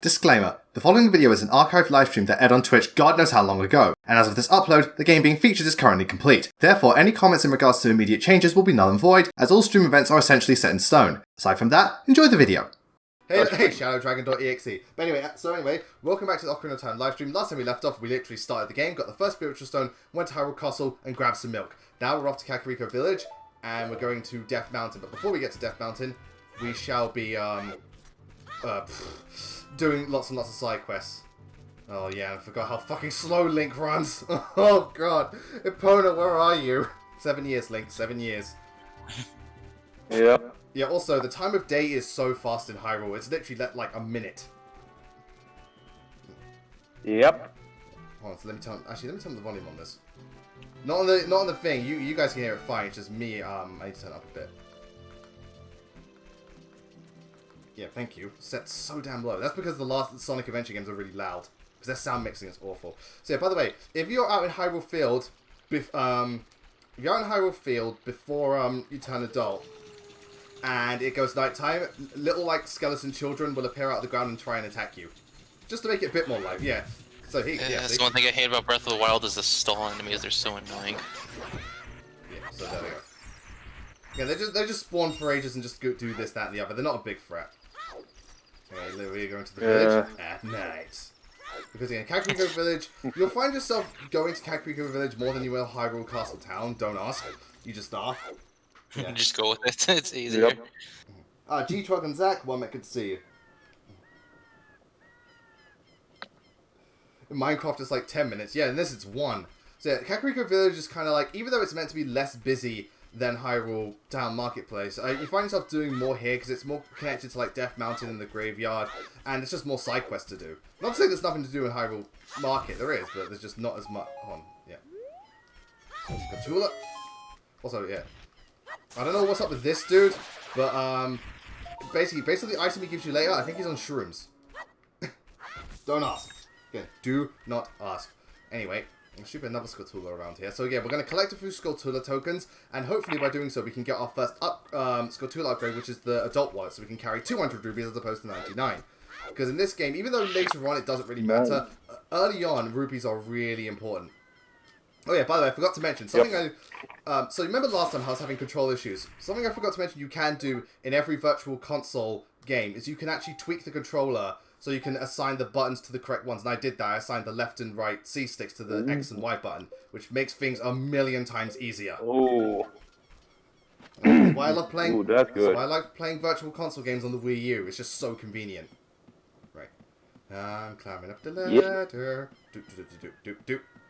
Disclaimer, the following video is an archived livestream that aired on Twitch God knows how long ago, and as of this upload, the game being featured is currently complete. Therefore, any comments in regards to immediate changes will be null and void, as all stream events are essentially set in stone. Aside from that, enjoy the video. Hey, ShadowDragon.exe. But anyway, welcome back to the Ocarina of Time livestream. Last time we left off, we literally started the game, got the first spiritual stone, went to Hyrule Castle, and grabbed some milk. Now we're off to Kakariko Village, and we're going to Death Mountain. But before we get to Death Mountain, we shall be, doing lots and lots of side quests. Oh yeah, I forgot how fucking slow Link runs. Oh god. Epona, where are you? 7 years, Link, 7 years. Yep. Yeah, also, the time of day is so fast in Hyrule. It's literally like a minute. Yep. Hold on, so let me turn the volume on this. Not on the thing. You guys can hear it fine. It's just me. I need to turn it up a bit. Yeah, thank you. Set so damn low. That's because the last Sonic Adventure games are really loud. Because their sound mixing is awful. So yeah, by the way, if you're out in Hyrule Field, before you turn adult, and it goes nighttime, little like skeleton children will appear out of the ground and try and attack you, just to make it a bit more live. Yeah. So that's the one thing I hate about Breath of the Wild is the stall enemies. They're so annoying. Yeah. So there we go. Yeah, they just spawn for ages and just do this, that, and the other. They're not a big threat. Okay, we're going to the village at night. Because again, Kakariko Village, you'll find yourself going to Kakariko Village more than you will Hyrule Castle Town. Don't ask. You just are. Yeah. Just go with it. It's easier. Yep. G-Trog and Zach, well, good to see you. In Minecraft, it's like 10 minutes. Yeah, in this, it's 1. So yeah, Kakariko Village is kind of like, even though it's meant to be less busy than Hyrule Town Marketplace, you find yourself doing more here because it's more connected to like Death Mountain and the Graveyard, and it's just more side quests to do. Not to say there's nothing to do in Hyrule Market, there is, but there's just not as much on. Yeah. Cthulhu. Also, yeah. I don't know what's up with this dude, but basically the item he gives you later, I think he's on shrooms. Don't ask. Again, do not ask. Anyway. There should be another Skulltula around here. So yeah, we're going to collect a few Skulltula tokens, and hopefully by doing so we can get our first Skulltula upgrade, which is the adult wallet, so we can carry 200 rupees as opposed to 99. Because in this game, even though later on it doesn't really matter, early on rupees are really important. Oh yeah, by the way, I forgot to mention something. Yep. So remember last time I was having control issues. Something I forgot to mention you can do in every virtual console game is you can actually tweak the controller so you can assign the buttons to the correct ones. And I did that. I assigned the left and right C sticks to the X and Y button, which makes things a million times easier. Oh. That's why I love playing. Ooh, that's good. That's why I like playing virtual console games on the Wii U. It's just so convenient. Right. I'm climbing up the ladder. Yep.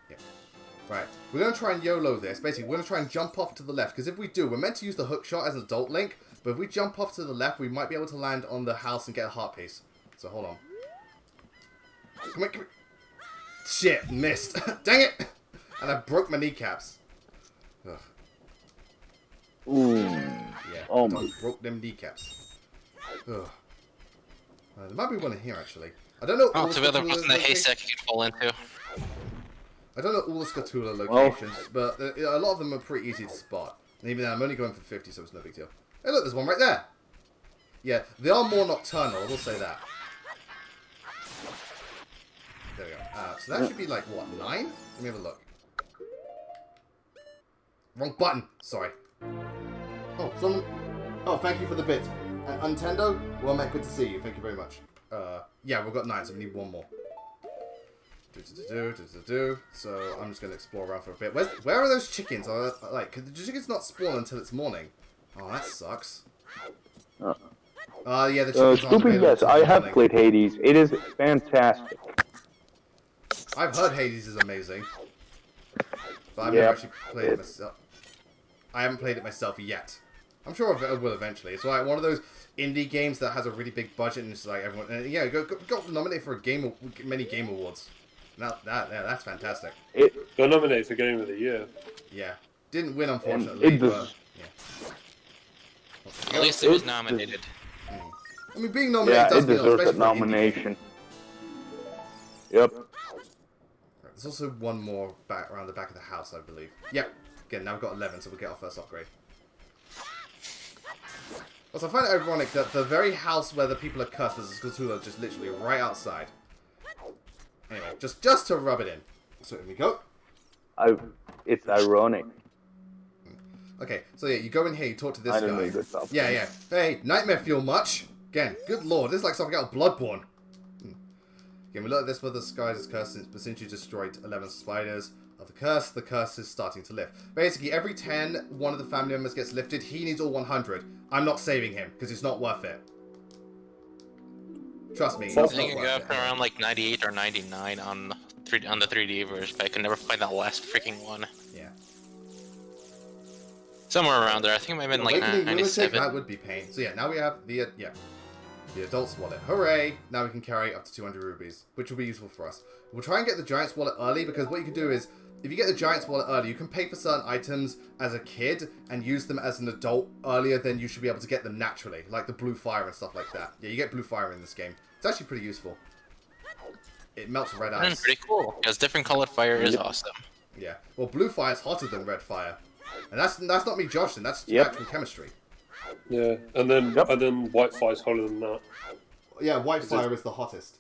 Yeah. Right. We're going to try and YOLO this. Basically, we're going to try and jump off to the left. Because if we do, we're meant to use the hook shot as an adult Link. But if we jump off to the left, we might be able to land on the house and get a heart piece. So hold on. Come on. Shit, missed. Dang it! And I broke my kneecaps. Ugh. Ooh. Yeah. Oh my. Broke them kneecaps. Ugh. There might be one in here actually. I don't know. Oh, too bad there wasn't a haystack you could fall into. I don't know all the Skulltula locations, but a lot of them are pretty easy to spot. And even then, I'm only going for 50, so it's no big deal. Hey, look, there's one right there. Yeah, they are more nocturnal. I will say that. There we go. So that should be like, what, 9? Let me have a look. Wrong button. Sorry. Oh, someone... Oh, thank you for the bit. And Untendo, well met, good to see you. Thank you very much. Yeah, we've got 9, so we need one more. So I'm just going to explore around for a bit. Where are those chickens? Like, could the chickens not spawn until it's morning? Oh, that sucks. Yeah, the chickens aren't Stupid, yes, I have played Hades. It is fantastic. I've heard Hades is amazing. But I've never actually played it myself. I haven't played it myself yet. I'm sure I will eventually. It's like one of those indie games that has a really big budget and it's like everyone... And yeah, go nominate for many game awards. Now that's fantastic. Got nominated for Game of the Year. Yeah. Didn't win, unfortunately, but... Yeah. At least it was nominated. I mean, being nominated does mean, deserves a nomination. Yep. There's also one more back around the back of the house, I believe. Yep. Again, now we've got 11, so we'll get our first upgrade. Also, I find it ironic that the very house where the people are cursed is Cthulhu just literally right outside. Anyway, just to rub it in. So here we go. It's ironic. Okay, so yeah, you go in here, you talk to this I don't guy. know good stuff. Yeah. Hey, nightmare fuel much? Again, good lord, this is like something out of Bloodborne. Again, we look at this where the sky is cursed, but since you destroyed 11 spiders of the curse is starting to lift. Basically, every 10 one of the family members gets lifted, he needs all 100. I'm not saving him, because it's not worth it. Trust me, it's I not think I worth got it. up to around like 98 or 99 on the 3D version, but I could never find that last freaking one. Yeah. Somewhere around there. I think it might have been like Awakening Lunatic, 97. that would be pain. So yeah, now we have the, the adult's wallet. Hooray! Now we can carry up to 200 rubies, which will be useful for us. We'll try and get the giant's wallet early, because what you can do is, if you get the giant's wallet early, you can pay for certain items as a kid and use them as an adult earlier than you should be able to get them naturally, like the blue fire and stuff like that. Yeah, you get blue fire in this game. It's actually pretty useful. It melts red ice. Pretty cool, because different colored fire is awesome. Yeah, well, blue fire is hotter than red fire. And that's not me joshing, that's actual chemistry. Yeah, and then white fire's hotter than that. Yeah, white fire is the hottest.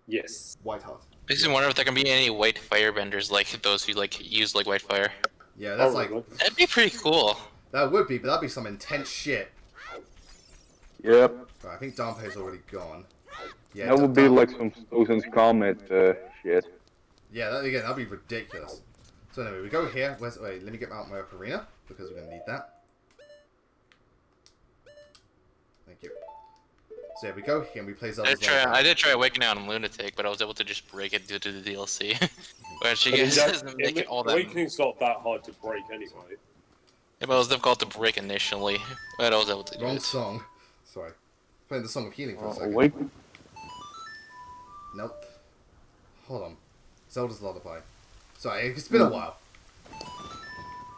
Yes. White hot. Makes me wonder if there can be any white firebenders like those who like use like white fire. Yeah, that's like... That'd be pretty cool. That would be, but that'd be some intense shit. Yep. Right, I think Danpe's already gone. Yeah, That would be like some Ocean's Comet shit. Yeah, that'd be ridiculous. So anyway, we go here. Wait, let me get out my Ocarina, because we're going to need that. Thank you. So yeah, we go here and we play Zelda's Lullaby. I did try Awakening on Lunatic, but I was able to just break it due to the DLC. Which I guess doesn't make it all that... Awakening's not that hard to break anyway. Yeah, but it was difficult to break initially, but I was able to do Wrong it. song. Sorry. Playing the Song of Healing for a second. Wait. Nope. Hold on. Zelda's Lullaby. Sorry, it's been a while.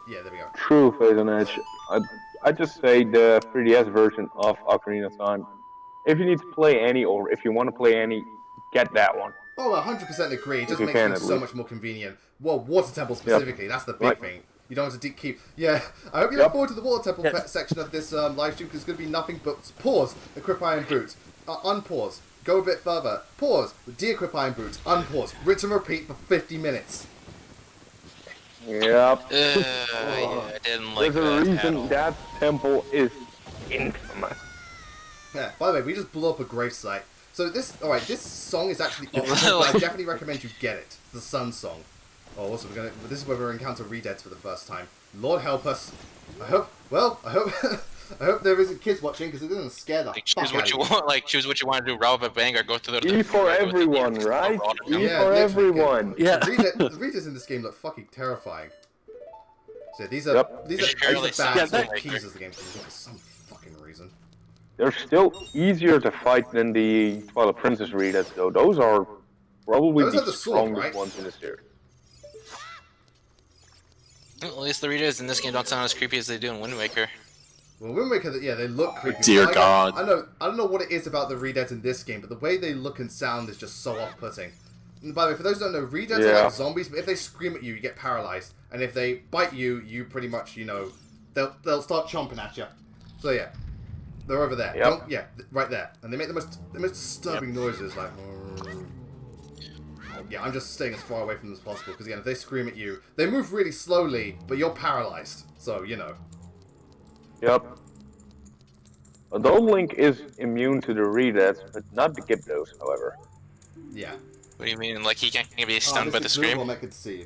Yeah, there we go. True, Phase on Edge. I just say the 3DS version of Ocarina of Time. If you need to play any, or if you want to play any, get that one. Oh, 100% agree. It just you makes can, things at so least. much more convenient. Well, Water Temple specifically, that's the big Right. thing. You don't have to keep... Yeah, I hope you look forward to the Water Temple section of this live stream, because it's going to be nothing but pause, equip iron boots, unpause, go a bit further, pause, de-equip iron boots, unpause, rinse and repeat for 50 minutes. Yep. Yeah, I didn't like There's a that at reason all. that temple is infamous. Yeah, by the way, we just blew up a gravesite. So this song is actually optional, but I definitely recommend you get it. It's the Sun song. Oh, also, this is where we're encounter Redeads for the first time. Lord help us. I hope I hope there isn't kids watching, because it doesn't scare the Like, fuck choose what out you of you. want. Like, choose what you want to do. Rob a bank or go to the. E for everyone, right? E Yeah, for literally, everyone. Yeah. The readers in this game look fucking terrifying. So these are Yep. these are Barely bad see sort of them. keys as the game for some fucking reason. They're still easier to fight than the Twilight Princess Redeads, though. Those are probably Those the are the sword, strongest right? ones in the series. Well, at least the readers in this game don't sound as creepy as they do in Wind Waker. Well, Wind Waker, yeah, they look creepy. Dear But God. I don't know what it is about the Redeads in this game, but the way they look and sound is just so off-putting. And by the way, for those who don't know, Redeads are like zombies, but if they scream at you, you get paralyzed. And if they bite you, you pretty much, they'll start chomping at you. So yeah, they're over there. Yep. Right there. And they make the most disturbing noises, like... Yeah, I'm just staying as far away from them as possible, because again, if they scream at you, they move really slowly, but you're paralyzed. So, Yep. Although Link is immune to the Redeads, but not the Gyptos, however. Yeah. What do you mean? Like, he can't be stunned by the This is scream? Google, I could see.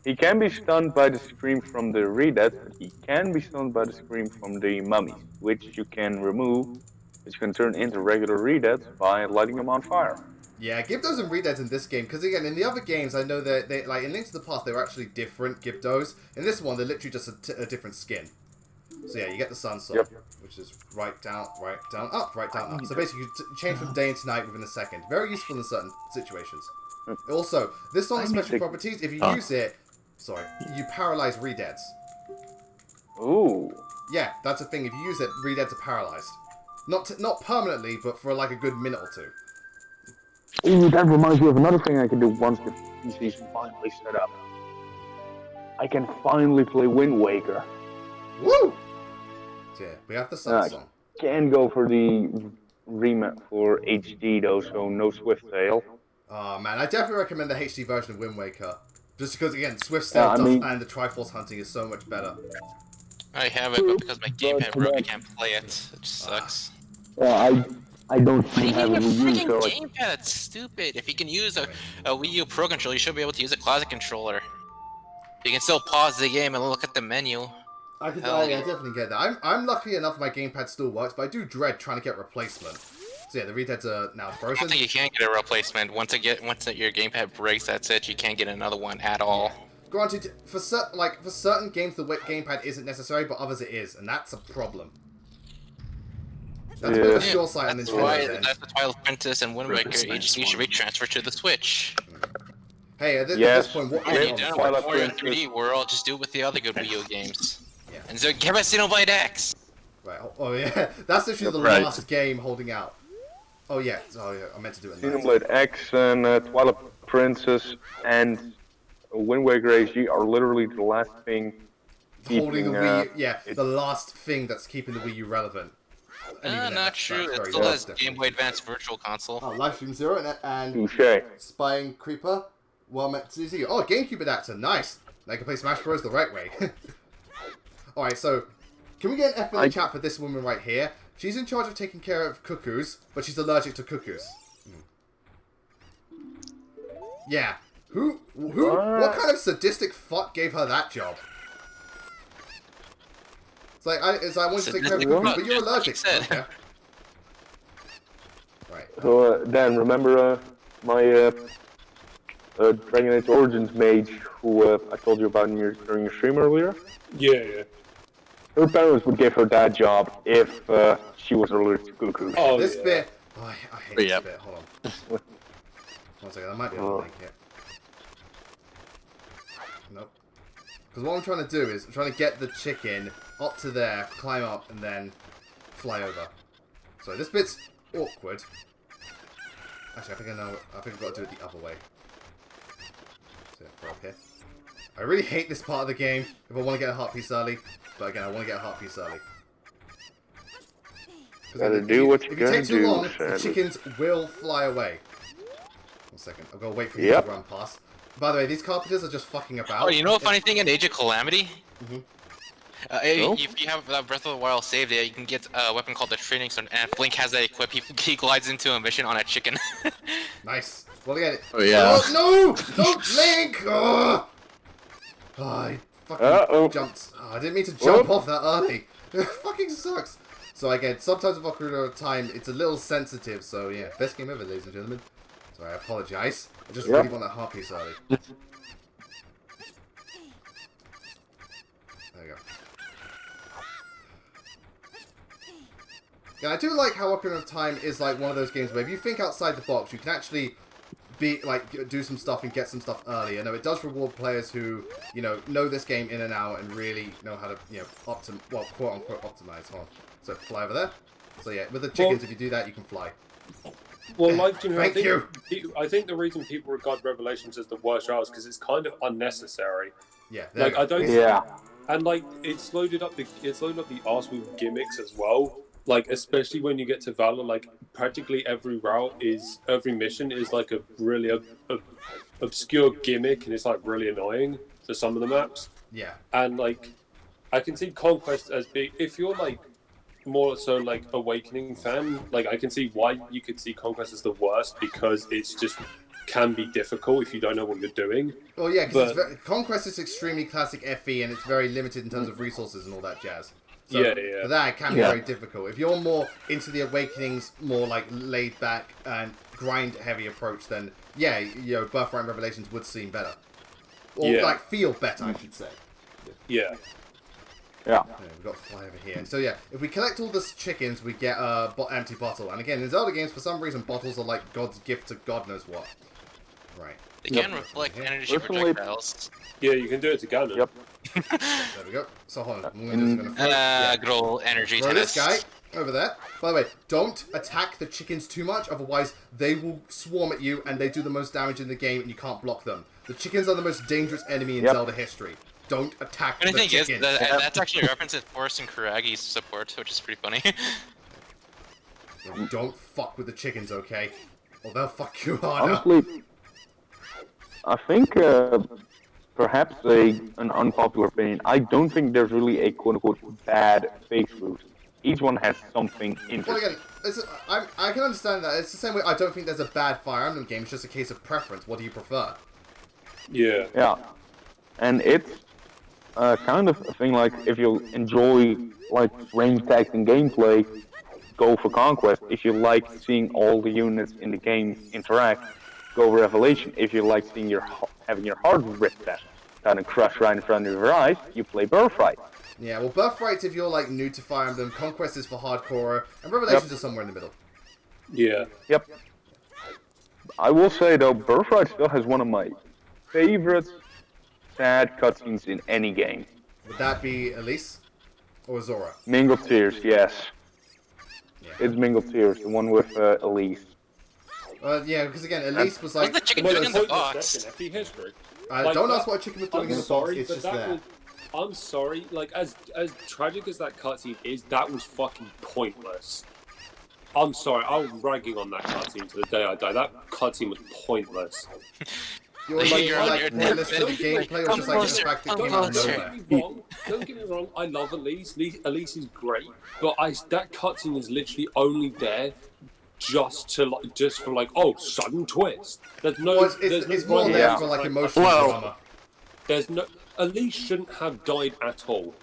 He can be stunned by the scream from the Redeads, but he can be stunned by the scream from the mummies, which you can remove, which you can turn into regular Redeads by lighting them on fire. Yeah, Gyptos and Redeads in this game, because again, in the other games, I know that they like in Link to the Past, they were actually different Gyptos. In this one, they're literally just a different skin. So yeah, you get the Sun Song, which is right down, up, right down, up. So basically, you change from day into night within a second. Very useful in certain situations. Also, this song has special properties. If you use it, you paralyze Redeads. Ooh. Yeah, that's a thing. If you use it, Redeads are paralyzed. Not permanently, but for like a good minute or two. Ooh, that reminds me of another thing I can do once the PC's finally set up. I can finally play Wind Waker. Woo! So yeah, we have the Sun Nice. Song. can go for the remap for HD though, so no Swift Tail. Oh man, I definitely recommend the HD version of Wind Waker. Just because, again, Swift Sail and the Triforce hunting is so much better. I have it, but because my gamepad broke, I can't play it. It just sucks. I don't Why do you have need a a Wii U, freaking so gamepad? That's stupid. If you can use a Wii U Pro controller, you should be able to use a classic controller. You can still pause the game and look at the menu. I definitely get that. I'm lucky enough my gamepad still works, but I do dread trying to get replacement. So yeah, the redeads are now I frozen. don't think you can get a replacement. Once your gamepad breaks, that's it. You can't get another one at all. Granted, for certain games the gamepad isn't necessary, but others it is, and that's a problem. That's a bit of a sure side on Nintendo then. That's the Twilight Princess and Wind Waker HD should be transferred to the Switch. Hey, at this point, what When you don't want Mario 3D World, just do it with the other good Wii U games. Yeah. And so give us Xenoblade X! Right, oh yeah, that's literally the last game holding out. Oh yeah, I meant to do it. Xenoblade X and Twilight Princess and Wind Waker HD are literally the last thing holding the Wii U. Yeah, the last thing that's keeping the Wii U relevant. Not true. It still has Game Boy Advance Virtual Console. Oh, Livestream Zero and Spying Creeper. Well met to see you. Oh, GameCube adapter, nice. They can play Smash Bros. The right way. Alright, so can we get an F in the chat for this woman right here? She's in charge of taking care of cuckoos, but she's allergic to cuckoos. Yeah. What kind of sadistic fuck gave her that job? It's like, I want to take care of cuckoos, but you're allergic. Okay. Right. So, Dan, remember my Dragon Age Origins mage who I told you about during your stream earlier? Yeah. Her parents would give her that job if she was allergic to cuckoos. Oh, this bit... Oh, I hate this bit. Hold on. 1 second, I might be able to link it. Nope. Because what I'm trying to do is, I'm trying to get the chicken up to there, climb up, and then fly over. So this bit's awkward. Actually, I think I know. I think I've got to do it the other way. So, up here. I really hate this part of the game if I want to get a heart piece early. But again, I want to get a heart piece early. Gotta do what you If gotta it takes too do, long, the chickens will fly away. 1 second. I've got to wait for you to run past. By the way, these carpenters are just fucking about. Oh, you know a funny thing in Age of Calamity? If you have Breath of the Wild saved, you can get a weapon called the Training Stone, and if Link has that equipped, he glides into a mission on a chicken. Nice. Well, again. Oh, yeah. Oh, no! No, Link! Oh, I fucking jumped. Oh, I didn't mean to jump off that early. It fucking sucks. So again, sometimes with Ocarina of Time, it's a little sensitive, so yeah. Best game ever, ladies and gentlemen. Sorry, I apologize. I just really want that heart piece early. There we go. Yeah, I do like how Ocarina of Time is like one of those games where if you think outside the box, you can actually do some stuff and get some stuff early. I know it does reward players who, know this game in and out and really know how to, quote unquote optimize. Hold on. So fly over there. So yeah, with the chickens, if you do that, you can fly. Well, I think the reason people regard Revelations as the worst route is because it's kind of unnecessary. Yeah. I don't. Yeah. And it slowed up the arse with gimmicks as well. Especially when you get to Valor, practically every mission is a really obscure gimmick, and it's really annoying for some of the maps. Yeah. And I can see Conquest as being, if you're more so Awakening fan, I can see why you could see Conquest as the worst, because it's just can be difficult if you don't know what you're doing. Well, yeah, because Conquest is extremely classic FE, and it's very limited in terms of resources and all that jazz. So for that, it can be very difficult. If you're more into the Awakenings, more laid back and grind heavy approach, then Birthright and Revelations would seem better, or feel better, I should say. Yeah. Yeah, we've got to fly over here. So yeah, if we collect all the chickens, we get a empty bottle. And again, in Zelda games, for some reason, bottles are like God's gift to God knows what. Right. They can reflect energy projectiles. Yeah, you can do it to Ganon. Yep. There we go. So hold on. I'm just gonna good old energy throw tennis. this guy over there. By the way, don't attack the chickens too much, otherwise they will swarm at you and they do the most damage in the game and you can't block them. The chickens are the most dangerous enemy in Zelda history. Don't attack the chickens. That's actually a reference to Forrest and Kuragi's support, which is pretty funny. Don't fuck with the chickens, okay? Or they'll fuck you harder. Honestly, I think perhaps an unpopular opinion. I don't think there's really a quote-unquote bad face route. Each one has something Well, interesting. again, I can understand that. It's the same way I don't think there's a bad Fire Emblem game. It's just a case of preference. What do you prefer? Yeah. Yeah, and it's kind of a thing like if you enjoy like range tags and gameplay, go for Conquest. If you like seeing all the units in the game interact, go Revelation. If you like seeing having your heart ripped out, kind of crushed right in front of your eyes, you play Birthright. Yeah, well, Birthright if you're like new to Fire Emblem, Conquest is for hardcore, and Revelations are somewhere in the middle. Yeah. Yep. I will say though, Birthright still has one of my favorite sad cutscenes in any game. Would that be Elise or Zora? Mingled Tears, yes. Yeah. It's Mingled Tears, the one with Elise. Yeah, because again, Elise was like. What's the chicken Well, doing in the pointless box? death in FE history. Don't ask what a chicken was doing I'm in the box. sorry, It's but just that there. was. I'm sorry, like as tragic as that cutscene is, that was fucking pointless. I'm sorry, I'm ragging on that cutscene to the day I die. That cutscene was pointless. You're like, You're on like your pointless to the deathbed. gameplay, or Come just like the closer, fact that come came out of closer. nowhere. Don't get me wrong, I love Elise. Elise is great, but that cutscene is literally only there just for like, oh, sudden twist. There's no. Well, there's no it's more point. there for like emotional Well- drama. There's no. Elise shouldn't have died at all.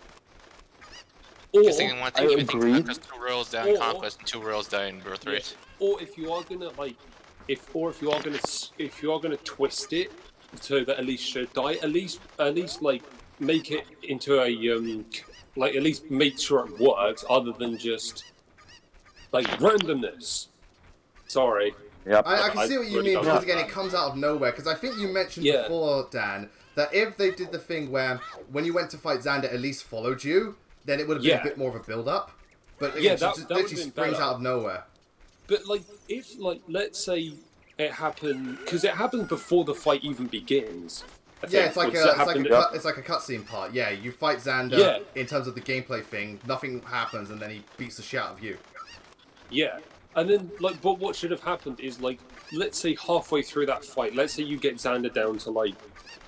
Or, Because they want to keep agree. thinking about 2 rails down in Or- Conquest and 2 rails down in Birthright. or if you are gonna like, if you are gonna twist it so that Elise should die, at least like make it into a like at least make sure it works, other than just like randomness. Sorry. Yep. I can see what you really mean, don't because like again, that. it comes out of nowhere. Because I think you mentioned Yeah. before, Dan, that if they did the thing where when you went to fight Xander, Elise followed you, then it would have been Yeah. a bit more of a build-up. But again, Yeah, she that- just that would've literally been springs better. out of nowhere. But like, if like, let's say it happened, because it happens before the fight even begins. I Yeah, think. it's like Once a that it's like a happened- cut, it's like a cutscene part. Yeah, you fight Xander Yeah. in terms of the gameplay thing. Nothing happens, and then he beats the shit out of you. Yeah, and then like, but what should have happened is like, let's say halfway through that fight, let's say you get Xander down to like,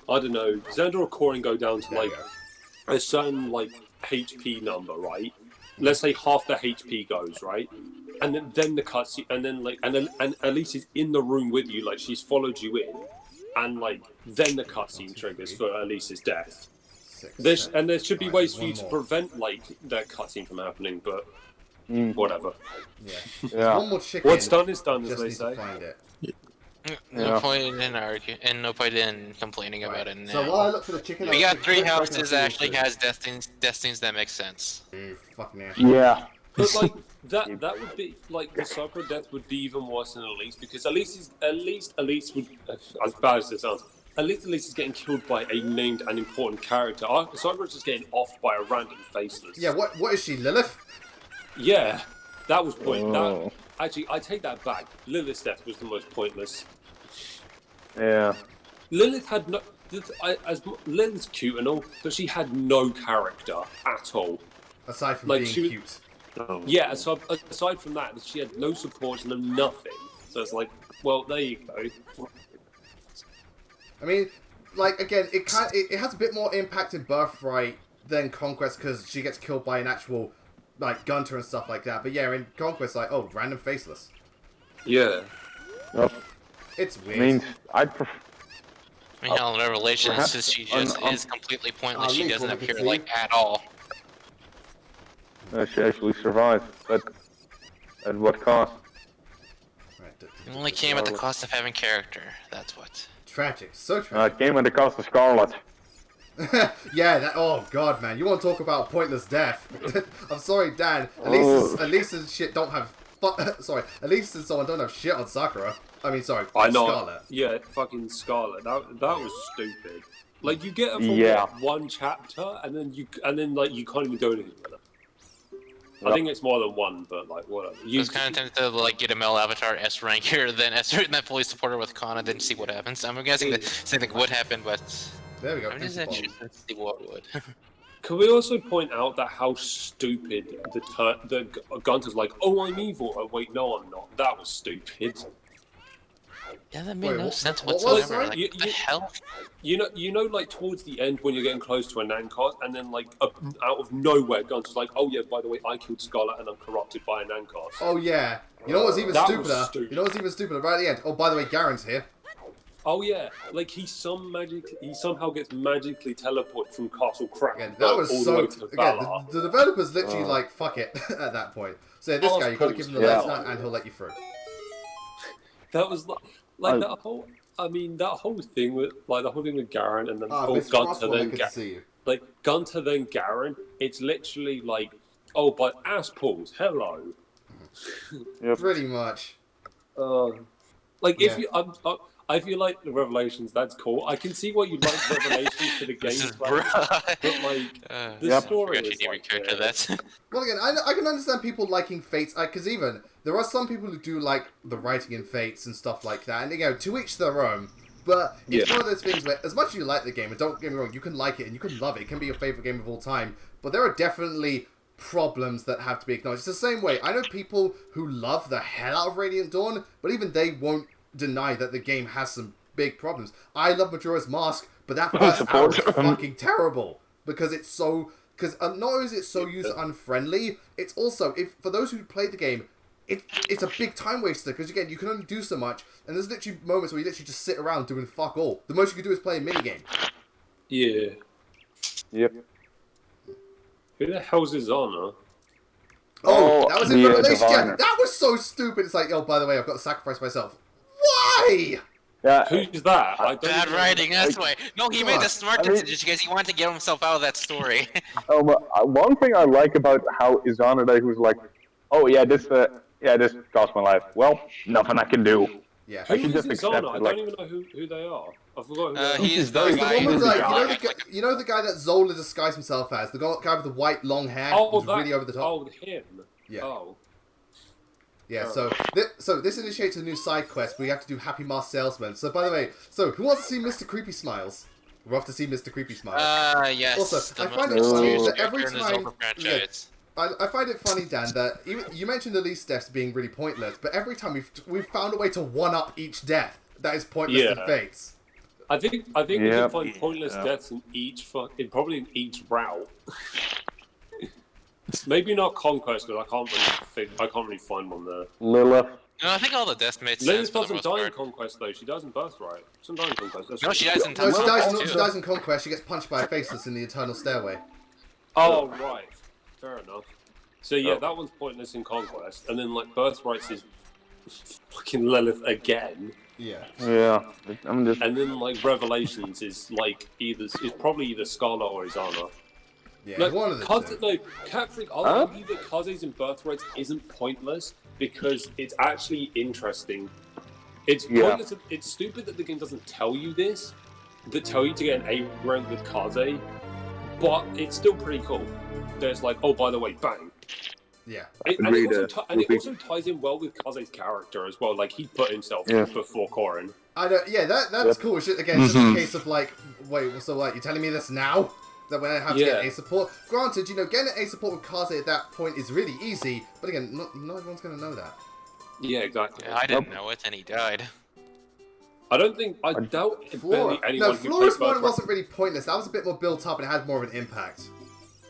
I don't know, Xander or Corin go down to There like we go. a certain like HP number, right? Let's say half the HP goes, right? And then the cutscene, and then Elise is in the room with you, like she's followed you in, and like then the cutscene triggers for Elise's death. 6, 7. There should be Right, ways there's for you one to more. prevent like that cutscene from happening, but whatever. Yeah. Yeah. One more chicken. What's done is done, as Just they need say. to find it. No Yeah. point in arguing, and no point in complaining about it now. So while I look for the chicken, we I'll got click 3 back on houses the that actually food. has destinies that make sense. Fucking ass. Yeah. But like that would be like the Sakura death would be even worse than Elise, because Elise would, as bad as it sounds, at least Elise is getting killed by a named and important character. Sakura's just getting off by a random faceless. Yeah, what is she, Lilith? Yeah, that was point. Oh. That actually, I take that back. Lilith's death was the most pointless. Yeah. Lilith had no. Lilith's cute and all, but she had no character at all. Aside from Like, being she was- cute. Yeah, aside from that, she had no support and no nothing. So it's like, well, there you go. I mean, like again, it has a bit more impact in Birthright than Conquest because she gets killed by an actual like Gunter and stuff like that. But yeah, in Conquest, like random faceless. Yeah. Well, It's I weird. mean, I'd prefer. I mean, on Revelations, Perhaps she just on- is completely pointless. At She least doesn't what we appear can see. like at all. She actually survived, but at what cost? Right, It only came at the cost of having character. That's what. tragic, so It tragic. came at the cost of Scarlet. Yeah, that. Oh god, man, you want to talk about pointless death? I'm sorry, Dan. Oh. Elisa's shit don't have. Sorry, Elise and someone don't have shit on Sakura. I mean, sorry, I know. Scarlet. Yeah, fucking Scarlet. That was stupid. Like you get her for Yeah. one chapter, and then like you can't even do anything with her. I think it's more than one, but like whatever. I was kind of tempted to like get a male avatar S rank here, then fully support her with Kana, then see what happens. I'm guessing the same thing would happen, but There we go. I'm just principal. interested to see what would. Can we also point out that how stupid the Gunter's like, oh, I'm evil. Oh, wait, no, I'm not. That was stupid. Yeah, that made Wait, no what- sense what was whatsoever. that? Like, You- what the hell? You know, like towards the end when you're getting close to a Nankos, and then like out of nowhere, Gunter's like, oh yeah, by the way, I killed Scarlet and I'm corrupted by a Nankos. Oh yeah. You know what's even That was stupider? stupid. You know what's even stupider? Right at the end. Oh, by the way, Garen's here. Oh yeah, like he somehow gets magically teleported from Castle Crack Again, that was all the so. way to Again, Valar. the developers literally like fuck it at that point. So yeah, this Oh, guy, you got to give him the yeah. left nut and he'll let you through. That was like that whole. I mean, that whole thing with Garen and then Miss Gunter Crosswoman, then good to see you. like Gunter then Garen. It's literally like, oh, but ass pulls, hello. Yep. Pretty much. Like Yeah. if you, I feel like the Revelations. That's cool. I can see why you like Revelations for the This is gameplay, but like the story forgot you is gave me like character that. Well, again, I can understand people liking Fates, because even there are some people who do like the writing in Fates and stuff like that, and you know, to each their own. But it's one of those things where, as much as you like the game, and don't get me wrong, you can like it and you can love it. It can be your favorite game of all time. But there are definitely problems that have to be acknowledged. It's the same way. I know people who love the hell out of Radiant Dawn, but even they won't deny that the game has some big problems. I love Majora's Mask, but that first hour is fucking terrible because it's so. Because not only is it so user unfriendly, it's also, if for those who play the game, it's a big time waster because again you can only do so much, and there's literally moments where you literally just sit around doing fuck all. The most you can do is play a minigame. yeah. Yep. Who the hell's his honor? Oh, that was in the, Revelation. Yeah, diviner. that was so stupid. It's like, oh, by the way, I've got to sacrifice myself. Why? Yeah. Who's that? I don't Bad even know. writing, that's why. No, he made the smart I mean- decision because he wanted to get himself out of that story. But one thing I like about how Izanade was like, oh yeah, this cost my life. Well, nothing I can do. Yeah. I Who should is just his accept honor? I it. Like, don't even know who they are. I forgot who they are. He's the He's the guy The one with, who's like, guy. you know the guy that Zola disguised himself as? The guy with the white long hair? Oh, who's that, really over the top? oh, him. Yeah. Oh. Yeah, so this initiates a new side quest where you have to do Happy Mask Salesman. So, by the way, who wants to see Mr. Creepy Smiles? We're off to see Mr. Creepy Smiles. Yes. Also, the I find most it funny mysterious that every character in the time- Zelda franchise. I find it funny, Dan, that you mentioned Elise deaths being really pointless, but every time we've found a way to one-up each death that is pointless in Yeah. Fates. I think we can Yep. find pointless deaths in probably in each route. Maybe not Conquest because I can't really find one there. Lilith. No, I think all the deaths made sense Lilith for the doesn't most die in part. Conquest though. She dies in Birthright. She doesn't die in Conquest. That's No, right. she dies in No, she Temple she dies in Conquest. She gets punched by a faceless in the Eternal Stairway. Oh right, fair enough. So yeah, Oh. that one's pointless in Conquest, and then like Birthright's is fucking Lilith again, Yeah. Yeah. I'm just. and then like Revelations is like is probably either Scarlet or Izana. Yeah, Like, one of the Kaze, two. no, Catfreak, I'll argue that Kaze's in Birthright isn't pointless because it's actually interesting. It's Yeah. pointless. It's stupid that the game doesn't tell you this, that tell you to get an A rank with Kaze, but it's still pretty cool. There's like, oh, by the way, bang. Yeah. It also ties in well with Kaze's character as well. Like, he put himself Yeah. before Corrin. I don't. Yeah, that's Yep. cool. It's just, again, it's just a case of like, wait, so like, you're telling me this now? That when I have to get Yeah. A support? Granted, getting an A support with Kaze at that point is really easy, but again, not everyone's gonna know that. Yeah, exactly. Yeah, I didn't know it, and he died. I doubt Flora. barely anyone No, who Flora's plays one Birthright. wasn't really pointless. That was a bit more built up and it had more of an impact.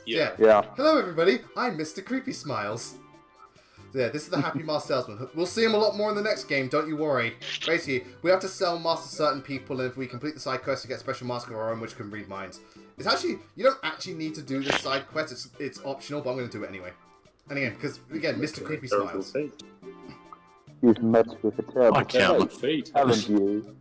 Yeah. Yeah. Hello, everybody. I'm Mr. Creepy Smiles. So, yeah, this is the Happy Mask Salesman. We'll see him a lot more in the next game, don't you worry. Basically, we have to sell masks to certain people, and if we complete the side quest, we get a special mask of our own, which can read minds. It's actually, you don't actually need to do this side quest, it's optional, but I'm going to do it anyway. And again, because, again, Mr. Creepy Terrible Smiles. fate. You've met with a terrible Terrible fate, fate. haven't you?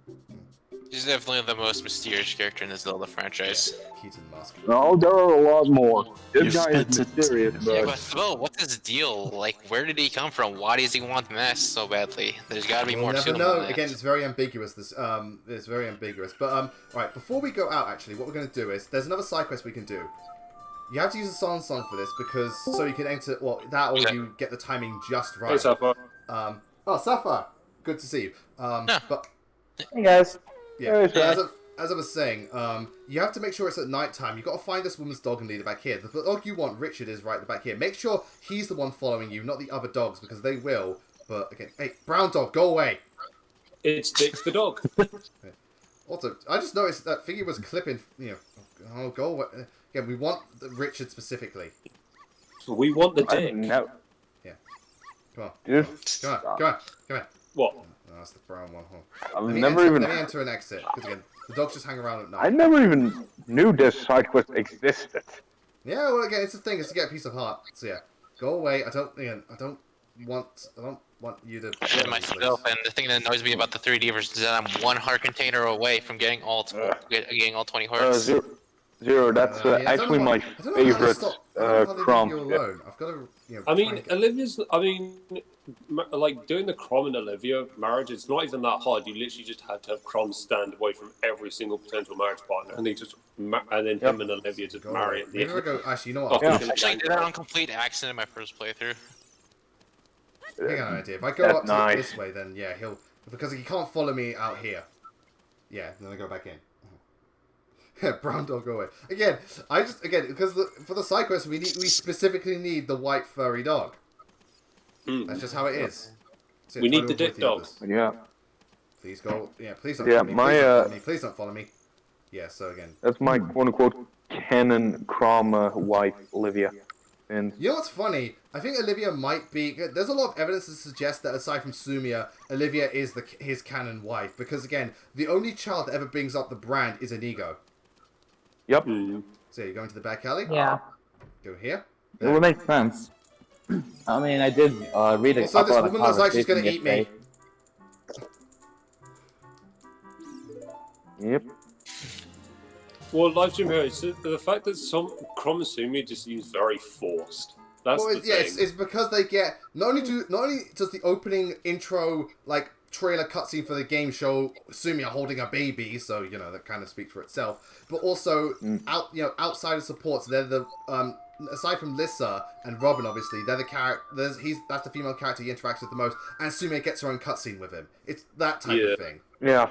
He's definitely the most mysterious character in the Zelda franchise. Keaton Mask. No, there are a lot more. This You've guy is spent it. mysterious, Yeah, but but still, what's his deal? Like, where did he come from? Why does he want masks so badly? There's gotta be We'll more to never him know. than that. Again, it's very ambiguous. It's very ambiguous. But right, before we go out, actually, what we're going to do is there's another side quest we can do. You have to use a song for this because so you can enter that, or you get the timing just right. Hey, Safa. Oh, Safa, good to see you. But hey guys. yeah, Hey, as I was saying, you have to make sure it's at night time. You got to find this woman's dog and lead it back here. The dog you want, Richard, is right at the back here. Make sure he's the one following you, not the other dogs, because they will. But again, hey, brown dog, go away. It's Dick the dog. Also, I just noticed that Figgy was clipping. Oh, go away. Again, we want Richard specifically. We want the Dick. No. Yeah. Come on. Just Come on. What? Oh, that's the brown one. I've Let me never enter, even. Let me enter and exit. Because again, the dogs just hang around at night. I never even knew this side quest existed. Yeah, well, again, it's the thing is to get a piece of heart. So yeah, go away. I don't want you to. Shit myself, and the thing that annoys me about the 3D version is that I'm 1 heart container away from getting all 20 hearts. Zero, that's actually my favorite Crom. I've got to. I mean, Olivia's. I mean, like doing the Crom and Olivia marriage, it's not even that hard. You literally just had to have Crom stand away from every single potential marriage partner, and they just and then him and Olivia just marry at the end. Actually, you know what? I actually did that on complete accident in my first playthrough. I got an idea. If I go up to this way, then yeah, he'll because he can't follow me out here. Yeah, then I go back in. Brown dog, go away. Again, because for the side quest, we specifically need the white furry dog. That's just how it is. So we need the dick dog. Yeah. Please go. Yeah, please don't follow me. Please don't follow me. Yeah, so again. That's my quote-unquote canon Crom wife, Olivia. And you know what's funny? I think Olivia might be... There's a lot of evidence to suggest that aside from Sumia, Olivia is his canon wife. Because again, the only child that ever brings up the brand is Inigo. Yep. So you go into the back alley? Yeah. Go here? It would make sense. I mean, I did read a also, couple this of woman looks like she's going to eat me. Yep. Well, live stream here, the fact that some Crom and Sumi just seems very forced. That's the thing. It's because they get not only does the opening intro trailer cutscene for the game show Sumia holding a baby, so that kind of speaks for itself. But also outside of supports, they're the aside from Lissa and Robin, obviously they're the character. That's the female character he interacts with the most, and Sumia gets her own cutscene with him. It's that type of thing. Yeah.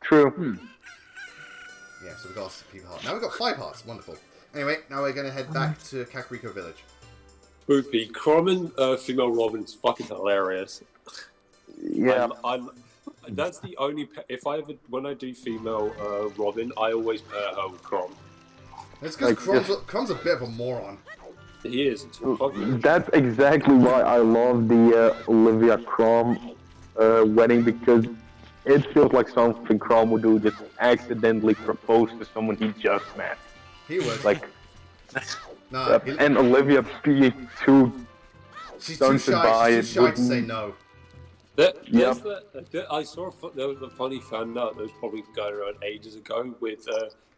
True. Yeah, so we got a people heart. Now we've got 5 hearts. Wonderful. Anyway, now we're going to head back to Kakariko Village. Spoopy. Crom and female Robin's fucking hilarious. Yeah. That's the only... When I do female Robin, I always pair her with Crom. It's because Crom's a bit of a moron. He is. That's exactly why I love the Olivia Crom wedding, because it feels like something Crom would do, just accidentally propose to someone he just met. He would. And Olivia being too She's too shy to say no. I saw there was a funny fan note that was probably going around ages ago with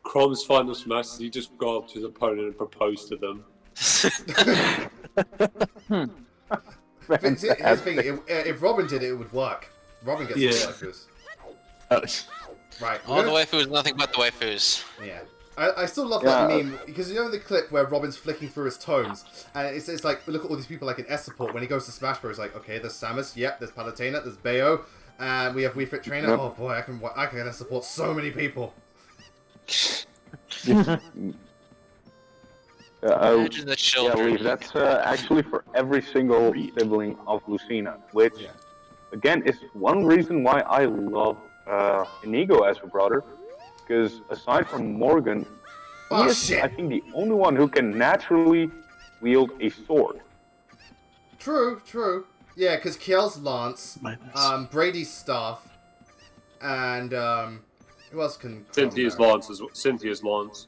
Crom's final smash. He just go up to his opponent and propose to them. Here's the thing, if Robin did it, it would work. Robin gets all the waifus. Right. All the waifus, nothing but the waifus. Yeah. I still love that meme, because the clip where Robin's flicking through his tomes, and it's like, look at all these people like in S support, when he goes to Smash Bros, like, okay, there's Samus, yep, there's Palutena, there's Bayo, and we have Wii Fit Trainer, oh boy, I can S support so many people. Imagine the children. That's actually for every single sibling of Lucina, which, again, is one reason why I love Inigo as a brother. Because aside from Morgan, he is, I think, the only one who can naturally wield a sword. True. Yeah, because Kiel's lance, Brady's staff, and who else can? Cynthia's lance as well. Cynthia's lance.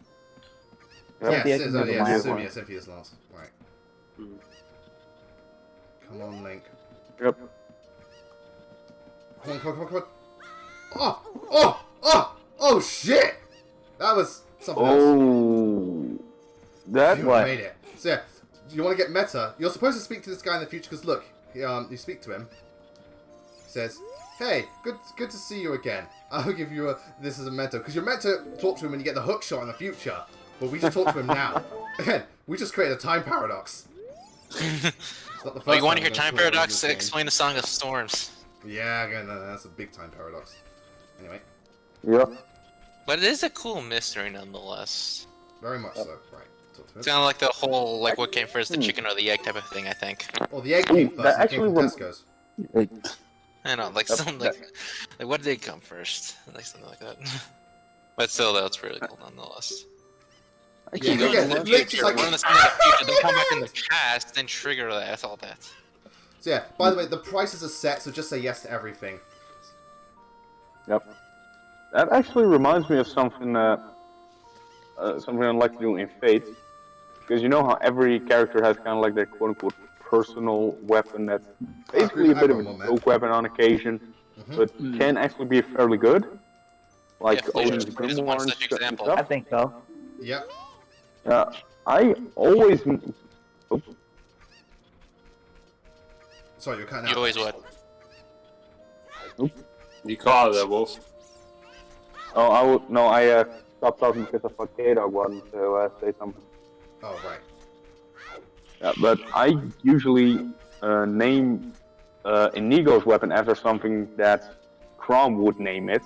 Cynthia's lance. Right. Come on, Link. Yep. Come on. Oh shit! That was something else. Oh, that one. Made it. So yeah, you want to get meta? You're supposed to speak to this guy in the future because look, you speak to him. He says, "Hey, good to see you again. I'll give you this as a mentor because you're meant to talk to him when you get the hook shot in the future, but we just talk to him now. Again, we just created a time paradox. It's not the first you want to hear time time paradox? Explain the Song of Storms. Yeah, again, that's a big time paradox. Anyway. Yep. But it is a cool mystery nonetheless. Very much so. Right. Talk to It's him. kind of like the whole, like, what came first, the chicken or the egg type of thing, I think. Well, the egg came first. that And it came from actually Tesco's. I know, like, something like what did they come first? Like, something like that. But still, that's really cool nonetheless. Yeah, You go yeah, into the literally future, like- we're in the future, then come back in the past, then trigger that, all that. So yeah. By the way, the prices are set, so just say yes to everything. Yep. That actually reminds me of something something I'd like to do in Fate. Because you know how every character has kind of like their quote-unquote personal weapon that's basically a bit of a joke weapon on occasion, but can actually be fairly good? Like Yeah, Fleet Odin's is one Grimoire and such stuff. example. I think so. Yep. I always... Sorry, you're cutting out. You always would. You caught it there, Wolf. Oh, I stopped talking because I thought K-Dog wanted to say something. Oh, right. Yeah, but I usually name Inigo's weapon after something that Crom would name it.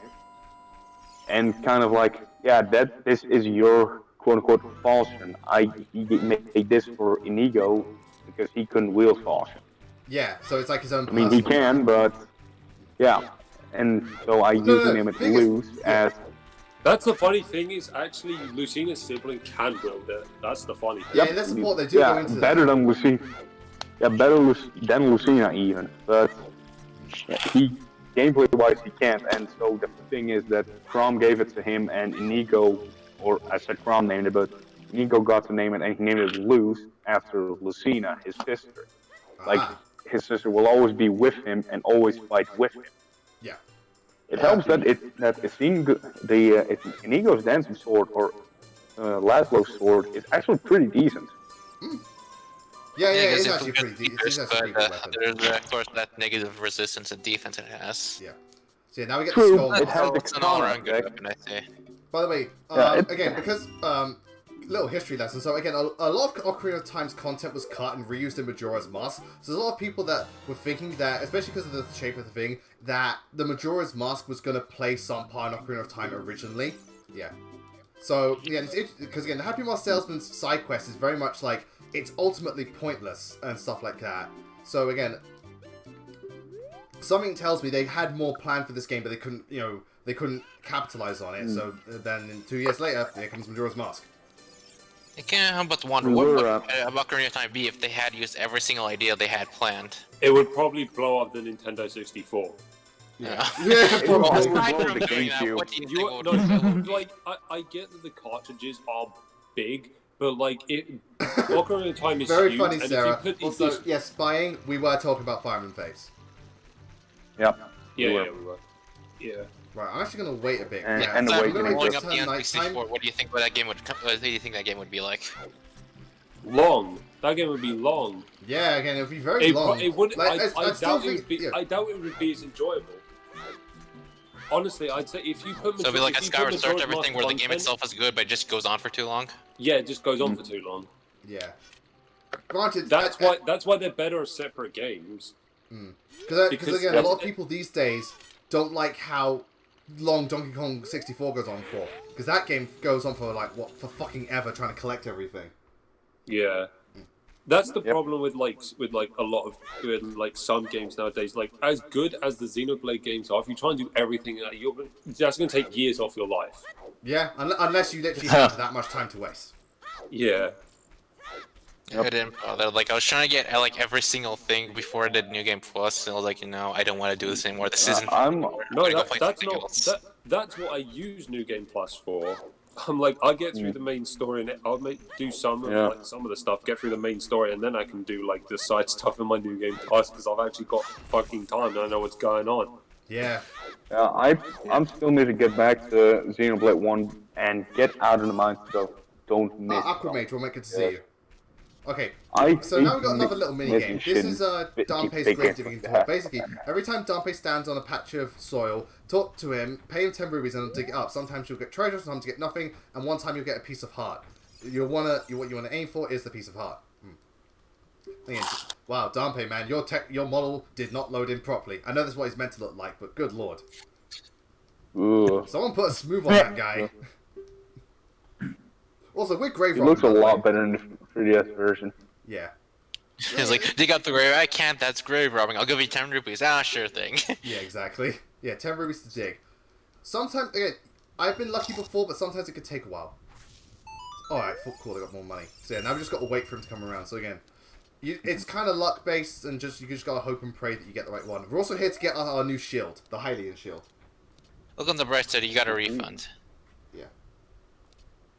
And kind of like, yeah, this is your quote-unquote falchion. I made this for Inigo because he couldn't wield falchion. Yeah, so it's like his own I mean, he personal- can, but yeah. And so I usually name it thing is- Luz as... That's the funny thing is actually Lucina's sibling can build it. That's the funny thing. Yeah, in this support they do go into better that. than Lucina. Yeah, than Lucina even. But he, gameplay-wise, he can't. And so the thing is that Crom gave it to him, and Inigo, or I said Crom named it, but Inigo got to name it, and he named it Luz after Lucina, his sister. Like, his sister will always be with him and always fight with him. Yeah. It helps that Inigo's dancing sword or Laszlo's sword is actually pretty decent. Yeah, it because is it actually can pretty be decent. It's first, actually a but pretty good weapon. there's, of course, that negative resistance and defense it has. Yeah. So yeah, now we get True, the skull. it has the It's an all-around counter, good okay? weapon, I say. By the way, again, because, little history lesson. So again, a lot of Ocarina of Time's content was cut and reused in Majora's Mask. So there's a lot of people that were thinking that, especially because of the shape of the thing, that the Majora's Mask was going to play some part in Ocarina of Time originally. Yeah. So, yeah, because again, the Happy Mask Salesman's side quest is very much like, it's ultimately pointless and stuff like that. So again, something tells me they had more planned for this game, but they couldn't, they couldn't capitalize on it. So then 2 years later, here comes Majora's Mask. I can't help but wonder what would Ocarina of Time be if they had used every single idea they had planned. It would probably blow up the Nintendo 64. Yeah. Yeah, Well, probably. aside Blow from the doing that, GameCube. what do you You think no, would like I get that the cartridges are big, but like Ocarina of Time is Very huge, funny, and Sarah. if you put Also, these, yes, spying, we were talking about Fire and Face. Yep. yeah, we yeah, were. we were. Yeah. Right, I'm actually going to wait a bit. And- yeah, and so the I'm wait gonna to wait blowing till up the it's nighttime. N64? What do you think that game would? What do you think that game would be like? Long. That game would be long. Yeah, again, it would be very long. It would. Like, I still doubt it would think- be. yeah. I doubt it would be as enjoyable. Honestly, I'd say if you put. So it'd be like a if you put Skyward Sword Majora's everything, Mask where the game content- itself is good, but it just goes on for too long. Yeah, it just goes on for too long. Yeah. Granted, That's why they're better as separate games. Because again, a lot of people these days don't like how long Donkey Kong 64 goes on for. Because that game goes on for for fucking ever, trying to collect everything. Yeah. That's the problem with a lot of some games nowadays. Like as good as the Xenoblade games are, if you try and do everything, that's going to take years off your life. Yeah, unless you literally have that much time to waste. Yeah. I didn't bother. Like I was trying to get every single thing before I did New Game Plus, and I was like, I don't want to do this anymore. This isn't. I'm I'm No, gonna go play that's something not. else. That's what I use New Game Plus for. I'm like, I get through the main story and I'll do some of some of the stuff, get through the main story, and then I can do the side stuff in my New Game Plus because I've actually got fucking time and I know what's going on. Yeah. I'm still need to get back to Xenoblade 1 and get out of the mindset of don't miss. Aquamate, we'll make it to see you. Okay, I so now we've got hate another little mini missing game. shit This is keep Dante's taking Grave it Digging from Tour. there. Basically, every time Dante stands on a patch of soil, talk to him, pay him 10 rubies and he'll dig it up. Sometimes you'll get treasure, sometimes you get nothing, and one time you'll get a piece of heart. What you wanna aim for is the piece of heart. Wow, Dante, man, your model did not load in properly. I know that's what it's meant to look like, but good lord. Ugh. Someone put a smooth on that guy. Also, we're grave It robbing, looks a by the lot way. better in the 3DS version. Yeah. He's like, dig out the grave. I can't. That's grave robbing. I'll give you 10 rupees. Ah, sure thing. Yeah, exactly. Yeah, 10 rubies to dig. Sometimes, again, I've been lucky before, but sometimes it could take a while. Alright, cool, I got more money. So yeah, now we just got to wait for him to come around. So again, it's kind of luck-based, and you just got to hope and pray that you get the right one. We're also here to get our new shield, the Hylian Shield. Look on the bright side. You got a refund. Yeah.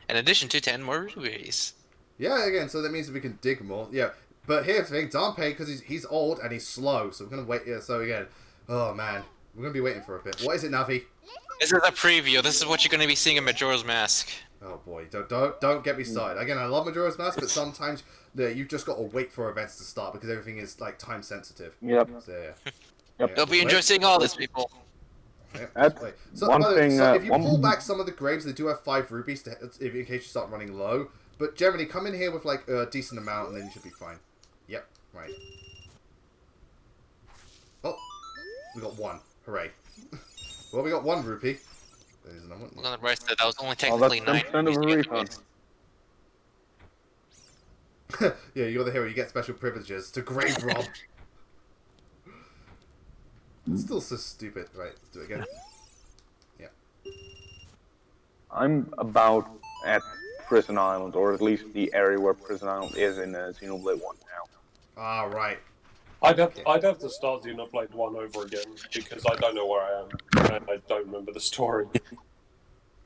In addition to 10 more rupees. Yeah, again, so that means that we can dig more. Yeah, but here's the thing, Danpei, because he's old and he's slow, so we're going to wait here. So again, oh man, we're going to be waiting for a bit. What is it, Navi? This is a preview. This is what you're going to be seeing in Majora's Mask. Oh boy, don't get me started. Again, I love Majora's Mask, but sometimes you've just got to wait for events to start because everything is like time sensitive. Yep. So yeah. Yep. Hope you enjoy seeing all this, people. Yeah, That's wait. So, one by the way, thing, so if you one- pull back some of the graves, they do have 5 rupees in case you start running low. But generally, come in here with like a decent amount, and then you should be fine. Yep, right. Oh, we got 1. Hooray! Well, we got 1 rupee. There's another one. Look on the bright side. That was only Oh, that's technically 9 10% of a rupees. refund. Yeah, you're the hero. You get special privileges to grave rob. It's still so stupid. Right, let's do it again. Yeah. I'm about at Prison Island, or at least the area where Prison Island is in Xenoblade 1 now. Ah, right. I'd have to start Xenoblade 1 over again because I don't know where I am and I don't remember the story.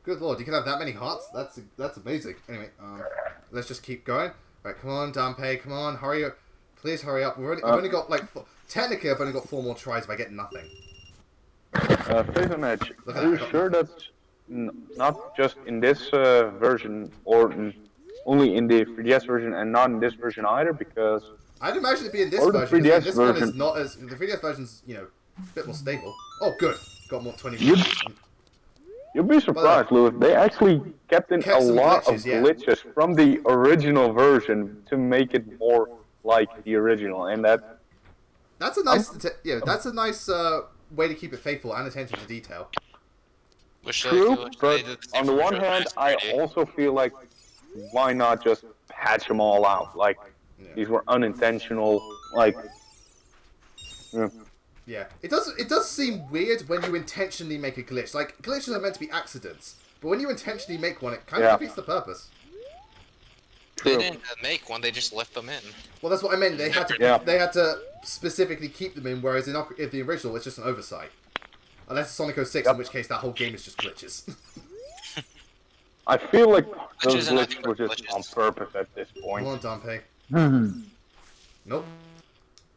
Good lord, you can have that many hearts? That's amazing. Anyway, let's just keep going. Right, come on, Danpei, come on, hurry up. Please hurry up. I've only got like... Technically, I've only got 4 more tries if I get nothing. Prison Edge, Look at are you that. sure that's not just in this version, or only in the 3DS version and not in this version either? Because I'd imagine it'd be in this Or the version. 'Cause 3DS this one is version. not as... The 3DS version's, you know, a bit more stable. Oh, good. Got more 20 You- minutes. you'll be surprised, Louis. They actually kept in Kept a some lot glitches, of yeah. glitches from the original version to make it more like the original, and that That's a nice... that's a nice way to keep it faithful and attention to detail. Wish true. wish But they did the same on the for one Majora's hand, Mask I 3D. also feel like why not just patch them all out? Like Yeah. these were unintentional. Like yeah. Yeah, it does seem weird when you intentionally make a glitch. Like, glitches are meant to be accidents, but when you intentionally make one, it kind of Yeah. defeats the purpose. They True. didn't make one. They just left them in. Well, that's what I meant. They had to Yeah. they had to specifically keep them in, whereas in the original, it's just an oversight. Unless it's Sonic 06, in which case that whole game is just glitches. I feel like those Glitches and glitches nothing were but just glitches. on purpose at this point. Come on, Danpei. Nope.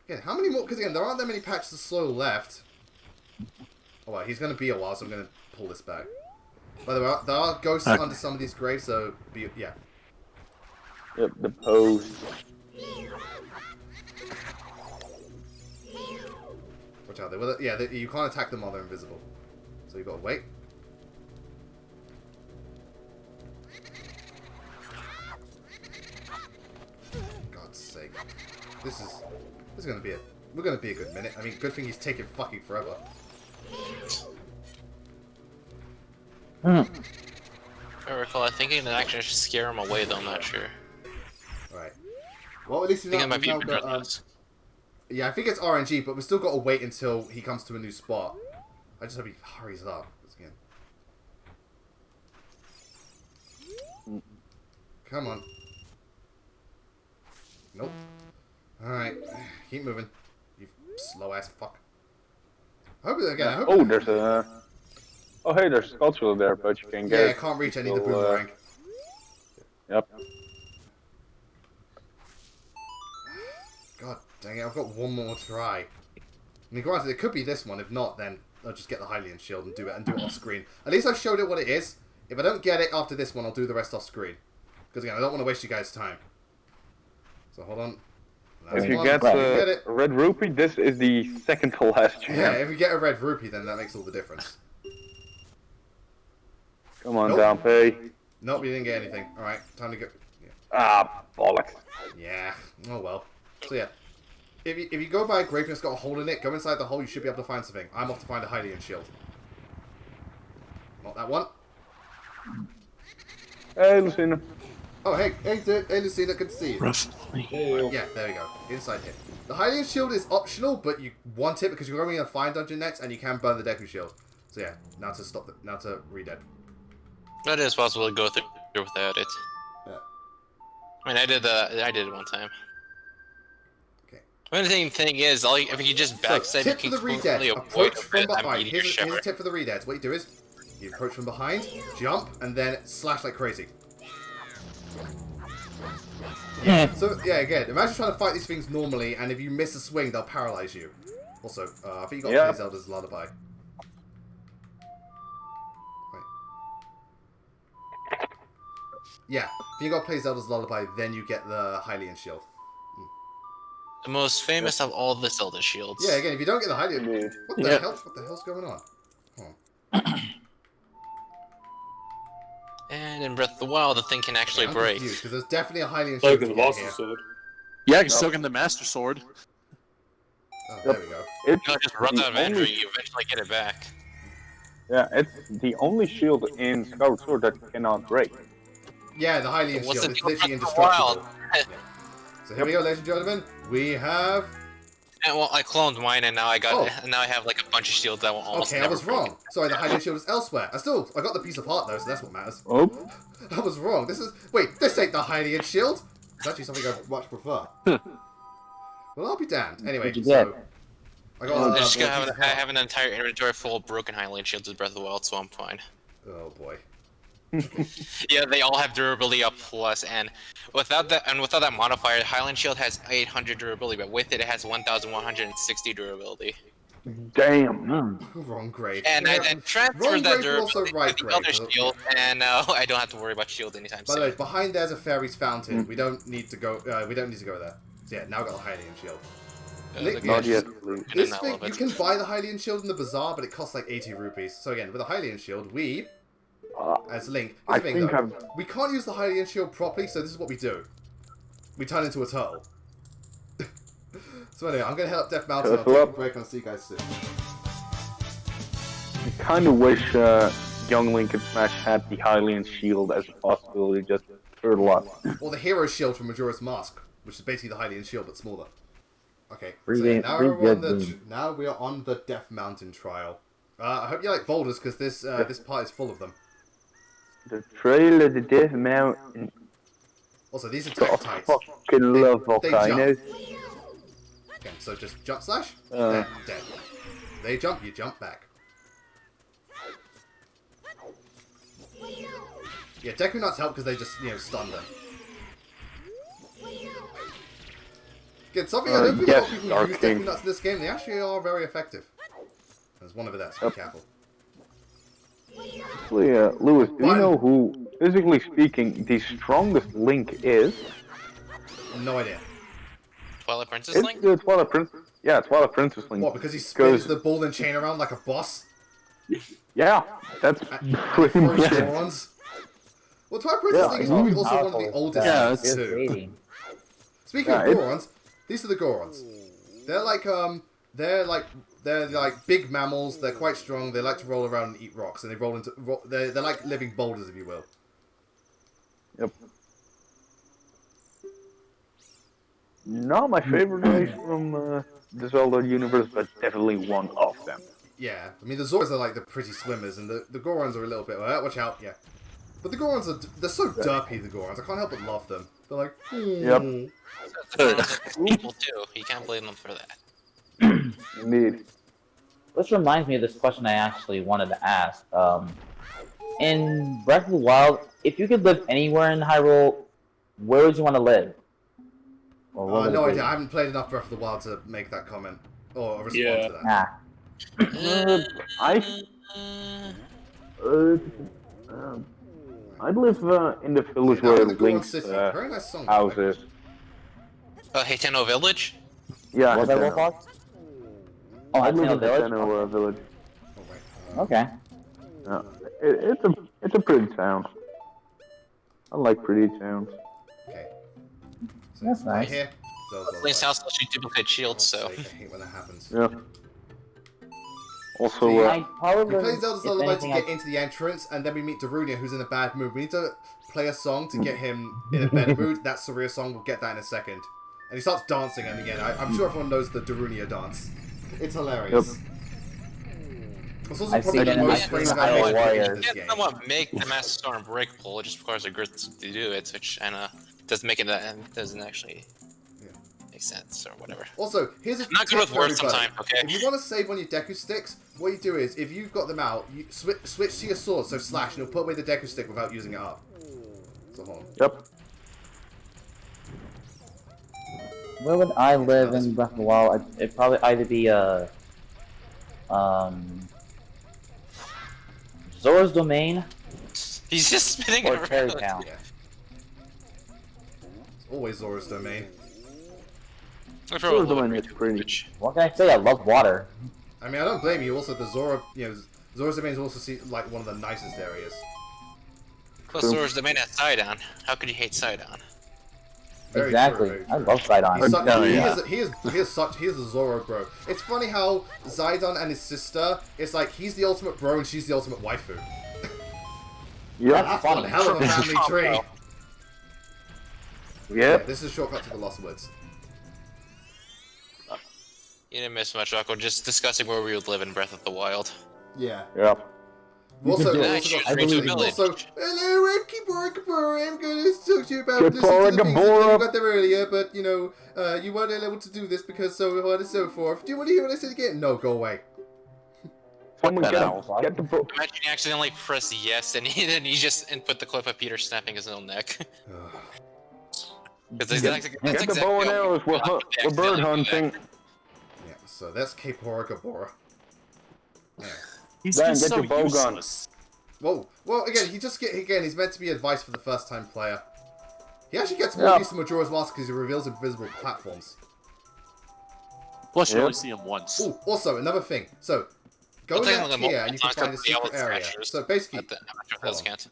Okay, how many more? Because again, there aren't that many patches of soil left. Oh, well, he's going to be a while, so I'm going to pull this back. By the way, there are ghosts Okay. under some of these graves, so yeah. Yep, the pose. Watch out. You can't attack them while they're invisible. So you've got to wait. God's sake. This is going to be we're going to be a good minute. I mean, good thing he's taking fucking forever. If I recall, I think it can actually scare him away, though. I'm not sure. Right. Well, at least I think it might be we've now got, Majora's. yeah, I think it's RNG, but we've still got to wait until he comes to a new spot. I just hope he hurries up. Again. Come on. Nope. Alright. Keep moving. You slow ass fuck. I hope again. I hope. Oh, there's a. Oh, hey, there's a sculpture there, but you can get. Yeah, I it. can't reach any of the So, boomerang. Yep. God dang it! I've got one more try. I mean, granted, it could be this one. If not, then I'll just get the Hylian Shield and do it off screen. At least I've showed it what it is. If I don't get it after this one, I'll do the rest off screen. Because again, I don't want to waste you guys' time. So hold on. That's If you one. get If you get it. a red rupee, this is the second to last Yeah, chance. if you get a red rupee, then that makes all the difference. Come on, Nope. Danpei. Nope, you didn't get anything. Alright, time to go. Ah, bollocks. Yeah, oh well. So yeah, if you go by a grave and it's got a hole in it, go inside the hole, you should be able to find something. I'm off to find a Hylian Shield. Well, Not that one. Hey, Lucina. Oh, hey, Lucina, good to see you. Hey, Yeah, there we go. Inside here. The Hylian Shield is optional, but you want it because you're going in a fine dungeon next, and you can burn the Deku Shield. So yeah, now to redead. That is possible to go through without it. Yeah. I mean, I did it one time. Okay. The only thing is, if you just backstab, tip you for can the completely redead. avoid Approach from them behind. eating your Here's shepherd. a tip for the redeads. What you do is, you approach from behind, jump, and then slash like crazy. Yeah. So yeah, again, imagine trying to fight these things normally, and if you miss a swing, they'll paralyze you. Also, I think you got to play Zelda's Lullaby. Wait. Yeah, if you got to play Zelda's Lullaby, then you get the Hylian Shield. The most famous of all the Zelda shields. Yeah, again, if you don't get the Hylian, what the hell? What the hell's going on? Hold on. And in Breath of the Wild, the thing can actually break. Because there's definitely a Hylian Like Shield the to get Master here. Sword. Yeah, I can still get the Master Sword. Oh, there we go. It's No, it just runs the out of energy, only- you eventually get it back. Yeah, it's the only shield in Skyward Sword that cannot break. Yeah, the Hylian What's Shield the is deal literally with Breath of the Wild? indestructible. Yeah. So here we go, ladies and gentlemen. We have... And, well, I cloned mine, and now I got. Oh. And now I have like a bunch of shields that will almost Okay, I never was break. wrong. Sorry, the Hylian Shield is elsewhere. I got the piece of heart though, so that's what matters. Oh, I was wrong. Wait, this ain't the Hylian Shield. It's actually something I much prefer. Well, I'll be damned. Anyway, What'd you so... get? I got I just one have, piece of I heart. have an entire inventory full of broken Hylian shields with Breath of the Wild, so I'm fine. Oh boy. Yeah, they all have durability up plus, and without that modifier, Hylian Shield has 800 durability, but with it, it has 1,160 durability. damn. Wrong grade. And I Yeah. then transferred Wrong that grade, but also durability right to the grade, other so- shield, and I don't have to worry about shield anytime By soon. the way, behind there's a fairy's fountain. We don't need to go. We don't need to go there. So yeah, now I've got the Hylian Shield. The Not guys- yet, please. This I thing, love you it. can buy the Hylian Shield in the bazaar, but it costs like 80 rupees. So again, with the Hylian Shield, we, as Link, I here's the think thing, though. We can't use the Hylian Shield properly, so this is what we do. We turn into a turtle. So anyway, I'm going to head up Death Mountain. I'll Turtle take a up. break and I'll see you guys soon. I kind of wish young Link and Smash had the Hylian Shield as a possibility, just turtle up. Or the Hero Shield from Majora's Mask, which is basically the Hylian Shield, but smaller. Okay, so Free now game- we're free on game. now we are on the Death Mountain trial. I hope you like boulders, because this part is full of them. The Trail of the Death Mountain. Also, these I attack types. fucking love they volcanoes. Okay, so just jump slash. Uh. There, dead. They jump, you jump back. Yeah, Deku Nuts help because they just, stun them. Again, something I don't think a lot of people Dark use King. Deku Nuts in this game. They actually are very effective. There's one over there, so be careful. Actually, Lewis, do you know who, physically speaking, the strongest Link is? No idea. Twilight Princess It's Link? the Twilight Princess. Yeah, Twilight Princess Link. What, because he spins Goes- the ball and chain around like a boss? Yeah, that's And pretty throws much. Gorons? Well, Twilight Princess Yeah, Link is he's probably also one of the powerful. oldest Yeah, Links, It's too. waiting. Speaking Yeah, of it's- Gorons, these are the Gorons. They're like big mammals. They're quite strong. They like to roll around and eat rocks, and they roll into. They're like living boulders, if you will. Yep. Not my favorite race from the Zelda universe, but definitely one of them. Yeah, I mean the Zoras are like the pretty swimmers, and the Gorons are a little bit. Watch out, yeah. But the Gorons they're so derpy. The Gorons, I can't help but love them. They're like, Yep. People too. You can't blame them for that. Indeed. Which reminds me of this question I actually wanted to ask. In Breath of the Wild, if you could live anywhere in Hyrule, where would you want to live? Or what would no it be? idea. I haven't played enough Breath of the Wild to make that comment or respond Yeah. to that. Nah. I'd live in the village Now where we're in the Goron Link's City. Very nice song. house is. Hateno Village? Yeah, Was that Hateno. Wolfhawk? Oh, I'd live Hateno in Village? Hateno village. Oh, wait. Okay. Yeah. It's a pretty town. I like pretty towns. Okay. So, That's right nice. here. So, Link's house lets you duplicate shields, so. I hate when that happens. Yeah. Also, I probably We play Zelda's if Lullaby to anything, get into the entrance, and then we meet Darunia, who's in a bad mood. We need to play a song to get him in a better mood. That Saria song, we'll get that in a second. And he starts dancing, and again, I'm sure everyone knows the Darunia dance. It's hilarious. It's also I've probably seen the it in most my famous Hylian animation in Warriors. this You game. can somewhat make the Master Storm break pull, it just requires a grit to do it, which doesn't make it doesn't actually make sense or whatever. Also, here's a I'm not good tip with for words everybody. sometimes, okay? If you want to save on your Deku sticks, what you do is, if you've got them out, you switch to your sword, so slash, and you'll put away the Deku stick without using it up. So hold on. yep. Where would I live in Breath of the Wild? It'd probably either be Zora's Domain He's just spinning or around. Fairy Town. Yeah. It's always Zora's Domain. I Zora's Domain is pretty. What can I say? I love water. I mean, I don't blame you. Also, the Zora, Zora's Domain is also like one of the nicest areas. Plus, Zora's Domain has Sidon. How could you hate Sidon? Very Exactly. true, very I true. love Sidon. He's such, Yeah. he is a Zoro bro. It's funny how Zidon and his sister, it's like he's the ultimate bro and she's the ultimate waifu. Yep. That's one hell of a family tree. Yep. This is a shortcut to the Lost Woods. You didn't miss much, Rocco. Just discussing where we would live in Breath of the Wild. Yeah. Yep. Also, do it. also, I believe in also, hello, I'm Kipora. I'm going to talk to you about listening Kipora to the things Gabora. that you got there earlier, but you weren't able to do this because so on and so forth. Do you want to hear what I said again? No, go away. Someone that get, out. get the book. Imagine you accidentally press yes and then you just input the clip of Peter snapping his own neck. Because Get the bow and arrows. We're bird hunting. Yeah, so that's Kipora Gabora. Yeah. He's Dan, just get so your bow gun. useless. Whoa, well, again, he's meant to be advice for the first time player. He actually gets more use of Majora's Mask because he reveals invisible platforms. Plus, you Yep. only see him once. Ooh, also, another thing. So, go down here and you can find a secret area. So basically, Those can't.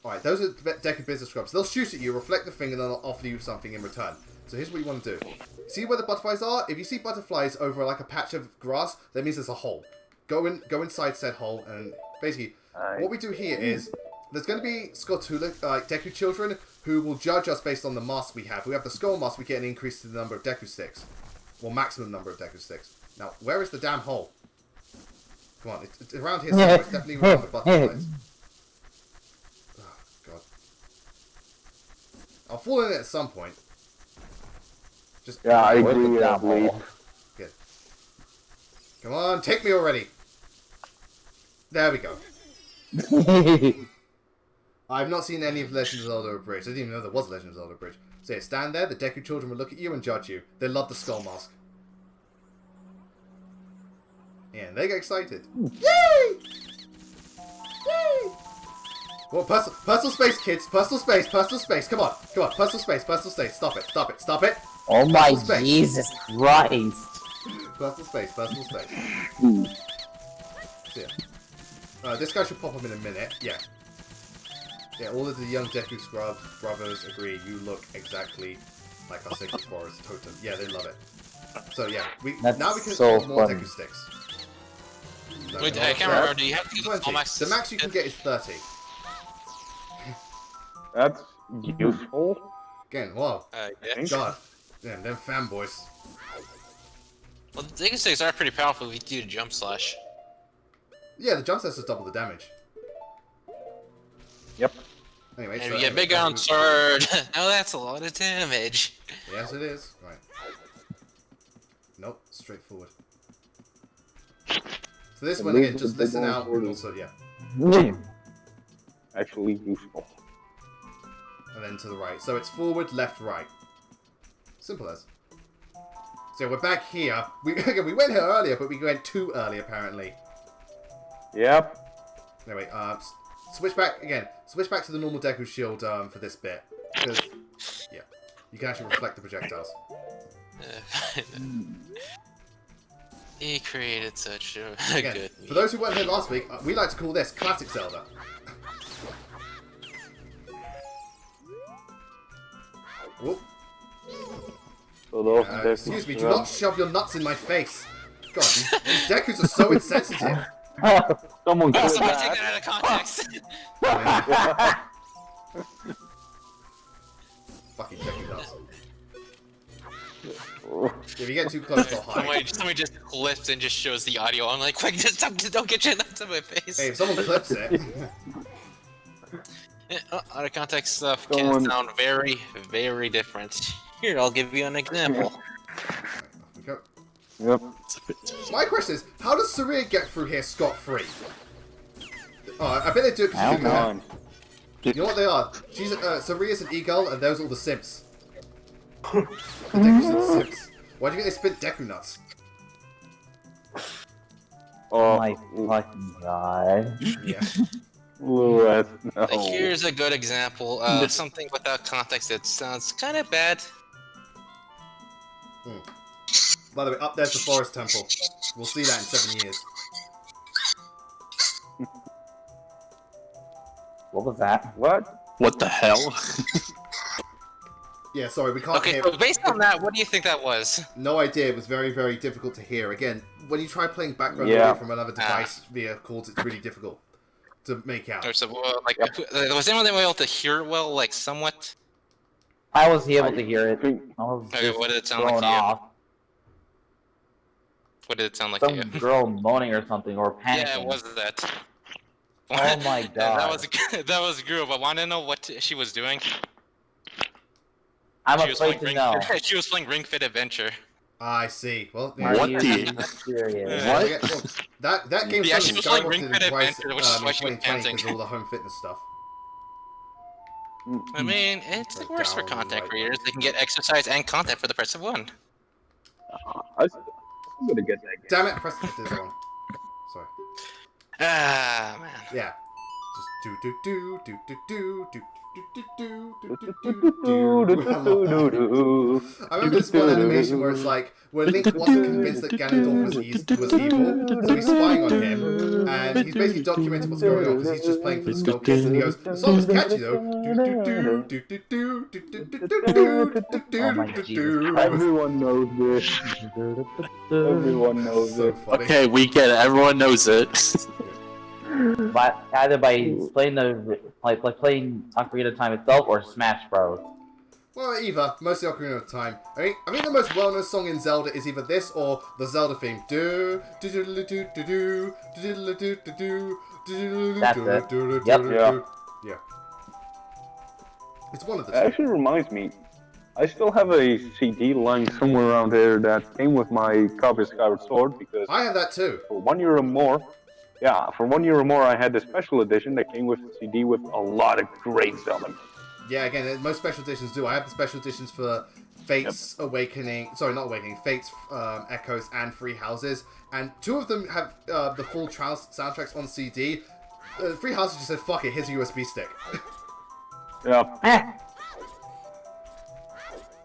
alright, those are Deku Business Scrubs. They'll shoot at you, reflect the thing, and then they'll offer you something in return. So here's what you want to do. See where the butterflies are? If you see butterflies over like a patch of grass, that means there's a hole. Go inside said hole, and basically, what we do here is, there's going to be Skulltula, like Deku children, who will judge us based on the mask we have. If we have the skull mask, we get an increase to the number of Deku sticks. Well, maximum number of Deku sticks. Now, where is the damn hole? Come on, it's around here somewhere. It's definitely around the butterflies. Oh, God. I'll fall in it at some point. Just Yeah, I Where's the agree. I damn believe. hole? Good. Come on, take me already. There we go. I've not seen any of Legend of Zelda Bridge. I didn't even know there was Legend of Zelda Bridge. So yeah, stand there, the Deku children will look at you and judge you. They love the skull mask. And they get excited. Yay! Yay! Well, personal space, kids. Personal space. Come on. Personal space. Stop it. Stop it. Oh my Personal space. Jesus Christ! Personal space. So, yeah. This guy should pop up in a minute. Yeah. Yeah, all of the young Deku Scrubs brothers agree. You look exactly like our Sacred Forest totem. Yeah, they love it. So yeah, That's now we can so add more funny. Deku sticks. So, Wait, I can't remember. Do you have to do the 20. full max? The max you can get is 30. That's useful. Again, wow. Yeah. God. Damn, them fanboys. Well, the Deku sticks are pretty powerful if you do the jump slash. Yeah, the jump sets is double the damage. Yep. Anyway, And so we get anyway, big on sword. Now that's a lot of damage. Yes, it is. Right. Nope, straightforward. So this one again, just listen out. And also, yeah, Actually useful. and then to the right. So it's forward, left, right. Simple as. So we're back here. We went here earlier, but we went too early apparently. Yep. Anyway, switch back again. Switch back to the normal Deku Shield for this bit because yeah, you can actually reflect the projectiles. He created such a Again, good. for those who weren't here last week, we like to call this classic Zelda. Whoop. So those Excuse me, do not shove your nuts in my face. God, these Dekus are so insensitive. Someone Oh, clip somebody take that. that out of context. Fucking Deku nuts. If you get too close, they'll hide. Somebody just clips and just shows the audio. I'm like, quick, just don't get your nuts in my face. Hey, if someone clips it. Out of context stuff can sound very, very different. Here, I'll give you an example. Okay. Yep. My question is, how does Saria get through here scot-free? Oh, I bet they do it because she's Come You know what they are? She's Saria's an eagle, and those are all the simps. The Dekus are the simps. Why do you think they spit Deku nuts? Oh My fucking god. Yeah. Lewis, no. Like, here's a good example of something without context that sounds kind of bad. By the way, up there's the forest temple. We'll see that in 7 years. What was that? What? What the hell? Yeah, sorry, we can't Okay, hear. so based on that, what do you think that was? No idea. It was very, very difficult to hear. Again, when you try playing background Yeah. audio from another device via calls, it's really difficult to make out. Or so, was anyone able to hear it well, like somewhat? I was able to hear it. think- I was Okay, just what did it sound like thrown to you? off. What did it sound like to Some you? girl moaning or something, or panicking. Yeah, it was that. Oh my That god. was that was Groove. I want to know what she was doing. I'm She was afraid playing to know. She was playing Ring Fit Adventure. I see. Well, Are What you the- serious? Yeah, well, that game Yeah, she was playing skyrocketed Ring in Fit price Adventure, which is in why she was 2020 panting. because of all the home fitness stuff. I mean, it's Like worse for down, content like- creators. They can get exercise and content for the price of one. I'm gonna get that game. Damn it, press this wrong. Sorry. Ah, man. Yeah. Just do do do do do do do do do do do do do. I love that. I remember this one animation where it's like, where Link wasn't convinced that Ganondorf was evil, so he's spying on him, and he's basically documenting what's going on because he's just playing for the Skull Kids, and he goes, "The song's catchy though." Oh my Jesus Christ. Everyone knows this. Everyone knows So it. funny. Okay, we get it. Everyone knows it. But either by playing like playing Ocarina of Time itself or Smash Bros. Well, either. Mostly Ocarina of Time. I think the most well-known song in Zelda is either this or the Zelda theme. That's it. Yep. Yeah. Yeah. It's one of the That two. actually reminds me. I still have a CD lying somewhere around here that came with my copy of Skyward Sword because I have that too. for €1 more, yeah, for €1 more I had the special edition that came with the CD with a lot of great Zelda. Yeah, again, most special editions do. I have the special editions for Fate's Awakening. Sorry, not Awakening. Fate's Echoes and Free Houses. And two of them have the full soundtracks on CD. Free Houses just said, fuck it, here's a USB stick. Yeah.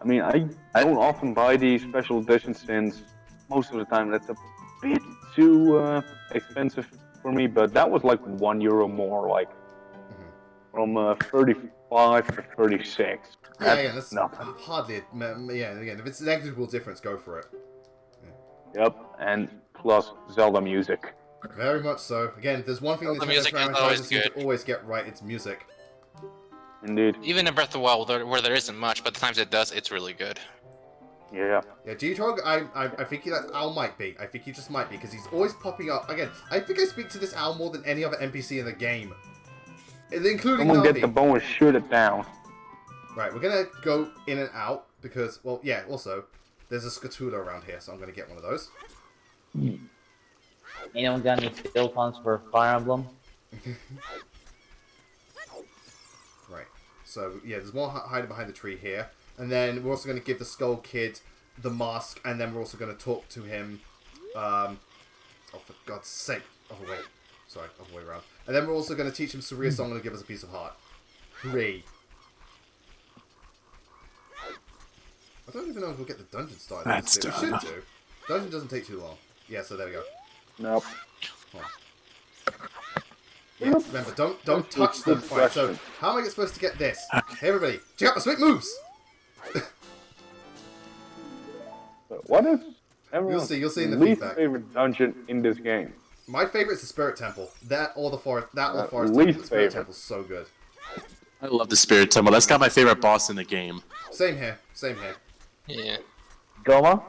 I mean, I don't often buy these special editions since most of the time that's a bit too expensive for me, but that was like €1 more, like from 35 to 36. Yeah, that's nothing. hardly. Yeah, again, if it's a negligible difference, go for it. Yep, and plus Zelda music. Very much so. Again, if there's one thing Well, the that music is always seem to good. always get right, it's music. Indeed. Even in Breath of the Wild, where there isn't much, but the times it does, it's really good. Yeah. Yeah, G-Trog, I think that Owl might be. I think he just might be, because he's always popping up. Again, I think I speak to this Owl more than any other NPC in the game. Including Someone get Navi. the bow and shoot it down. Right, we're gonna go in and out, because, well, yeah, also, there's a Scatula around here, so I'm gonna get one of those. Anyone got any skill points for Fire Emblem? Right, so, yeah, there's more hiding behind the tree here. And then we're also going to give the Skull Kid the mask, and then we're also going to talk to him, oh, for God's sake, other way, sorry, other way around. And then we're also going to teach him Saria Song and give us a piece of heart. Hooray. I don't even know if we'll get the dungeon started. That's We done. should do. Dungeon doesn't take too long. Yeah, so there we go. Nope. Yeah, remember, don't touch them. Right, so how am I supposed to get this? Hey everybody, check out my sweet moves! What is everyone's You'll see in the least feedback. favorite dungeon in this game. My favorite is the Spirit Temple. That or the Forest. That or the Forest least Temple. The Spirit favorite. Temple's so good. I love the Spirit Temple. That's got my favorite boss in the game. Same here. Same here. Yeah. Goma?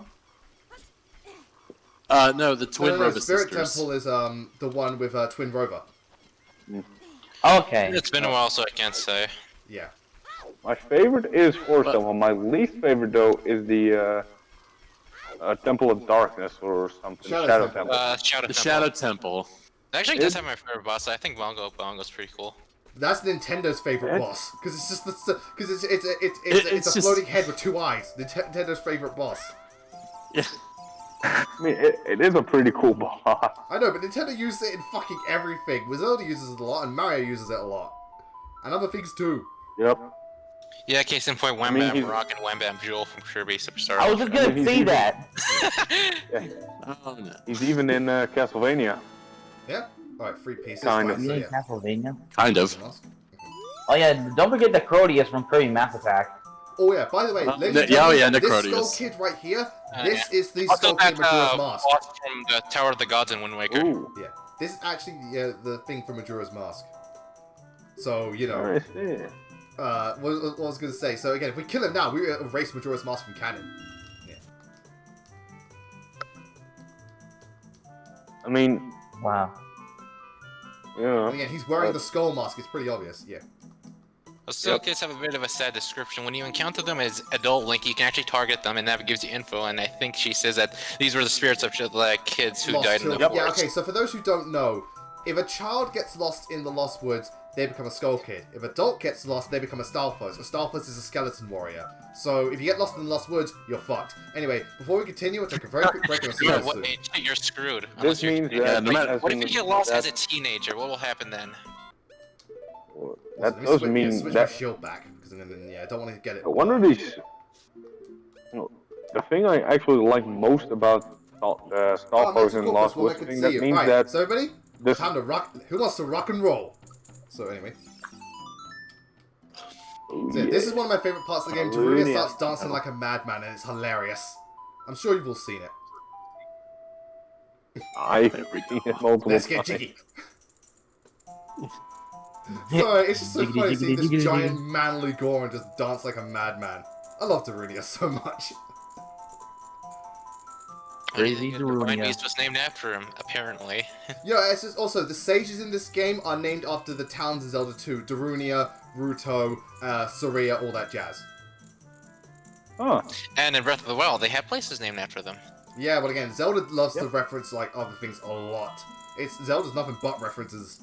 No, the Twin No, Rover Spirit sisters. Temple is the one with Twin Rover. Okay. It's been a while, so I can't say. Yeah. My favorite is Forest Temple. My least favorite, though, is the Temple of Darkness or something. Shadow Shadow Temple. Temple. Shadow The Temple. Shadow Temple. It actually does have my favorite boss. I think Bongo's pretty cool. That's Nintendo's favorite Yeah. boss because it's just because it's It's a just- floating head with 2 eyes. Nintendo's favorite boss. Yeah. I mean, it is a pretty cool boss. I know, but Nintendo uses it in fucking everything. Zelda uses it a lot, and Mario uses it a lot, and other things too. Yep. Yeah, case in point, Wham mean, Bam he's- Rock and Wham Bam Jewel from Kirby Superstar. I was just gonna he's say even- that. Yeah. Oh, no. He's even in Castlevania. Yeah. All right, 3 pieces. Kind Right, of. so, You in yeah. Castlevania? Kind of. Oh yeah, don't forget the Crodius from Kirby Mass Attack. Oh yeah. By the way, ladies and yeah, gentlemen, yeah, this Necrodius. Skull Kid right here. Oh, This is the Also, Skull Kid that Majora's Mask. boss from the Tower of the Gods in Wind Waker. Ooh. Yeah. This is actually the thing from Majora's Mask. So you know. I see. What I was going to say. So again, if we kill him now, we erase Majora's Mask from canon. Yeah. I mean, Wow. yeah. And again, he's wearing the skull mask. It's pretty obvious. Yeah. Still, kids have a bit of a sad description. When you encounter them as adult Link, you can actually target them, and that gives you info. And I think she says that these were the spirits of like kids who Lost died in the children. forest. Yeah. Okay. So for those who don't know, if a child gets lost in the Lost Woods, they become a Skull Kid. If an adult gets lost, they become a Stalfos. A Stalfos is a skeleton warrior. So if you get lost in the Lost Woods, you're fucked. Anyway, before we continue, we'll take a very quick break and we'll see you Yeah, guys what soon. age? You're screwed. This Unless you're means teenager. that. no matter- What if you get lost as a that, teenager? What will happen then? that Let me does switch, mean switch that my shield back because I'm gonna, I don't want to get it. one of these. The thing I actually like most about Star Oh, Fox Mental and Corpus, Lost well, I Woods can thing, see that you. means Right, that so everybody, this. time to rock. Who wants to rock and roll? So anyway, Oh, so yeah, this is one of my favorite parts of the game. Darunia Darunia. starts dancing like a madman, and it's hilarious. I'm sure you've all seen it. I've seen it multiple Let's get times. jiggy. Sorry, it's just so Jiggity, funny seeing jiggity, this jiggity, giant jiggity. manly Goron just dance like a madman. I love Darunia so much. Crazy The Divine Darunia. Beast was named after him, apparently. Yeah, it's just also the sages in this game are named after the towns in Zelda 2: Darunia, Ruto, Soria, all that jazz. Huh. And in Breath of the Wild, they have places named after them. Yeah, but again, Zelda loves to reference like other things a lot. Zelda's nothing but references.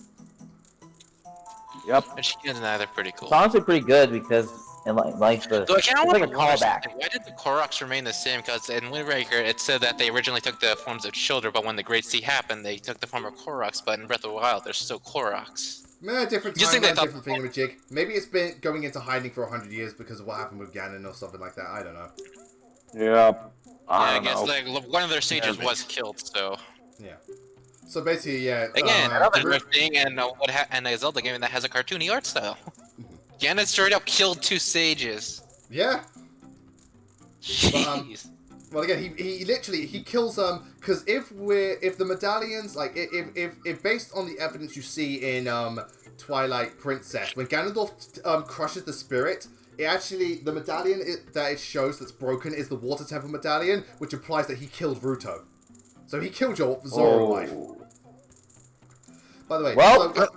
Yep. And she can't deny they're pretty cool. It's honestly pretty good because it like the Though I kind of it's like a wonder callback. something. Why did the Koroks remain the same? Because in Wind Waker, it said that they originally took the forms of children, but when the Great Sea happened, they took the form of Koroks. But in Breath of the Wild, they're still Koroks. Different Just think they timeline, thought- different thingamajig. Maybe it's been going into hiding for 100 years because of what happened with Ganon or something like that. I don't know. Yep. Yeah, I don't guess know. like one of their sages Yeah, was killed. So Yeah. So basically, yeah. again, Daru- another thing, and and a Zelda game that has a cartoony art style. Ganon straight up killed 2 sages. Yeah. Jeez. Well, again, he literally kills because if the medallions like if based on the evidence you see in Twilight Princess, when Ganondorf crushes the spirit, it actually the medallion that it shows that's broken is the Water Temple medallion, which implies that he killed Ruto. So he killed your Zoro wife. By the way, Well- so,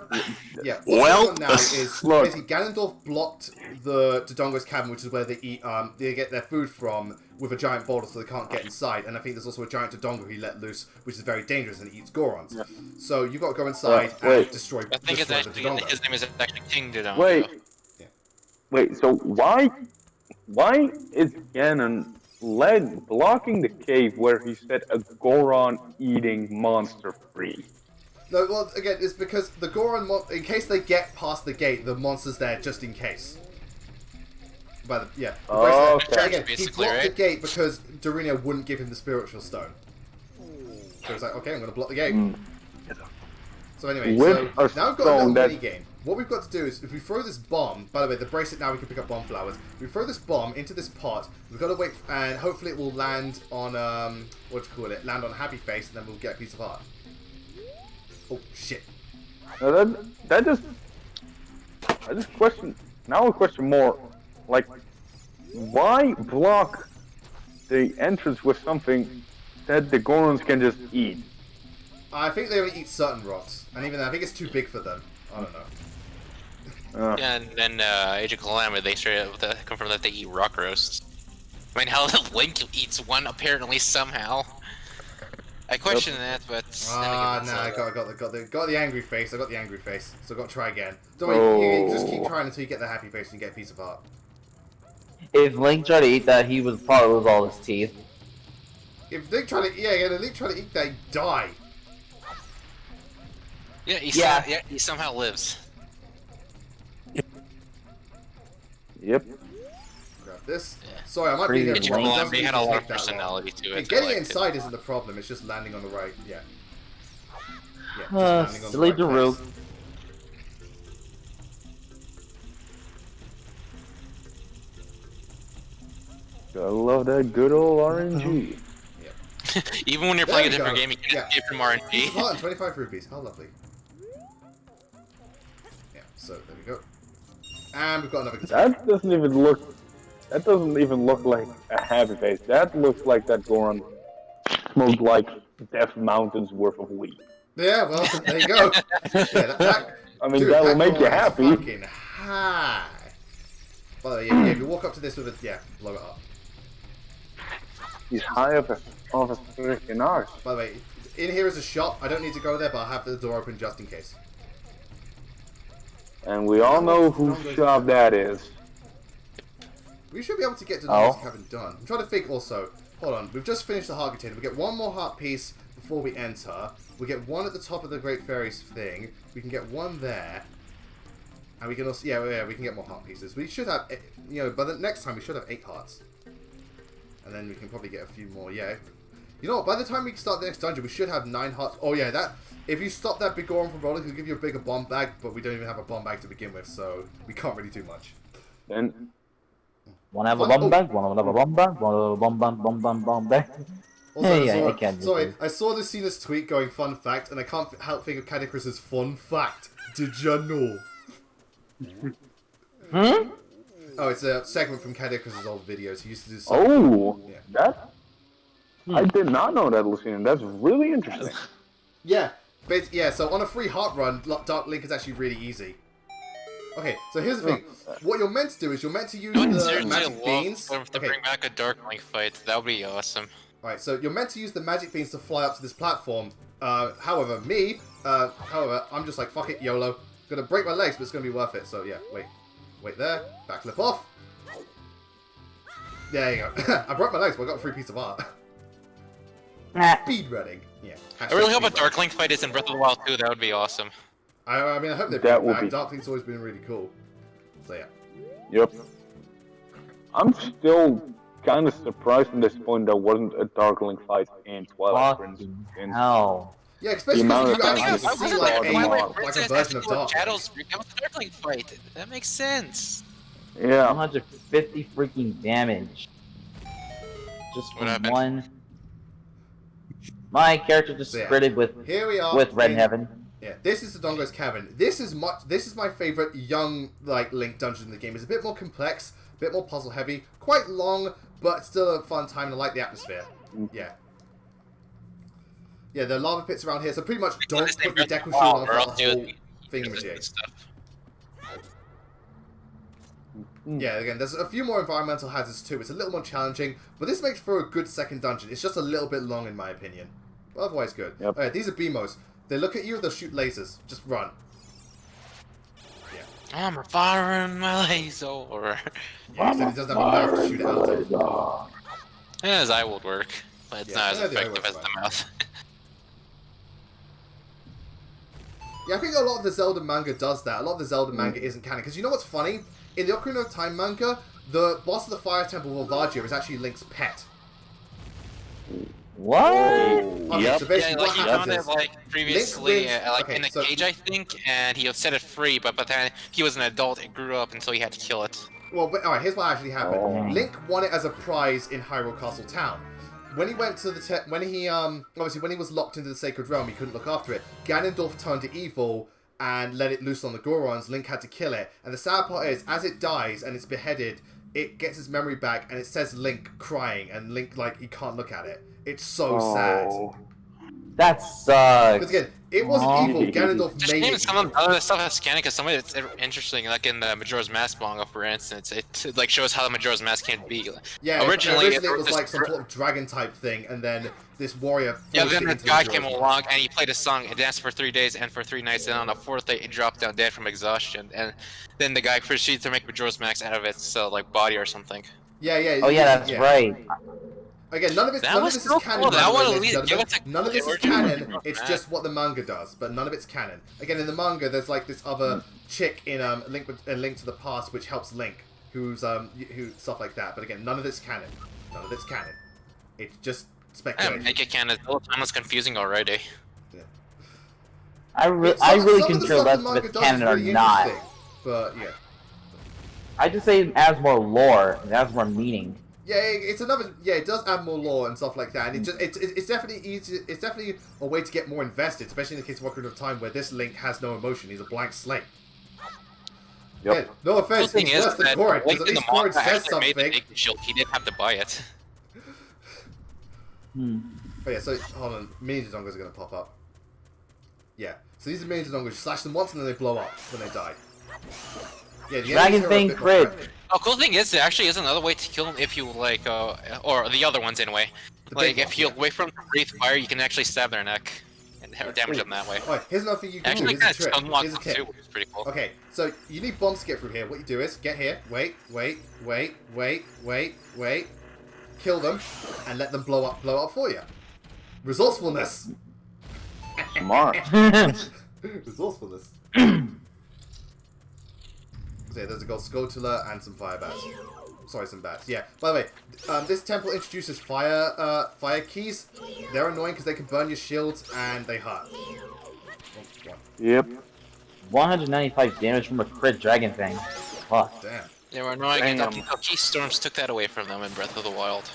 yeah. What's Well- going on now is Look. basically Ganondorf blocked the Dodongo's cabin, which is where they eat they get their food from, with a giant boulder, so they can't get inside. And I think there's also a giant Dodongo he let loose, which is very dangerous and eats Gorons. So you've got to go inside and Wait. destroy I think it's the actually Dodongo. his name is actually King Dodongo. Wait. Yeah. Wait. So why is Ganon blocking the cave where he set a Goron-eating monster free? No, well, again, it's because the Goron, in case they get past the gate, the monster's there just in case. Yeah. Oh, Basically, okay. again, he Basically, blocked the right? gate because Darunia wouldn't give him the spiritual stone. So it's like, okay, I'm going to block the gate. So anyway, With so a now we've got a little stone that- mini game. what we've got to do is, if we throw this bomb, by the way, the bracelet now we can pick up bomb flowers. We throw this bomb into this pot, we've got to wait, and hopefully it will land on, what do you call it? Land on a happy face, and then we'll get a piece of heart. Oh, shit. Now I just question, now I question more, like, why block the entrance with something that the Gorons can just eat? I think they only eat certain rocks, and even I think it's too big for them. I don't know. Yeah, and then Age of Calamity, they straight up confirm that they eat rock roasts. I mean, how Link eats one apparently somehow. I question that, but I got the angry face. I got the angry face, so I got to try again. Don't worry, you just keep trying until you get the happy face and get a piece of heart. If Link tried to eat that, he would probably lose all his teeth. If Link tried to, if Link tried to eat that, he'd die. Yeah, he somehow lives. Yep. Grab this. Yeah. Sorry, I might be here. Age of Calamity had a lot of personality to it. Getting it inside isn't the problem. It's just landing on the right. Yeah. Yeah. Just landing on Silly the right Daru. face. I love that good old RNG. Even when you're playing a different game, you can just get from RNG. Heart and 25 rupees. How lovely. Yeah. So there we go. And we've got another guitar. That doesn't even look like a happy face. That looks like that Goron smoked like Death Mountain's worth of weed. Yeah, well, there you go. Yeah, I mean, dude, that will that make you Goron is happy. Fucking high. By the way, yeah, if you walk up to this with it, blow it up. He's high up off his freaking arse. By the way, in here is a shop. I don't need to go there, but I'll have the door open just in case. And we all know whose shop that is. We should be able to get to the music having done. I'm trying to think also. Hold on, we've just finished the heart container. We get one more heart piece before we enter. We get one at the top of the Great Fairy's thing. We can get one there. And we can also, we can get more heart pieces. We should have, by the next time we should have 8 hearts. And then we can probably get a few more, yeah. You know what, by the time we start the next dungeon, we should have 9 hearts. Oh yeah, if you stop that big Goron from rolling, it'll give you a bigger bomb bag, but we don't even have a bomb bag to begin with, so we can't really do much. Then Wanna have a bomb bag? Wanna have a bomb bag? Wanna have a bomb bag? Also, I can't do sorry, it. I saw Lucina's tweet going fun fact, and I can't help think of Cadicrus's fun fact. Did you know? Oh, it's a segment from Cadicrus's old videos. He used to do something. That? I did not know that, Lucina. That's really interesting. Yeah, so on a free heart run, Dark Link is actually really easy. Okay, so here's the thing. What you're meant to do is you're meant to use the magic beans. To bring back a Dark Link fight, that would be awesome. Alright, so you're meant to use the magic beans to fly up to this platform. However, I'm just like, fuck it, YOLO. Gonna break my legs, but it's gonna be worth it. So yeah, wait there, backflip off. There you go. I broke my legs, but I got a free piece of art. Speed running. Yeah. I really hope a Dark Link fight is in Breath of the Wild 2. That would be awesome. I mean, I hope they bring it back. Dark Link's always been really cool. So yeah. Yep. I'm still kind of surprised at this point there wasn't a Dark Link fight in Twilight Princess. Hell. Yeah, especially because you actually see like a version of Dark. Shadows, that was a Dark Link fight. That makes sense. Yeah. 150 freaking damage. Just from one. My character just critted with here we are with Red Heaven. Yeah, this is the Dongo's Cavern. This is my favorite young Link dungeon in the game. It's a bit more complex, a bit more puzzle heavy, quite long, but still a fun time. And I like the atmosphere. Yeah. Yeah, the lava pits around here, so pretty much don't put your Deku Shield on for the whole thingamajig. Yeah, again, there's a few more environmental hazards too. It's a little more challenging, but this makes for a good second dungeon. It's just a little bit long in my opinion. But otherwise good. Yep. Alright, these are BMOs. They look at you, they'll shoot lasers. Just run. Yeah. I'm firing my laser. Yeah, he said he doesn't have a mouth to shoot it out of. Yeah, his eye would work, but it's not as effective as the mouth. Yeah, I think a lot of the Zelda manga does that. A lot of the Zelda manga isn't canon. Because you know what's funny? In the Ocarina of Time manga, the boss of the Fire Temple, Volvagia, is actually Link's pet. What? Okay, Yep. so basically Yeah, like what he happens found it is... like previously, wins- like okay, in a so- cage, I think, and he set it free. But then he was an adult and grew up, and so he had to kill it. Well, alright, here's what actually happened. Oh. Link won it as a prize in Hyrule Castle Town. When he went to the when he obviously when he was locked into the Sacred Realm, he couldn't look after it. Ganondorf turned to evil and let it loose on the Gorons. Link had to kill it. And the sad part is, as it dies and it's beheaded, it gets its memory back and it says Link crying, and Link, like, he can't look at it. It's so sad. That sucks. Because again, it wasn't Aw. evil. Ganondorf Just made name it. some of the other stuff that's canon, because some of it's interesting. Like in the Majora's Mask manga, for instance, it like shows how the Majora's Mask can be. Yeah, originally it was just- like some sort of dragon type thing, and then this warrior. Yeah, forced then it this into guy Majora's came Mask. along and he played a song and danced for 3 days and for 3 nights, and on the 4th day he dropped down dead from exhaustion. And then the guy proceeded to make Majora's Mask out of its like body or something. Yeah, yeah. Oh yeah, that's right. Again, none of this That was is so canon. cool. by That the way, one at ladies least and give gentlemen. us a None of this is original canon. Majora's It's Mask. just what the manga does, but none of it's canon. Again, in the manga, there's like this other chick in Link to the Past, which helps Link, who stuff like that. But again, none of this canon. None of it's canon. It's just Yeah, speculation. make it canon. The whole time was confusing already. I really Some of couldn't the care stuff less the if manga it's does is canon or really not. interesting, but yeah. I just say it adds more lore. It adds more meaning. Yeah, it's another. Yeah, it does add more lore and stuff like that, and it's definitely easy. It's definitely a way to get more invested, especially in the case of Ocarina of Time, where this Link has no emotion. He's a blank slate. Yep. Yeah, no offense, The thing he's is worse than that Corrin, Link because at in the least Corrin manga says actually made the something. big shield. He didn't have to buy it. Oh yeah, so hold on, mini Dodongos are gonna pop up. Yeah, so these are mini Dodongos. You slash them once and then they blow up when they die. Yeah, the Dragon enemies here are a Thing bit more crit. friendly. Oh, cool thing is, there actually is another way to kill him if you like, or the other ones anyway. The Like, big if ones, you yeah. wait for them to breathe fire, you can actually stab their neck and damage them that way. Alright, here's another thing you can Actually, do. kind Here's of a trick. unlock Here's a them tip. too, which is pretty cool. Okay, so you need bombs to get through here. What you do is get here, wait, kill them, and let them blow up for you. Resourcefulness. Smart. Resourcefulness. So yeah, there's a gold Skulltula and some fire bats. Sorry, some bats. Yeah. By the way, this temple introduces fire keys. They're annoying because they can burn your shields and they hurt. One. Yep. 195 damage from a crit dragon thing. Fuck. Damn. They were annoying, and Damn. Key Storms took that away from them in Breath of the Wild.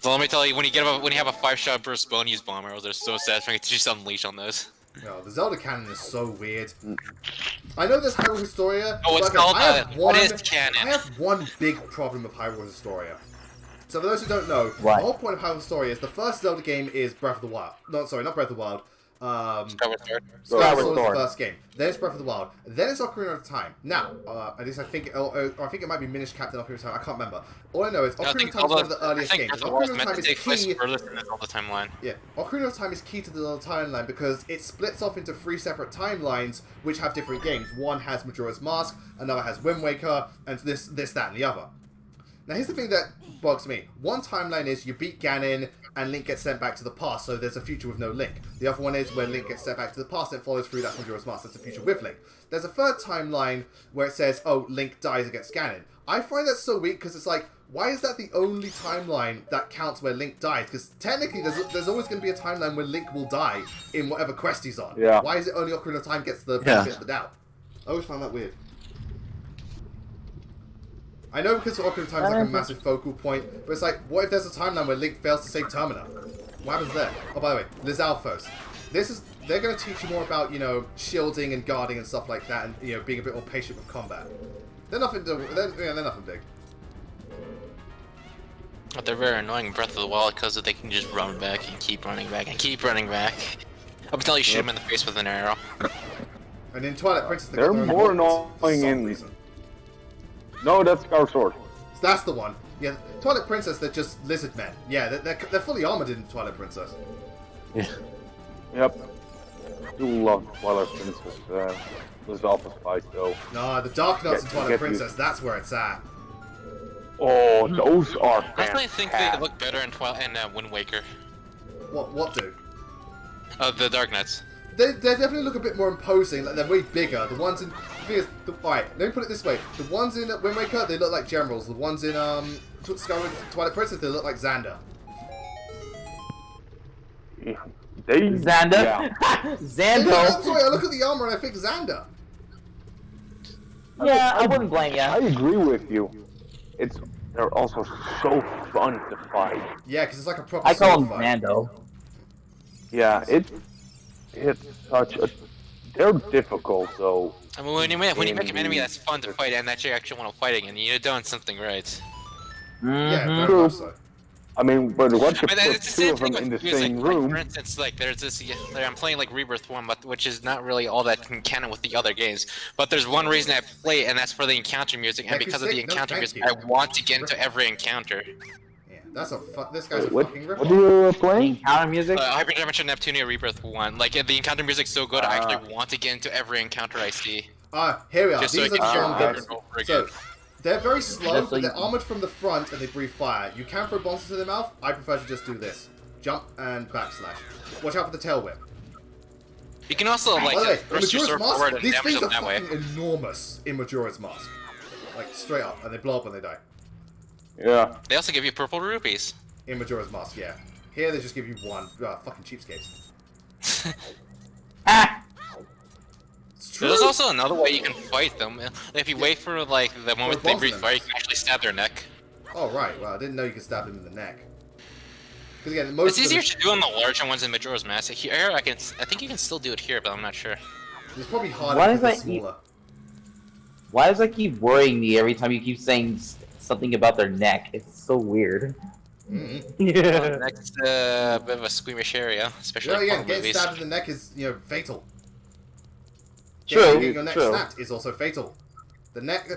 So let me tell you, when you have a 5-shot burst bone use bomb arrows, they're so satisfying to just unleash on those. No, the Zelda canon is so weird. I know there's Hyrule Historia. Oh, it's but okay, Zelda. I have What one. is canon? I have one big problem with Hyrule Historia. So for those who don't know, What? the whole point of Hyrule Historia is the first Zelda game is Breath of the Wild. No, sorry, not Breath of the Wild. Skyward Sword. Skyward Skyward Sword is the Sword. first game. Then it's Breath of the Wild. Then it's Ocarina of Time. Now, at least I think, or I think it might be Minish Cap and Ocarina of Time. I can't remember. All I know is I Ocarina of think Time is one of the earliest I think games. Breath of the Wild Ocarina is of meant Time to is take place key. further than the Zelda timeline. Yeah, Ocarina of Time is key to the Zelda timeline because it splits off into 3 separate timelines which have different games. One has Majora's Mask, another has Wind Waker, and this, that, and the other. Now here's the thing that bugs me. One timeline is you beat Ganon and Link gets sent back to the past, so there's a future with no Link. The other one is where Link gets sent back to the past and it follows through, that's Majora's Mask, that's the future with Link. There's a third timeline where it says, oh, Link dies against Ganon. I find that so weak because it's like, why is that the only timeline that counts where Link dies? Because technically there's always going to be a timeline where Link will die in whatever quest he's on. Yeah. Why is it only Ocarina of Time gets the benefit of the doubt? I always found that weird. I know because Ocarina of Time is like a massive focal point, but it's like, what if there's a timeline where Link fails to save Termina? What happens there? Oh, by the way, Lizalfos. They're going to teach you more about, you know, shielding and guarding and stuff like that, and, you know, being a bit more patient with combat. They're nothing big. But they're very annoying in Breath of the Wild because they can just run back and keep running back and keep running back. Up until you shoot them in the face with an arrow. And in Twilight Princess, they They're got their more own weapons for annoying some in- reason. No, that's Skyward Sword. So that's the one. Yeah, Twilight Princess, they're just lizard men. Yeah, they're fully armored in Twilight Princess. Yep. Do love Twilight Princess. There's Alpha Spice though. No, the Dark Nuts in Twilight Get Princess, that's where it's at. Oh, those are I personally think they fantastic. look better in Wind Waker. What do? The Dark Knights. They definitely look a bit more imposing, like they're way bigger. The ones in... The thing is, alright, let me put it this way. The ones in Wind Waker, they look like generals. The ones in Twilight Princess, they look like Xander. They Xander. Yeah. Xando. Sorry, I look at the armor and I think Xander. Yeah, I wouldn't blame I you. agree with you. They're also so fun to fight. Yeah, because it's like a proper I call him sword fight. Xando. Yeah, it's such a. They're difficult though. I mean, when you make an enemy that's fun to fight and that you actually want to fight again, you're doing something right. Yeah, Mhm. very much so. I mean, but what to But put it's the two same of them thing in the with music. same Like, room? for instance, like there's this. I'm playing like Rebirth 1, but which is not really all that in canon with the other games. But there's one reason I play, and that's for the encounter music. And Heck, because of the no, encounter thank music, you. I want to get into every encounter. Yeah, this guy's a What fucking are rip. you The playing? encounter music? Hyperdimension Neptunia Rebirth 1. Like the encounter music's so good, I actually want to get into every encounter I see. Here we are. Just so These I are the can zone hear guns. it over again. So, they're very slow, Just so but they're you- armored from the front and they breathe fire. You can throw bombs into their mouth. I prefer to just do this. Jump and backslash. Watch out for the tail whip. You can also like By the way, just thrust your Majora's sword Mask, forward and these damage things are them that way. fucking enormous in Majora's Mask. Like, straight up. And they blow up when they die. Yeah. They also give you purple rupees. In Majora's Mask, yeah. Here they just give you one. Fucking cheapskates. Ah! It's true. There's also another way you can fight them. If you wait for like the moment they bombs breathe in fire, them. you can actually stab their neck. Oh, right. Well, I didn't know you could stab them in the neck. Because again, most It's of them, easier to do on the larger ones in Majora's Mask. Here, I think you can still do it here, but I'm not sure. it's probably harder Why because they're does that smaller. Why does that keep worrying me every time you keep saying something about their neck? It's so weird. Mm-hmm. Yeah. Next, bit of a squeamish area, especially Yeah, in again, horror getting movies. stabbed in the neck is, fatal. True, Getting your neck true. snapped is also fatal. The neck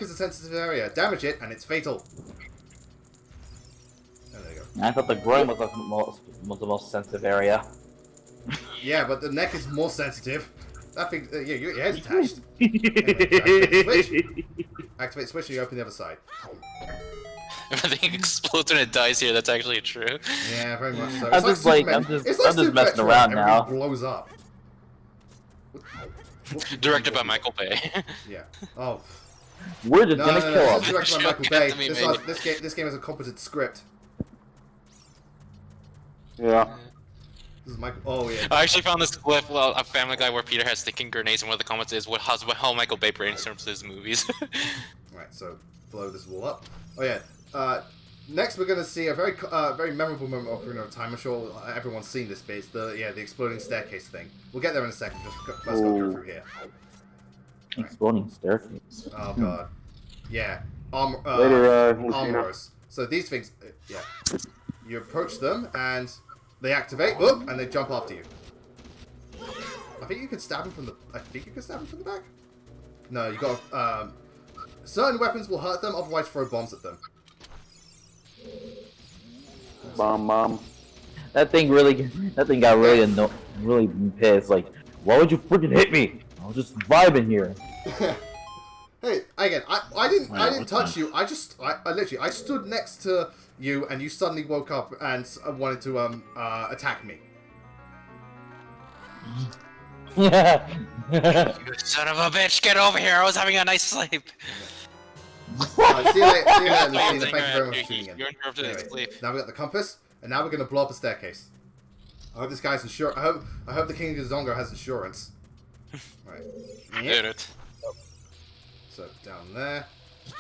is a sensitive area. Damage it, and it's fatal. Oh, there you go. I thought the groin was the most sensitive area. Yeah, but the neck is more sensitive. That thing, yeah, your head's attached. Anyway, activate switch, and you open the other side. If I think it explodes when it dies here, that's actually true. Yeah, very much so. I'm It's just like- Superman. I'm just- It's like I'm just Super messing Metroid, around everything now. blows up. Directed by Michael Bay. Yeah. Oh. We're just No, gonna no, kill no, him. this is directed by Sure, Michael get Bay. to me, This game has a competent script. Yeah. This is Michael. Oh yeah. I actually found this clip of Family Guy where Peter has thinking grenades, and one of the comments is how Michael Bay brainstorms his movies. Right, so blow this wall up. Oh yeah. Next, we're gonna see a very memorable moment of Ocarina of Time. I'm sure everyone's seen this bit. It's the exploding staircase thing. We'll get there in a second. Let's go through here. Exploding staircase. Oh god. Yeah. Later, Lucina. Armors. So these things, yeah. You approach them and they activate. Whoop, and they jump after you. I think you can stab them from the. Back. No, you got. Certain weapons will hurt them. Otherwise, throw bombs at them. Bomb. That thing got really really pissed. Like, why would you freaking hit me? I was just vibing here. Hey, again, I didn't what's touch that? you. I literally I stood next to you and you suddenly woke up and wanted to attack me. Yeah. You son of a bitch, get over here! I was having a nice sleep. See you later, Lucina. Thank Thank you very much for tuning in. You're interrupted in Anyway, sleep. now we got the compass, and now we're gonna blow up a staircase. I hope this guy's insured. I hope the King of Zongo has insurance. Right. Did it. So down there.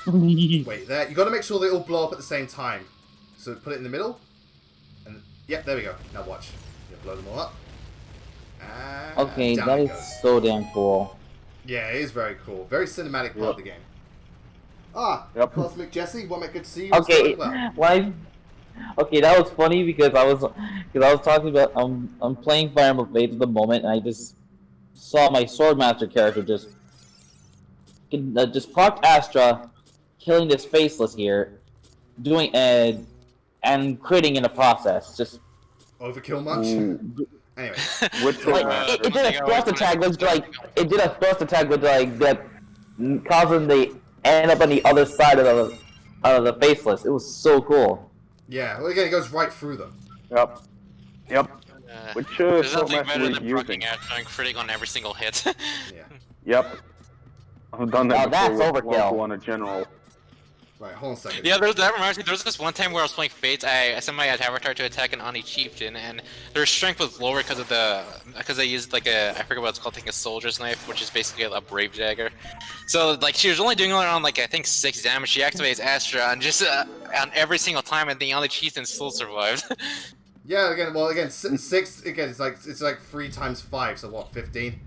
Wait, there. You got to make sure they all blow up at the same time. So put it in the middle. And yep, there we go. Now watch. You blow them all up. And Okay, down that it is goes. so damn cool. Yeah, it is very cool. Very cinematic part of the game. Ah, Yep. Cosmic Jesse, well, good to see you. Okay, Well. okay, that was funny because I was talking about I'm playing Fire Emblem Fates at the moment, and I just saw my Swordmaster character just proc Astra, killing this faceless here, doing and critting in the process. Just Overkill much? Ooh. Anyway. Which like one? it did a thrust attack with that causing the end up on the other side of the faceless. It was so cool. Yeah, well, again, it goes right through them. Yep. Which There's nothing Swordmaster better were you than using? proccing Astra and critting on every single hit. Yeah. Yep. I've done that Now before that's with overkill. Wonko on a general. Right, hold on a second. Yeah, that reminds me. There was this one time where I was playing Fates. I sent my avatar to attack an Ani chieftain, and their strength was lower because they used like I forget what it's called, like a soldier's knife, which is basically a brave dagger. So like she was only doing around like I think 6 damage. She activates Astra, and just on every single time, and the Ani chieftain still survived. Yeah, again, 6 again. It's like 3 times 5, so what? 15.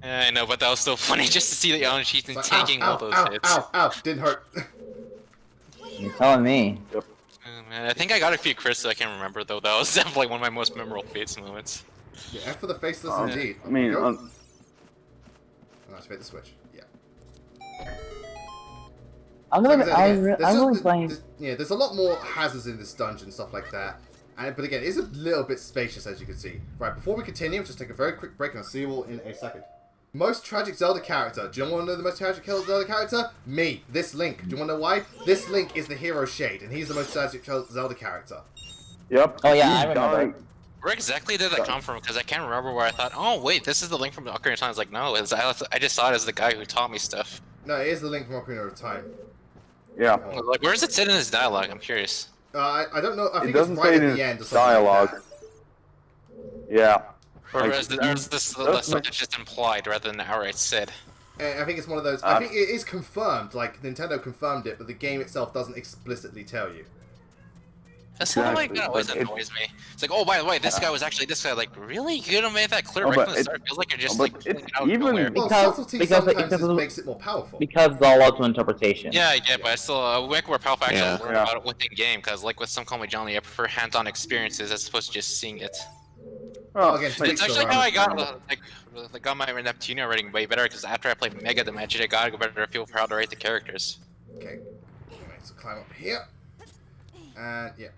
I know, but that was still funny just to see the Ani chieftain Like, taking all those hits. Ow! Didn't hurt. You're telling me. Oh, man, I think I got a few crits that I can't remember though. That was definitely one of my most memorable Fates moments. Yeah, F for the faceless indeed. I mean, Activate the switch. Yeah. I'm really playing. There's a lot more hazards in this dungeon, stuff like that. But again, it's a little bit spacious, as you can see. Right, before we continue, we'll just take a very quick break, and I'll see you all in a second. Most tragic Zelda character. Do you want to know the most tragic Zelda character? Me. This Link. Do you want to know why? This Link is the hero Shade, and he's the most tragic Zelda character. Yep. Oh yeah, I remember. Where exactly did that come from? Because I can't remember where I thought, oh wait, this is the Link from Ocarina of Time. I was like, no, I just saw it as the guy who taught me stuff. No, it is the Link from Ocarina of Time. Yeah. Like, where does it sit in his dialogue? I'm curious. I don't know. I think doesn't it's right say at in the end or his something dialogue. like Yeah. Or Like, is this something just implied rather than outright said? that. I think it's one of those. I think it is confirmed. Like Nintendo confirmed it, but the game itself doesn't explicitly tell you. That's how Exactly. that always Like, it- annoys me. It's like, oh, by the way, this guy was actually this guy. Like, really? You could have made that clear Oh, right but from the it- start. It feels like you're just but like it's pulling it out of even- nowhere. Well, Because- subtlety because sometimes because just of- makes it more powerful. Because it's all up to interpretation. Yeah, I get, but I still way more powerful actually Yeah. learn about it within game. Because like with some Call Me Johnny, I prefer hands-on experiences as opposed to just seeing it. Oh, Again, like, It's actually how I got my Neptunia rating way better. Because after I played Mega Dimension, I got a better feel for how to rate the characters. Okay. Anyway, so climb up here. And yeah.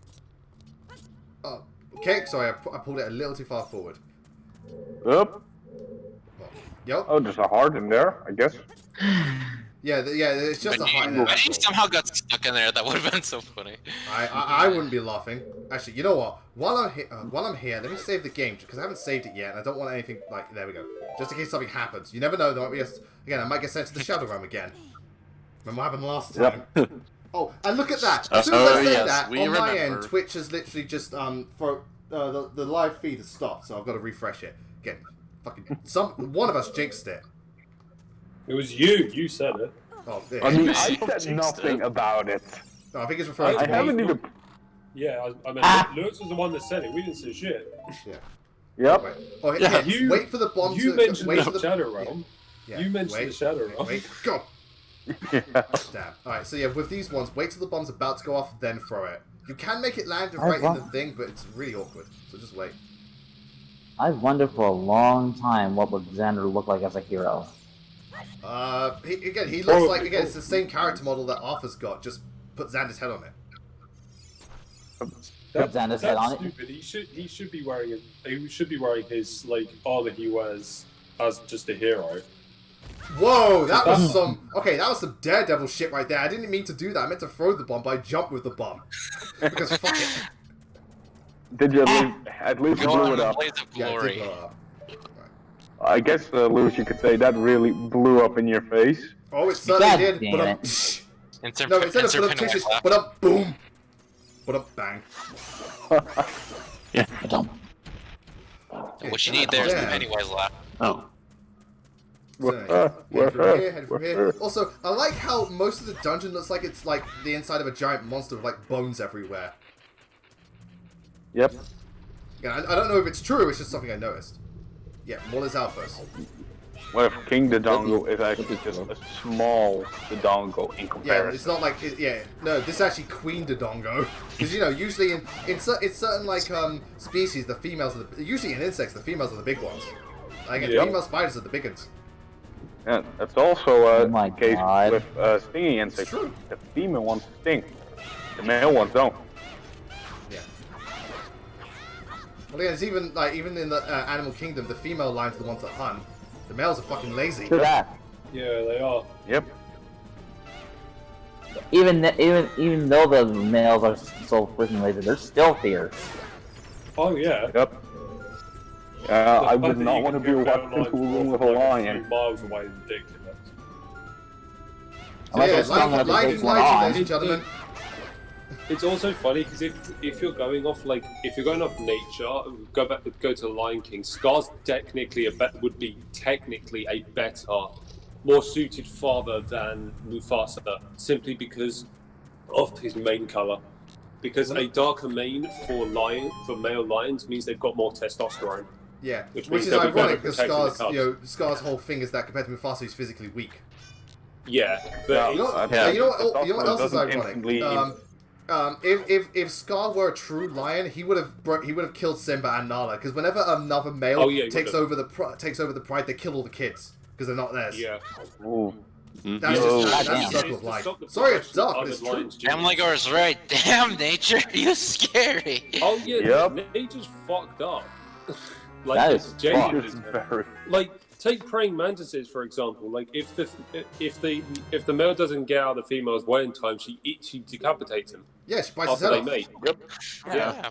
Oh, okay. Sorry, I pulled it a little too far forward. Up. Yup. Oh, there's a heart in there, I guess. Yeah, it's just a height. But he somehow got stuck in there. That would have been so funny. I wouldn't be laughing. Actually, you know what? While I'm here, let me save the game because I haven't saved it yet, and I don't want anything like. There we go. Just in case something happens. You never know. There might be again. I might get sent to the Shadow Realm again. Remember what happened last time? Yep. Oh, and look at that! As soon as I say yes, that, we on my remember. end, Twitch has literally just the live feed has stopped, so I've got to refresh it. Again, fucking one of us jinxed it. It was you. You said it. Oh, there. I mean, I Jinxed said nothing it. about it. No, I think it's referring I to haven't me. even. Yeah, I mean, Lewis was the one that said it. We didn't say shit. Yeah. Yep. Wait. Oh, Yeah, yeah. Wait for the bomb You to mentioned wait the for the Shadow Realm. Yeah. You mentioned wait, the Shadow Realm. Wait, go. Yeah. Damn. Alright, so yeah, with these ones, wait till the bomb's about to go off, then throw it. You can make it land right in the thing, but it's really awkward. So just wait. I've wondered for a long time what would Xander look like as a hero. He looks like it's the same character model that Arthur's got. Just put Xander's head on it. Put Xander's head on it. Stupid. He should be wearing it. He should be wearing his like armor he wears as just a hero. Whoa, that was some. Okay, that was some daredevil shit right there. I didn't mean to do that. I meant to throw the bomb, but I jumped with the bomb because fuck it. Did you at least Go blew on it the up? blaze of Yeah, it glory. did blow up. I guess, Lewis, you could say that really blew up in your face. Oh, it certainly God did. damn But it. Insert, no, instead of insert put up Pennywise tissues, laugh. put up boom, put up bang. What you need there is the Yeah. Pennywise laugh. Oh. So, head from here, head from here. Also, I like how most of the dungeon looks like it's like the inside of a giant monster with like bones everywhere. Yep. Yeah, I don't know if it's true. It's just something I noticed. Yeah, what is Alphas? What if King Dodongo is actually just a small Dodongo in Yeah, comparison? it's not like no. This is actually Queen Dodongo, because you know usually in certain like species the females are usually in insects the females are the big ones. Like Yep. female spiders are the big ones. Yeah, that's also Oh my the case God. with stinging insects. True. The female ones sting, the male ones don't. Yeah. Well, yeah, it's even in the animal kingdom, the female lines are the ones that hunt. The males are fucking lazy. To that. Yeah, they are. Yep. Even though the males are so freaking lazy, they're still fierce. Oh yeah. Yep. The I fact would that not you want to can be go walked down into a lines room with a from, like, lion. 3 miles away is ridiculous. Unless yeah, it's strong enough to like take one Lighting, on. ladies and gentlemen. It's also funny because if you're going off nature, go to Lion King. Scar's technically would be technically a better, more suited father than Mufasa, simply because of his mane color. Because a darker mane for male lions means they've got more testosterone. Yeah, Which which means is they'll be ironic better because protecting the cubs. Scar's whole thing is that compared to Mufasa, he's physically weak. Yeah, but You know, Yeah, you know what else is doesn't ironic? instantly- If Scar were a true lion, he would have killed Simba and Nala. Because whenever another male takes over the pride, they kill all the kids because they're not theirs. yeah. Ooh. That's Yo. just Damn. a circle of to life. stop the Sorry, it's progression of dark, but other it's true. lions' Family genes. Gore's right. Damn, nature, you scary. Oh yeah, Yep. nature's fucked up. That it's is genuinely It's very... like take praying mantises for example. Like if the male doesn't get out of the female's way in time, she decapitates him Yeah, she bites his after head they off. mate. Yep. Yeah.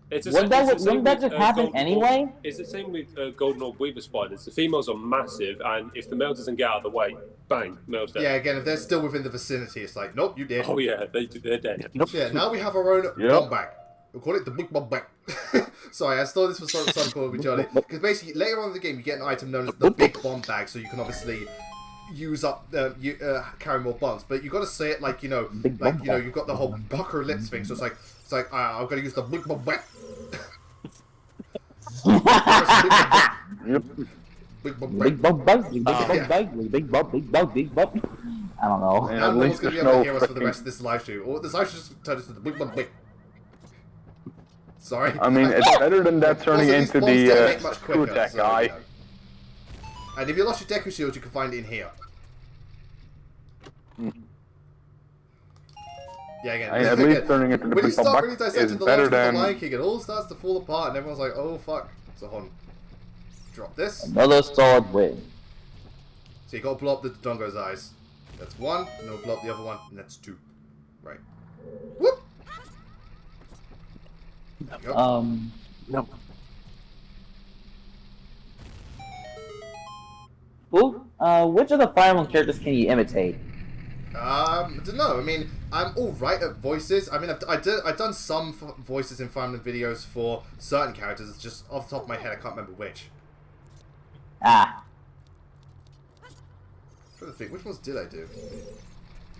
It's Wouldn't that just happen golden anyway? orb. It's the same with golden orb weaver spiders. The females are massive, and if the male doesn't get out of the way, bang, male's dead. Yeah, again, if they're still within the vicinity, it's like, nope, you did. Oh yeah, they're dead. Yeah, now we have our own bomb bag. We'll call it the big bomb bag. Sorry, I stole this from something called with Johnny. Because basically, later on in the game, you get an item known as the big bomb bag, so you can obviously use up, carry more bombs. But you got to say it like, you've got the whole Bucker lips thing. So it's like, I'm going to use the big bomb bag. Yep. Big bomb Big bag. bump bug, big bump, big bump. I don't know. And Now at no one's least going to be there's able to no hear us for the freaking... rest of this live stream. Or this live stream just turned into the big bomb bag. Sorry. I mean, it's better than that turning Also, these into bombs detonate the much screw quicker, attack so, guy. you know. And if you lost your Deku Shield, you can find it in here. Yeah, again. I mean, at least turning into the when you big start bomb really bag is dissecting the better logic of the than... Lion King, it all starts to fall apart, and everyone's like, oh fuck. So hold on. Drop this. Another sword win. So you gotta blow up the Dodongo's eyes. That's one, and then we'll blow up the other one, and that's two. Right. Whoop! There you go. Nope. Ooh, which of the Fire Emblem characters can you imitate? I don't know. I mean, I'm all right at voices. I mean, I've done some voices in Fire Emblem videos for certain characters. It's just off the top of my head, I can't remember which. Ah, I'm trying to think, which ones did I do?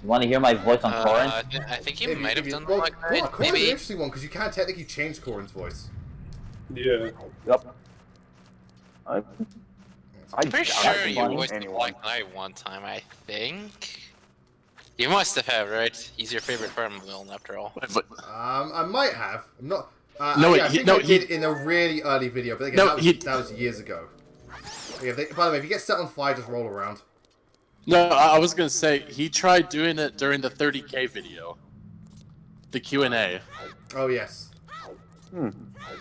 you want to hear my voice on Corrin? I think you might have done well, like Corin's an maybe. interesting one because you can technically change Corin's voice. Yeah. Yep. I I'm pretty doubt I sure can you find voiced anyone. Black Knight one time. I think. You must have, right? He's your favorite Fire Emblem villain, after all. I might have. I'm not. No, I he- think no, I did in a really early video, but again, No, that was years ago. Yeah, by the way, if you get set on fire, just roll around. No, I was gonna say he tried doing it during the 30K video, the Q&A. Oh yes.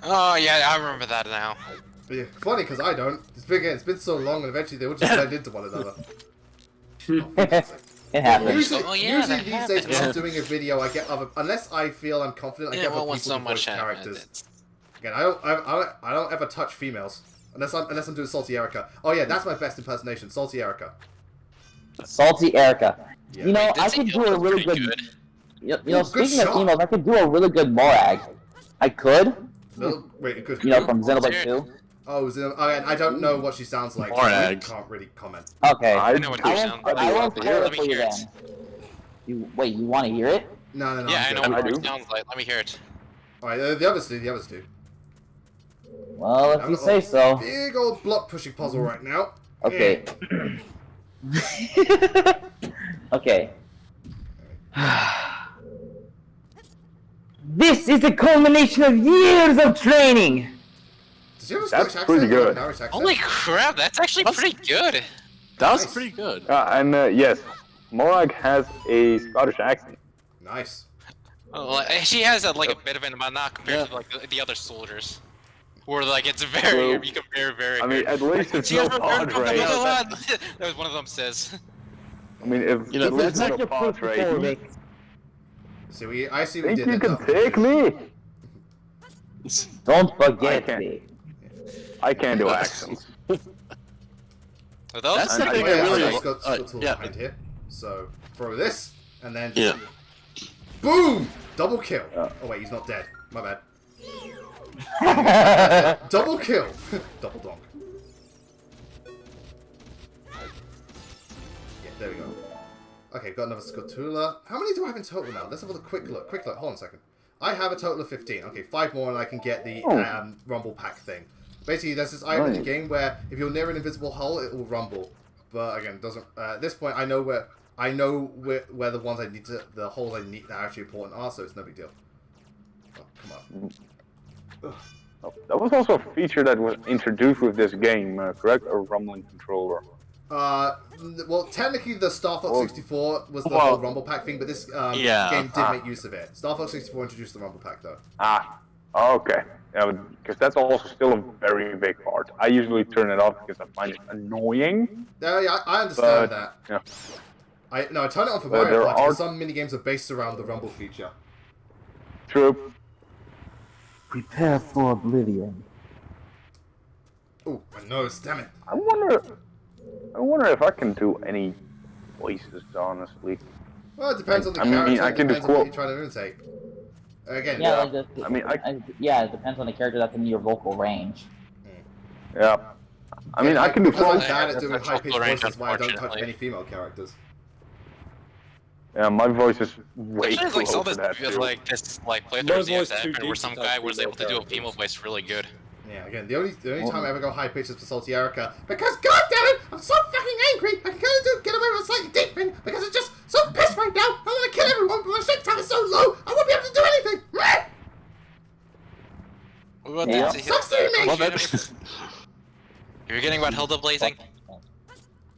Oh yeah, I remember that now. But yeah, funny because I don't. It's been so long, and eventually they will just blend into one another. It happens. Usually, Oh, yeah, usually that these days when I'm happens. doing a video, I get other. Unless I feel I'm confident, I Yeah, get other well, when people so to voice much characters. happens. Again, I don't ever touch females unless I'm doing Salty Erica. Oh yeah, that's my best impersonation, Salty Erica. Salty Erica. Yeah. You know, I Did could do a really pretty good. You Ooh, know, good speaking of shot. females, I could do a really good Morag. I could. Wait, good. You know, from Xenoblade 2. Oh, I don't know what she sounds like. Morag. So I can't really comment. Okay. I know what I you won't, sound I'd I love won't to play hear it Let me for you hear it. then. Wait, you want to hear it? No, Yeah, I I'm know good. what I it do. sounds like. Let me hear it. Alright, the others do. Well, if I've you got say a so. Big old block pushing puzzle right now. Okay. Okay. This is the culmination of years of training! Does he have a That's Scottish pretty accent? good. Or an Irish accent? Holy crap, that's actually pretty good. That was Nice. pretty good. and yes, Morag has a Scottish accent. Nice. Well, she has a bit of it, but not compared to the other soldiers. Where it's very, Well, you compare very. I mean, at least it's She no has Padre. that was one of them says. I mean, if You know, at least that's it's no Padre. See, I see we Think did you it. can though. take me? Don't I forget can't. me. I can't do accents. Are those? That's And the I thing I guess really. Scott, Scott's all yeah. behind here. So throw this, and then Yeah. boom! Double kill. Oh wait, he's not dead. My bad. Double kill. Double donk. Yeah, there we go. Okay, got another Scotula. How many do I have in total now? Let's have a quick look. Quick look. Hold on a second. I have a total of 15. Okay, 5 more and I can get the Rumble Pack thing. Basically, there's this item in the game where if you're near an invisible hole, it will rumble. But again, it doesn't. At this point, I know where the ones I need to, the holes I need that are actually important are, so it's no big deal. Oh, come on. Oh, that was also a feature that was introduced with this game, correct? A rumbling controller. Well, technically the Star Fox 64 was the Well, whole Rumble Pack thing, but this yeah. game did make use of it. Star Fox 64 introduced the Rumble Pack, though. Ah, okay. Yeah, because that's also still a very big part. I usually turn it off because I find it annoying. Yeah, I understand that. Yeah. I turn it on for But Mario there Party, are- but some minigames are based around the Rumble feature. True. Prepare for oblivion. Oh, my nose, damn it. I wonder if I can do any voices, honestly. Well, it depends on the I mean, character, I it can do depends on what quote- you're trying to imitate. Again, Yeah, Yeah. like I mean, yeah, it depends on the character that's in your vocal range. Yeah. I mean, I can do because I'm quotes. bad at doing That's high-pitched range, voices, why I don't touch unfortunately. many female characters. Yeah, my voice is way There's too like low all for this that, too. like this like My playthroughs you have voice to too happen deep where some to guy touch was able to do a female female characters. voice really good. Yeah, again, the only time I ever go high pitched is for Salty Erica, because goddammit, I'm so fucking angry, I can get away with a slightly deep thing, because I'm just so pissed right now, I want to kill everyone, but my strength time is so low, I won't be able to do anything! What Yeah. did Sucks to be me! Well, that, You're getting about Hilda Blazing?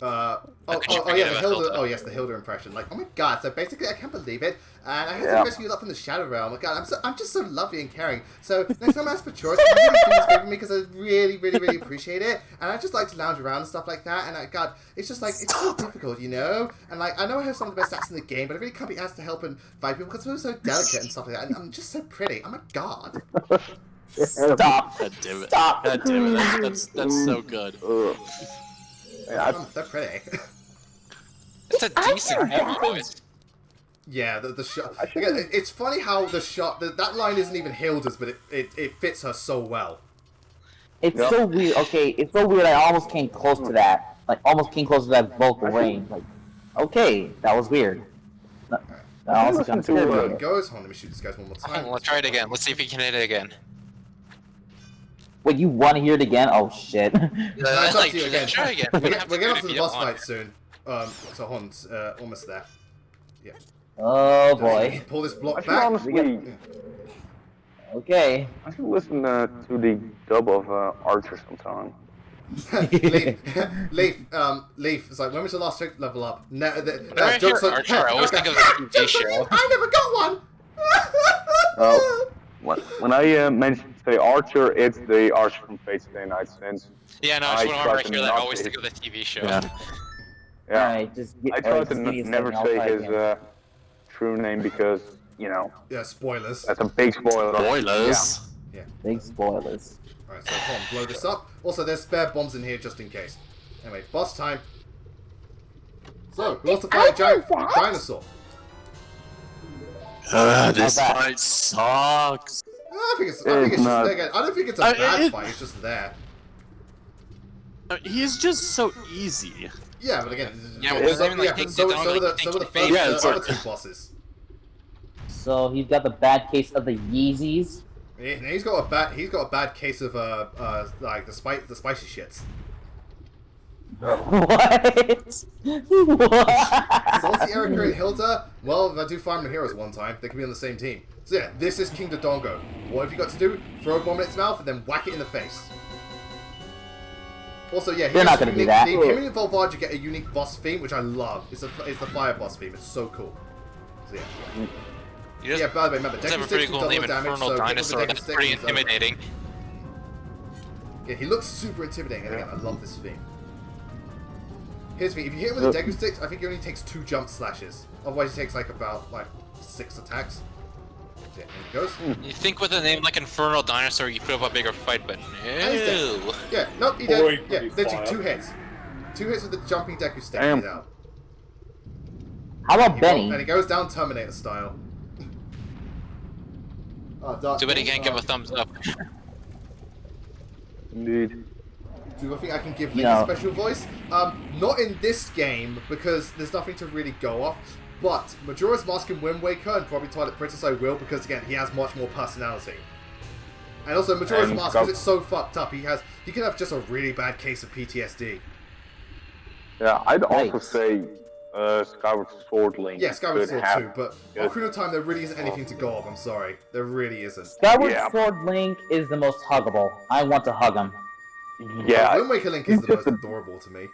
Yeah, the Hilda. Oh yes, the Hilda impression. Like, oh my god! So basically, I can't believe it, and I had Yeah. to rescue you up from the Shadow Realm. Oh my god, I'm just so lovely and caring. So next time I ask for chores, can you really do this favor for me because I really appreciate it, and I just like to lounge around and stuff like that. And God, it's just like it's so difficult, you know. And like I know I have some of the best stats in the game, but I really can't be asked to help and fight people because we're so delicate and stuff like that. And I'm just so pretty. Oh my god. Stop! God damn it. Stop! God damn it. That's so good. Ugh. Yeah, I'm so pretty. It's a decent voice. Yeah, the shot. I should- Again, it's funny how the shot that line isn't even Hilda's, but it fits her so well. It's Yep. so weird. Okay, it's so weird. I almost came close to that. Like, almost came close to that vocal range. Like, okay, that was weird. That also listen kind of to, scared There me. it goes. Hold on, let me shoot this guys one more time. Let's try it again. Let's see if we can hit it again. Wait, you want to hear it again? Oh shit! No, it's up Like, to you again. try again. We're We don't have getting to up do to it the if you boss don't want. fight soon. So hold on, almost there. Oh boy. Pull this I block should back. honestly, Okay. I should listen to the dub of Archer sometime. Leaf. It's like, when was the last strength level up? No, Whenever I hear Archer, I always think of the TV Just for show. you, I never got one. Oh. When I mentioned say Archer, it's the Archer from Fate's Day Night Since. Yeah, no, I just whenever I tried to hear that, I not always say- think of the TV show. Yeah. Yeah. Alright, just get. I tried alright, to just give me a never second, I'll say try his again. true name because, you know, Yeah, spoilers. that's a big spoiler. Spoilers. Big spoilers. Alright, so hold on, blow this up. Also, there's spare bombs in here just in case. Anyway, boss time. So, who wants to fight a giant dinosaur? This How's that? fight sucks. I think it's just not. again, I don't think it's a I- bad it- fight. It's just there. He's just so easy. Yeah, but again, Yeah, but doesn't even, like, take so the dog, so like, the take so the the first face. Yeah, it's other like- two bosses. So he's got the bad case of the Yeezys. Yeah, and he's got a bad case of like the spicy shits. What? What? Salty Erica and Hilda, well, if I do Fire Emblem Heroes one time, they can be on the same team. So yeah, this is King Dodongo. What have you got to do? Throw a bomb in its mouth and then whack it in the face. Also, yeah, They're not gonna do that. Him and Volvage get a unique boss theme, which I love. It's the fire boss theme. It's so cool. So yeah. You just Yeah, by the way, remember, have a Deku pretty Stick's cool double name, damage, Infernal so hit with the Dinosaur. Deku That's Stick pretty and it's over. intimidating. Yeah, he looks super intimidating, and again, I love this theme. Here's the thing, if you hit him with the Deku Sticks, I think he only takes 2 jump slashes. Otherwise he takes about 6 attacks. Yeah, there he goes. You think with a name like Infernal Dinosaur, you put up a bigger fight, but And he's dead. no. Yeah, nope, he Boy, did. Yeah, pretty literally fire. 2 hits. 2 hits with the jumping Deku Stick, Damn. he's out. How about Benny? And it goes down Terminator style. Oh, Dark Too bad he King, can't give a thumbs up. Indeed. Do I think I can give Link No. a special voice? Not in this game, because there's nothing to really go off. But Majora's Mask in Wind Waker and probably Twilight Princess I will, because again, he has much more personality. And also, Majora's Mask, because it's so fucked up, he can have just a really bad case of PTSD. Yeah, I'd also Nice. say Skyward Sword Link. Yeah, Skyward could Sword have- too, but Yes. Ocarina of Time, there really isn't anything to go off, I'm sorry. There really isn't. Skyward Yeah. Sword Link is the most huggable. I want to hug him. Yeah, Wind Waker Link is he's the just most adorable to me.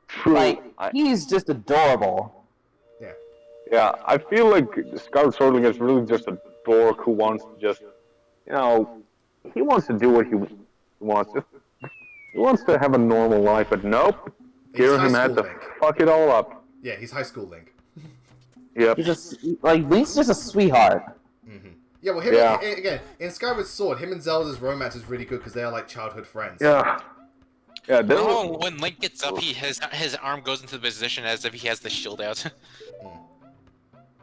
true. Like, he's just adorable. Yeah. Yeah, I feel like Skyward Sword Link is really just a dork who wants to just, he wants to do what he wants. He wants to have a normal life, but nope. He's high Girahim had school to Link. fuck it all up. Yeah, he's high school Link. Yep. He's just, like, Link's just a sweetheart. Yeah, well, him Yeah. again in Skyward Sword, him and Zelda's romance is really good because they are like childhood friends. Yeah. Yeah, there Oh, was, when Link gets up, his arm goes into the position as if he has the shield out.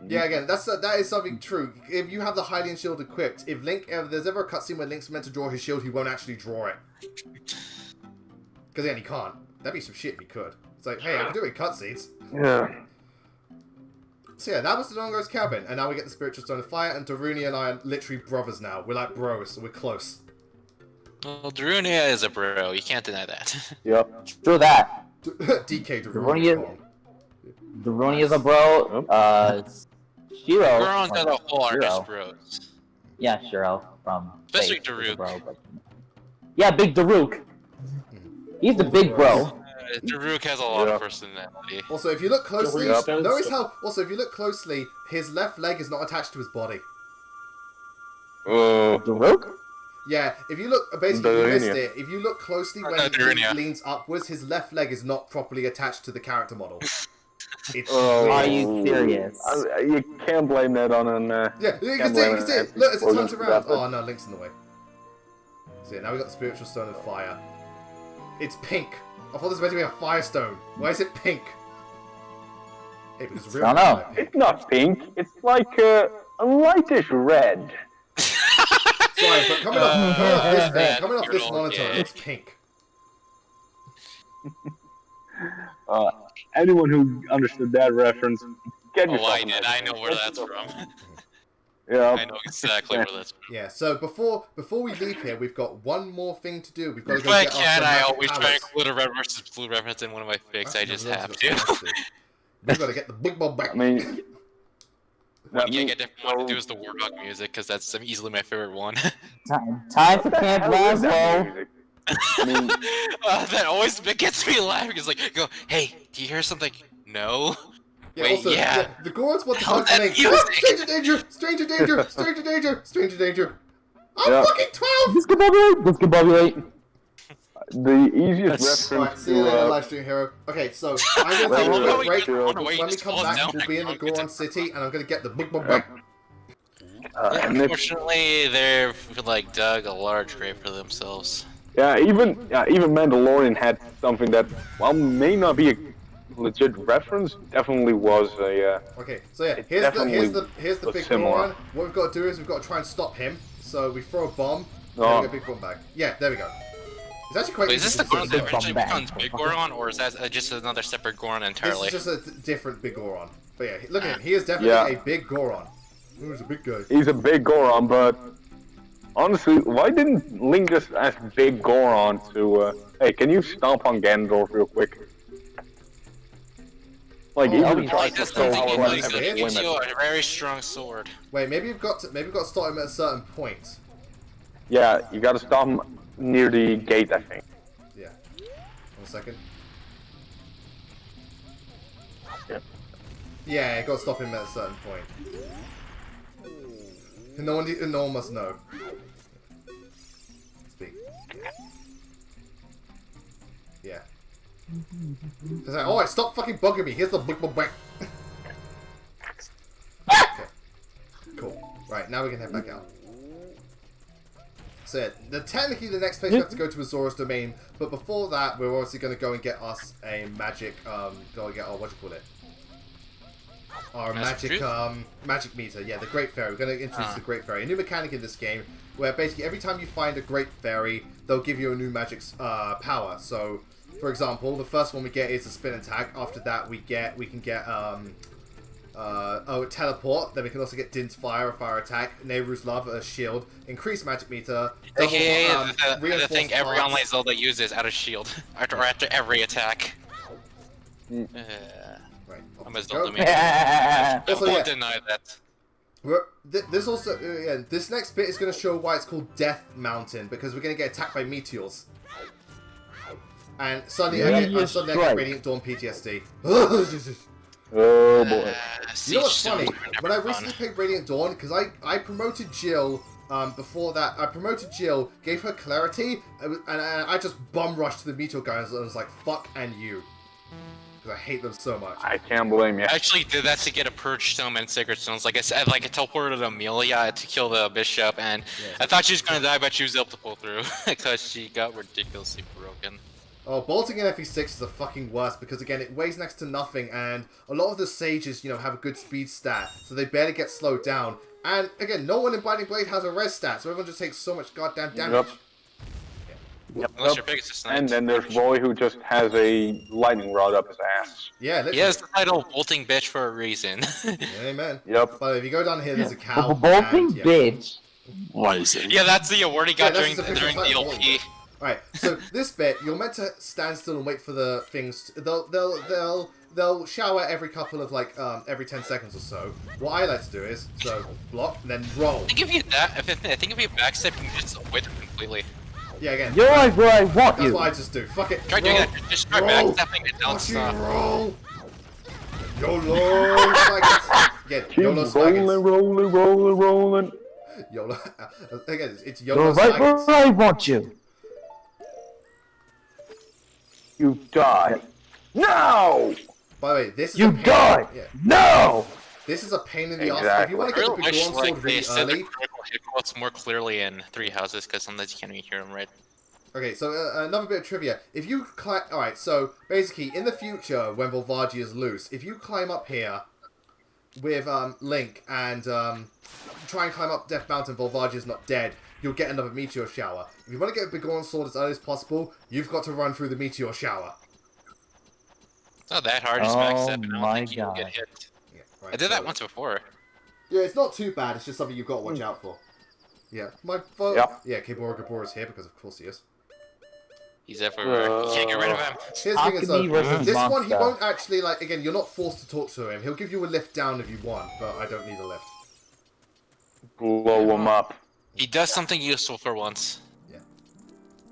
Yeah, again, that is something true. If you have the Hylian Shield equipped, if there's ever a cutscene where Link's meant to draw his shield, he won't actually draw it. Because again, he can't. That'd be some shit if he could. It's like, hey, I can do it in cutscenes. yeah. So yeah, that was the Dongo's cabin, and now we get the Spiritual Stone of Fire, and Daruni and I are literally brothers now. We're like bros, so we're close. Well, Darunia is a bro. You can't deny that. Yep. True that. DK Daruni Daruni. Daruni is a bro. Shiro. Goron's got a whole arc Shiro. of bros. Yeah, Shiro from. Especially Faith is a Daruk. bro, but- Yeah, Big Daruk. He's the big bro. Daruk has a lot Yeah. of personality. Also, if you look closely, Daruk stands notice up. how. Also, if you look closely, his left leg is not attached to his body. Daruk? Yeah, if you look, basically, you missed Darunia. it. If you look closely when Darunia. he leans upwards, his left leg is not properly attached to the character model. It's Oh. Are weird. you serious? You can't blame that on an. Yeah, you can can't see, blame you can see an it. Look, as it organ turns around. for that. Oh no, Link's in the way. So yeah, now we got the Spiritual Stone of Fire. It's pink. I thought this was meant to be a Fire Stone. Why is it pink? Hey, because real I don't know. people are pink. It's not pink. It's like a lightish red. Sorry, but coming off this thing, Yeah, coming off you're this all monitor, gay. it's pink. Anyone who understood that reference, get Oh, yourself. I a did. nice I know one. where that's from. Yeah. I know exactly where that's from. Yeah. So before we leave here, we've got one more thing to do. We've got to go Why get can't our I Magic always try Palace. and include a red versus blue reference in one of my fics? I just have to. We've got to get the big ball back. I mean, One that thing I means- get different one to do is the Warhawk music, because that's easily my favorite one. Time for Camp Hell is that Laszlo. music? I mean, That always gets me laughing. It's like, go, hey, do you hear something? No. Yeah, Wait, also, yeah. the Gorons want to Hell, hunt that Link. music. Ah, stranger danger! Stranger danger! Stranger danger! Stranger danger! I'm Yeah. fucking 12! Discombobulate. the easiest That's- Alright, reference see you later, to live stream hero. Okay, so I'm gonna Well, take a well, quick break. well, Run away, When we just come falls back, down we'll be in the like Goron City, and I'm gonna get the big ball back. and if, Unfortunately, they've like dug a large grave for themselves. even Mandalorian had something that may not be a legit reference. Definitely was a. Okay, so yeah, It here's definitely the was big similar. Goron. What we've got to do is we've got to try and stop him. So we throw a bomb, and Oh. we get a big bomb back. Yeah, there we go. It's actually quite Wait, is this easy the to Goron sort that of eventually Bum becomes bang. Big Goron, or is that just another separate Goron entirely? This is just a different big Goron. But yeah, look at him. He is definitely Yeah. a big Goron. Oh, he's a big guy. He's a big Goron, but honestly, why didn't Link just ask Big Goron to? Hey, can you stomp on Ganondorf real quick? Like Oh, even that'd the be tries fine. to That's show something how you it like. has Okay. its Gives you limits. a very strong sword. Wait, maybe we've got to stop him at a certain point. Yeah, you gotta stop him near the gate, I think. Yeah. 1 second. Yep. Yeah, you got to stop him at a certain point. No one must know. Speak. Yeah. It's like, alright, stop fucking bugging me. Here's the big bang. Okay. Cool. Right, now we can head back out. So yeah, technically the next place we have to go to is Zora's Domain, but before that we're obviously going to go and get us a magic, go and get our, what do you call it? Our That's magic true. magic meter. Yeah, the Great Fairy. We're going to introduce the Great Fairy. A new mechanic in this game where basically every time you find a Great Fairy, they'll give you a new magic power. So, for example, the first one we get is a spin attack. After that, we can get teleport. Then we can also get Din's Fire, a fire attack. Nehru's Love, a shield. Increased magic meter. Double, AKA the reinforced thing every parts. online Zelda uses out of shield after every attack. Right, off I'm we a go. Zelda man. Also, I yeah. won't deny that. This also, this next bit is going to show why it's called Death Mountain, because we're going to get attacked by meteors. And suddenly, I get Radiant Dawn PTSD. Oh boy. You know what's funny? When I recently played Radiant Dawn, because I promoted Jill before that, I promoted Jill, gave her clarity, and I just bum rushed to the meteor guys and was like, fuck and you. Because I hate them so much. I can't blame you. I actually did that to get a Purge Stone and Sacred Stones. Like I said, I teleported Amelia to kill the Bishop, and I thought she was gonna die, but she was able to pull through because she got ridiculously broken. Oh, bolting in FE6 is the fucking worst because, again, it weighs next to nothing, and a lot of the sages, have a good speed stat, so they barely get slowed down. And, again, no one in Binding Blade has a res stat, so everyone just takes so much goddamn damage. Unless your Pegasus Knight. And then there's Roy who just has a lightning rod up his ass. Yeah, literally. He has the title Bolting Bitch for a reason. Amen. Yep. But if you go down here, there's a cow. Bolting bitch. What is it? Yeah, that's the award he got Yeah, during that's his official the title, LP. Alright, so this bit, you're meant to stand still and wait for the things. They'll shower every couple of, every 10 seconds or so. What I like to do is, block, and then roll. I think if you backstep, you can just quit completely. Yeah, again. You're like where I want That's you. what I just do. Fuck it. Try roll, doing that. Just try roll, backstepping and don't stop. fucking roll. YOLO Slagons. Again, YOLO Slagons. Rolling. YOLO. Again, it's You're YOLO right Slagons. where I want you. You die. No! By the way, this is You a pain. die. Yeah. No! This is a pain in the ass. If Exactly. you want I to get the really big wish Dawn Sword they really said the early. critical hit quotes more clearly in Three Houses, because sometimes you can't even hear them right. Okay, so another bit of trivia. If you climb... Alright, so basically, in the future, when Volvagia is loose, if you climb up here with Link and try and climb up Death Mountain, Volvagia is not dead, you'll get another meteor shower. If you want to get a Begone Sword as early as possible, you've got to run through the meteor shower. It's not that hard, just Oh backstep and I don't my think you'll get God. hit. Yeah, right, I did that so- once before. Yeah, it's not too bad, it's just something you've got to watch out for. Yeah, my vote... Yep. Yeah, Kibora Gabora's here, because of course he is. He's everywhere. You can't get rid of him. Here's the thing is, Akemi versus this one he Monster. won't actually, again, you're not forced to talk to him. He'll give you a lift down if you want, but I don't need a lift. Blow him up. He does something useful for once.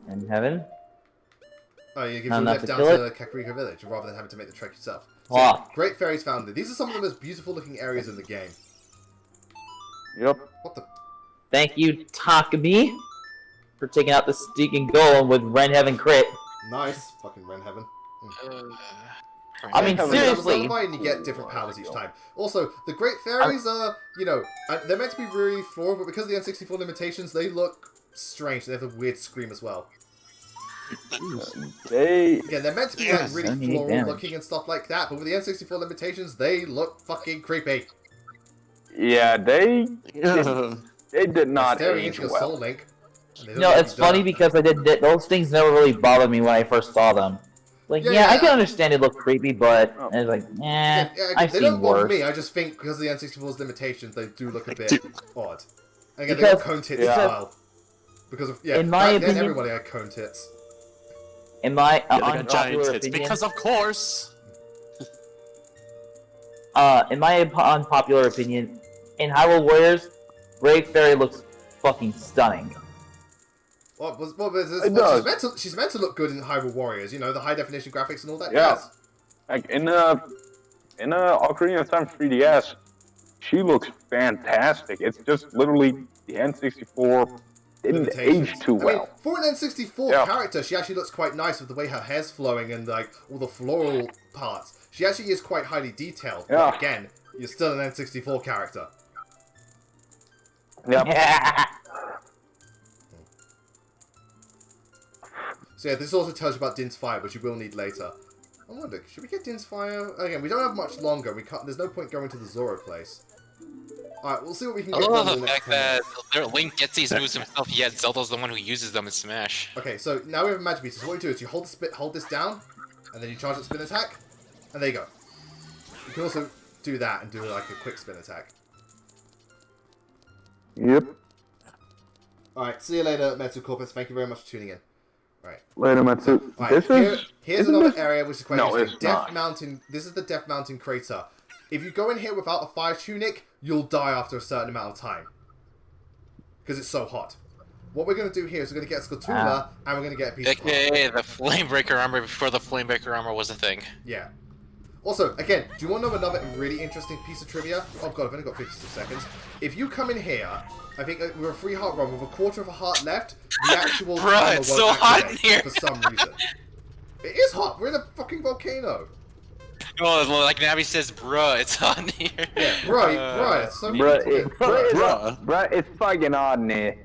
In heaven? Oh, you give No, you a not lift to down kill to Kakariko Village, rather than having to make the trek yourself. So, Wow. Great Fairies found it. These are some of the most beautiful looking areas in the game. Yep. What the... Thank you, Takumi, for taking out the stinking golem with Ren Heaven crit. Nice. Fucking Ren Heaven. I mean, Yeah, seriously. and you get different powers each time. Also, the Great Fairies are, they're meant to be really floral, but because of the N64 limitations, they look strange. They have a weird scream as well. They... Yeah, they're meant to be Yes, really 78 floral damage. looking and stuff like that, but with the N64 limitations, they look fucking creepy. Yeah, they did not Staring age into your well. Soul Link. and they don't No, let it's you do funny it. because those things never really bothered me when I first saw them. Like, Yeah, yeah, I yeah. can understand it look creepy, but Oh. it's like, Yeah, I've they seen don't bother worse. me. I just think because of the N64's limitations, they do look a bit do. odd. And again, they got Because- cone tits Yeah. as well. Because of In my back then opinion- everybody had cone tits. In my Yeah, they got giant unpopular tits opinion, because of course. in my unpopular opinion, in Hyrule Warriors, Brave Fairy looks fucking stunning. It does. She's meant to look good in Hyrule Warriors, the high definition graphics and all that Yeah. jazz. Like in Ocarina of Time 3DS, she looks fantastic. It's just literally the N64 didn't Limitations. age too I mean, well. for an N64 Yeah. character, she actually looks quite nice with the way her hair's flowing and all the floral parts. She actually is quite highly detailed. Yeah. But again, you're still an N64 character. Yep. So yeah, this also tells you about Din's Fire, which you will need later. I wonder, should we get Din's Fire? Again, we don't have much longer. We can't. There's no point going to the Zoro place. Alright, we'll see what we can I get love done in the the next fact 10 that minutes. Link gets these moves himself, yet Zelda's the one who uses them in Smash. Okay, so now we have a magic beast. So what you do is you hold this down, and then you charge the spin attack, and there you go. You can also do that and do like a quick spin attack. Yep. Alright, see you later, Metal Corpus. Thank you very much for tuning in. Right. Later, Matsu. Alright, here's isn't another this- area which is quite No, interesting. it's Death not. Mountain. This is the Death Mountain crater. If you go in here without a fire tunic, you'll die after a certain amount of time. Because it's so hot. What we're going to do here is we're going to get Scatula, and we're going to get a piece of AKA the Flamebreaker armor before the Flamebreaker armor was a thing. Yeah. Also, again, do you want to know another really interesting piece of trivia? Oh god, I've only got 56 seconds. If you come in here, I think with a free heart run with a quarter of a heart left, the actual Bruh, timer it's won't so hot in activate here. for some reason. It is hot. We're in a fucking volcano. Oh, like Navi says, bruh, it's on here. Yeah, bruh, it's so Bruh, it's fucking odd in here.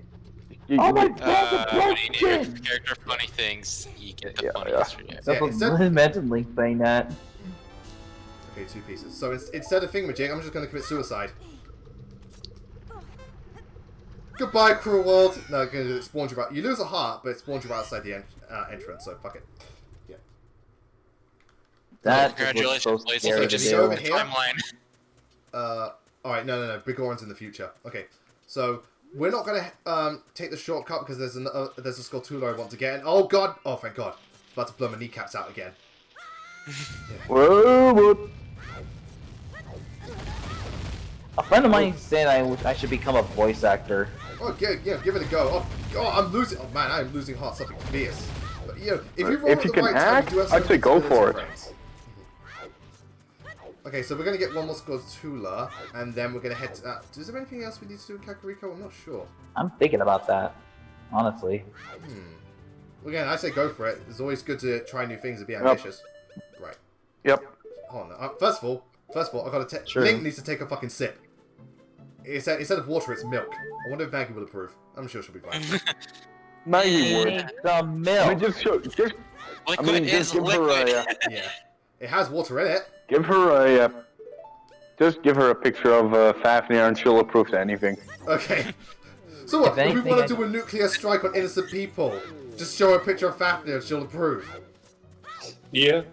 Oh my god, When you need your broken! character funny things, you get the Yeah, funniest. Yeah, That's instead- what imagine Link saying that. Okay, 2 pieces. So instead of thingamajig, I'm just going to commit suicide. Goodbye, cruel world. No, it spawns you right. You lose a heart, but it spawns you right outside the entrance. So fuck it. Yeah. That Congratulations, was so Blaze. scary You to just just go do. over here. timeline. Alright, no. Big one's in the future. Okay, so we're not gonna take the shortcut because there's a Skulltula I want to get in. Oh god! Oh thank god! It's about to blow my kneecaps out again. Whoa, what? A friend of mine said I should become a voice actor. Oh yeah, give it a go. Oh, I'm losing. Oh man, I'm losing heart something fierce. But you know, if you roll If at you the can right time, act, you do have I'd some say go ability for it. frames. Okay, so we're gonna get one more Skulltula, and then we're gonna head to. Is there anything else we need to do in Kakariko? I'm not sure. I'm thinking about that, honestly. Again, I say go for it. It's always good to try new things and be ambitious. Right. Yep. Hold on. First of all, I gotta take. Sure. Link needs to take a fucking sip. Instead of water, it's milk. I wonder if Maggie will approve. I'm sure she'll be fine. Now you would. Need some I milk. mean, just Liquid is just give her liquid. Yeah. It has water in it. give her a, just give her a picture of Fafnir and she'll approve to anything. Okay. So what? If If we anything, want to do a nuclear strike on innocent people, just show her a picture of Fafnir and she'll approve. Yeah.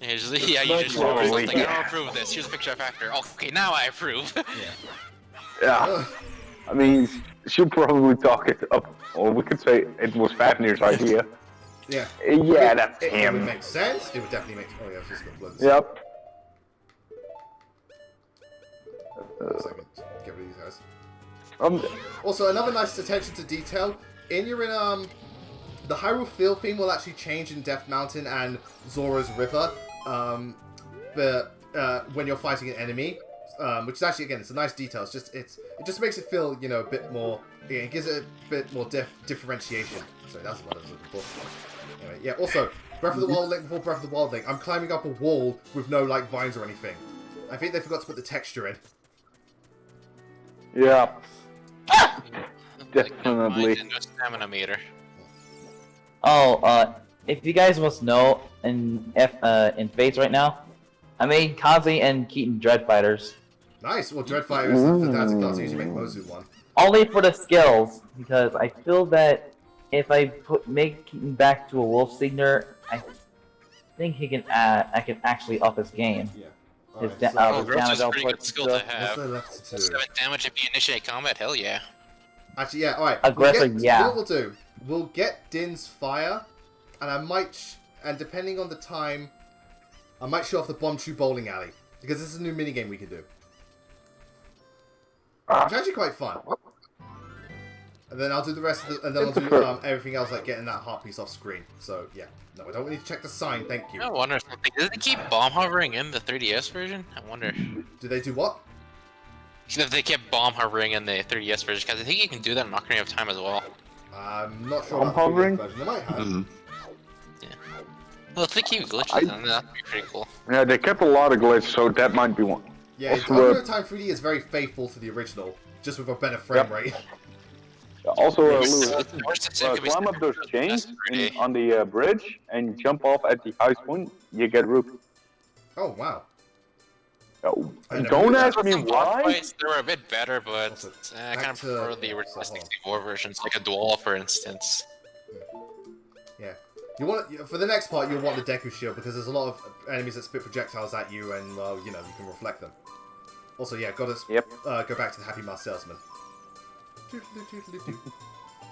Yeah, you just show her something. I don't approve of this. Here's a picture of After. Okay, now I approve. Yeah. Ugh. I mean, she'll probably talk it up. Or we could say it was Fafnir's idea. Yeah. Yeah, that's It would him. make sense. It would definitely make. Oh yeah, I've just got blood. Yep. One second. Get rid of these guys. Um, Also, another nice attention to detail. You're in the Hyrule Field theme will actually change in Death Mountain and Zora's River, but when you're fighting an enemy, which is actually again it's a nice detail. It just makes it feel a bit more. It gives it a bit more differentiation. Sorry, that's what I was looking for. Anyway, yeah. Also, Breath of the Wild Link before Breath of the Wild Link. I'm climbing up a wall with no like vines or anything. I think they forgot to put the texture in. yeah. No Definitely. stamina meter. Oh, if you guys must know, in Fates right now, I made Kazi and Keaton Dread Fighters. Nice. Well, Dreadfire is the fantastic class. I usually make Mozu one. Only for the skills, because I feel that if I make Keaton back to a Wolf Signer, I think I can actually up his game. Yeah. His Alright, so- Oh, Roach is a pretty good skill to what's have. there left to do? 7 damage if you initiate combat, hell yeah. Actually, yeah, alright. Aggressor, You yeah. know what we'll do? We'll get Din's Fire, and I might, and depending on the time, I might show off the Bomb Tree Bowling Alley, because this is a new minigame we can do. It's actually quite fun. And then I'll do the rest of the, and then I'll do everything else, like getting that heart piece off screen. So, yeah. No, I don't need to check the sign, thank you. I wonder something. Does it keep bomb hovering in the 3DS version? I wonder. Do they do what? If they kept bomb hovering in the 3DS version, because I think you can do that in Ocarina of Time as well. I'm not sure Bomb about the hovering? 3DS version. They might have. Well, if they keep glitches, then that'd be pretty cool. Yeah, they kept a lot of glitch, so that might be one. Yeah, Also, Ocarina of Time 3D is very faithful to the original, just with a better frame Yep. rate. Also, Horse Lewis, design could be climb up those chains pretty. on the bridge and jump off at the highest point. You get rupees. Oh wow. Oh, I never don't knew that. ask me Some boss why. fights, they were a bit better, but Also, I back kind of to- prefer the yeah, original so hold on. 64 versions, like a duel, for instance. Yeah. You want for the next part, you'll want the Deku Shield because there's a lot of enemies that spit projectiles at you, and well, you know, you can reflect them. Also, yeah, gotta Yep. go back to the Happy Mask Salesman.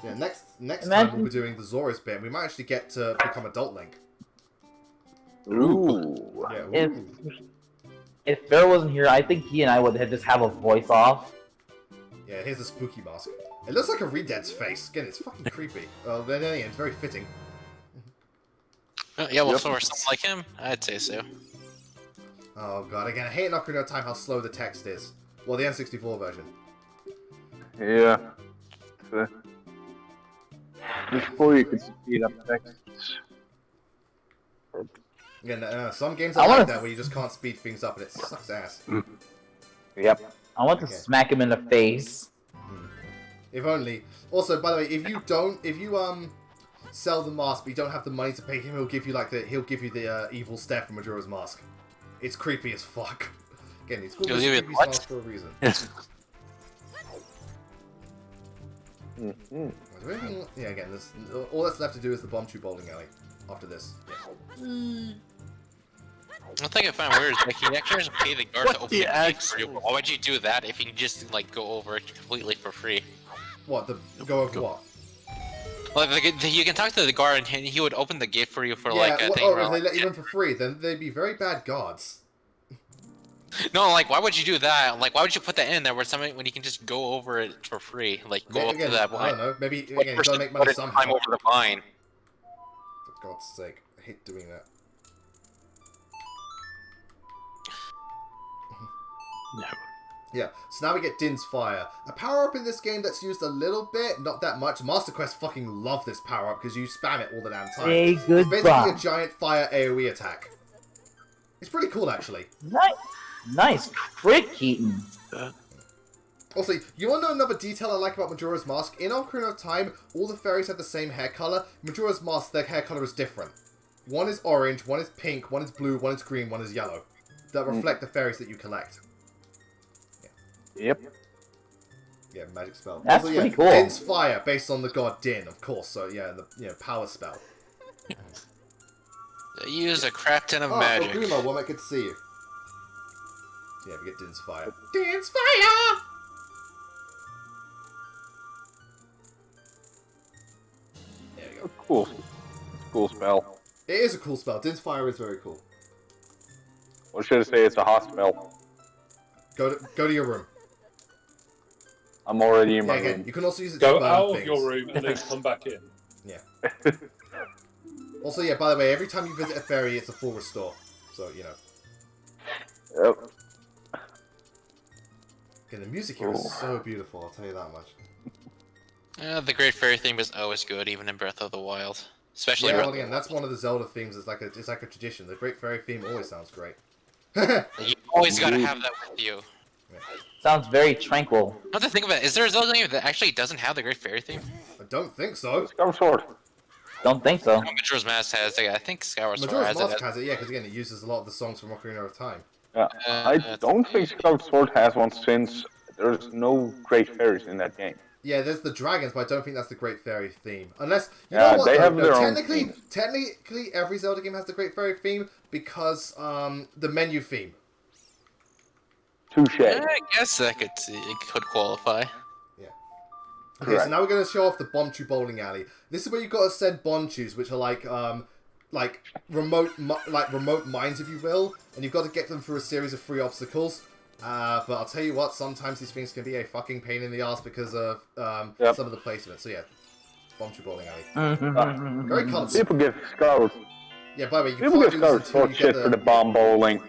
Yeah, next time Imagine- we'll be doing the Zora's bit, and we might actually get to become Adult Link. Ooh. Yeah. If Ooh. if Pharaoh wasn't here, I think he and I would just have a voice off. Yeah, here's a spooky mask. It looks like a Redead's face. Again, it's fucking creepy. Well, then again, it's very fitting. Yeah, well, Yep. for something like him, I'd say so. Oh god, again, I hate in Ocarina of Time how slow the text is. Well, the N64 version. Yeah. Before you could speed up text. Again, some games I are wanna like that where you just can't speed things up and it sucks ass. Yep. I want to Okay. smack him in the face. If only. Also, by the way, if you sell the mask but you don't have the money to pay him, he'll give you the evil stare from Majora's Mask. It's creepy as fuck. Again, it's called He'll this give you creepy what? mask for a reason. Mm-hmm. Is there anything- Yeah, again, all that's left to do is the bomb tube bowling alley. After this, yeah. One thing I find weird is like he actually has to pay the guard What to open the the gate for you. actual- Why would you do that if you can just like go over it completely for free? What go over what? Well, you can talk to the guard and he would open the gate for you for like I well, think. oh, around, if they let you like, in for free, then they'd be very bad guards. No, like why would you do that? Like why would you put that in there where somebody when you can just go over it for free? Like go Maybe, up again, to that I line. don't know. Maybe What again, you person gotta make money would somehow. climb over the line? For God's sake, I hate doing that. No. Yeah, so now we get Din's Fire. A power-up in this game that's used a little bit, not that much. Master Quest fucking love this power-up because you spam it all the damn time. Say It's basically goodbye. a giant fire AoE attack. It's pretty cool, actually. Nice trick, Keaton. Also, you want to know another detail I like about Majora's Mask? In Ocarina of Time, all the fairies have the same hair color. Majora's Mask, their hair color is different. One is orange, one is pink, one is blue, one is green, one is yellow. That reflect the fairies that you collect. Yep. Yeah, magic spell. That's also, yeah, pretty cool. Din's Fire, based on the god Din, of course. So yeah, the power spell. They use a crap ton of Oh, magic. Oguma, well, good to see you. Yeah, we get Din's Fire. Din's Fire! There we go. Cool spell. It is a cool spell. Din's Fire is very cool. Or should I say it's a hot spell? Go to your room. I'm already in Yeah, my again, room. you can also use it to Go burn out things. of your room and then come back in. Yeah. Also, yeah, by the way, every time you visit a fairy, it's a full restore. So, you know. Yep. Okay, the music here is so beautiful, I'll tell you that much. The Great Fairy theme is always good, even in Breath of the Wild. Especially Yeah, Breath well, again, that's one of the Zelda themes. It's like a tradition. The Great Fairy theme always sounds great. You always gotta have that with you. Sounds very tranquil. Not to think of it, is there a Zelda game that actually doesn't have the Great Fairy theme? I don't think so. Skyward Sword. Don't think so. Majora's Mask has it. I think Skyward Sword Majora's has Mask it. has it, yeah, because again, it uses a lot of the songs from Ocarina of Time. I don't think Skyward Sword has one since there's no great fairies in that game. Yeah, there's the dragons, but I don't think that's the Great Fairy theme. Unless, you Yeah, know what, they though? have No, their own technically, themes. technically, every Zelda game has the Great Fairy theme because, the menu theme. Touche. I guess that could qualify. Okay, Correct. so now we're going to show off the Bonchu Bowling Alley. This is where you've got to send Bonchus, which are like remote mines, if you will, and you've got to get them through a series of free obstacles. But I'll tell you what, sometimes these things can be a fucking pain in the ass because of some of the placement. So yeah, Bonchu Bowling Alley. Very colourful. People give Skyward. Yeah, by the way, you People can't give do this Skyward until Sword you shit get for the bomb bowling.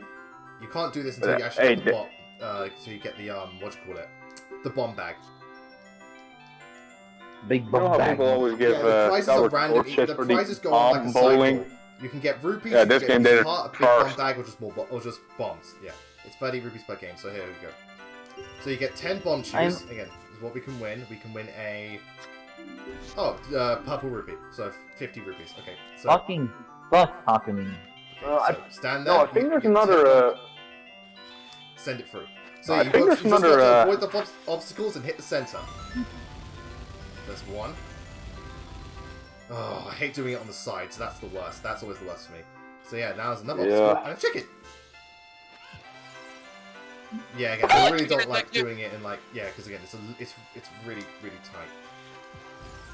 You can't do this until you actually get the bot. So you get the what do you call it? The bomb bag. Big You know bump how bag. people always give Yeah, the prizes are Skyward random. Sword shit The for the prizes go on like bomb a bowling? cycle. You can get rupees. Yeah, you this can game get did it a big bomb first. bag or just more, or just bombs. Yeah, it's 30 rupees per game. So here we go. So you get 10 bomb shoes. Again, this is what we can win. We can win a... Oh, purple rupee. So 50 rupees. Okay, so... Fuck Hakumin. Okay, so stand there. No, I think there's another. Send it through. So I you think there's just got another. to avoid the obstacles and hit the center. There's one. Oh, I hate doing it on the sides. That's the worst. That's always the worst for me. So yeah, now there's another obstacle and a chicken. Yeah, again, I really don't like doing it in like because again, it's really tight.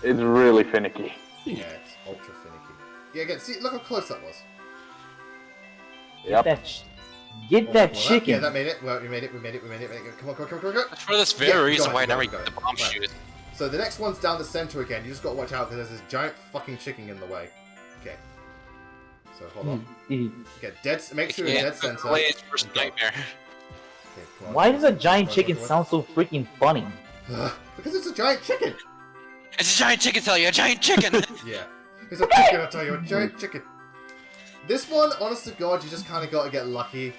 It's really finicky. Yeah, it's ultra finicky. Yeah, again, see, look how close that was. Yep. Get that chicken. Yeah, that made it. Well, we made it. Come on. For this very reason why I never get the bomb shoes. So the next one's down the center again. You just gotta watch out because there's this giant fucking chicken in the way. Okay. So hold on. Get dead. Make sure you're dead center. Blaze first nightmare. Okay, come on. Why does a giant chicken sound so freaking funny? Because it's a giant chicken. It's a giant chicken, tell you, a giant chicken. Yeah. It's a chicken, I tell you, a giant chicken. This one, honest to God, you just kind of got to get lucky.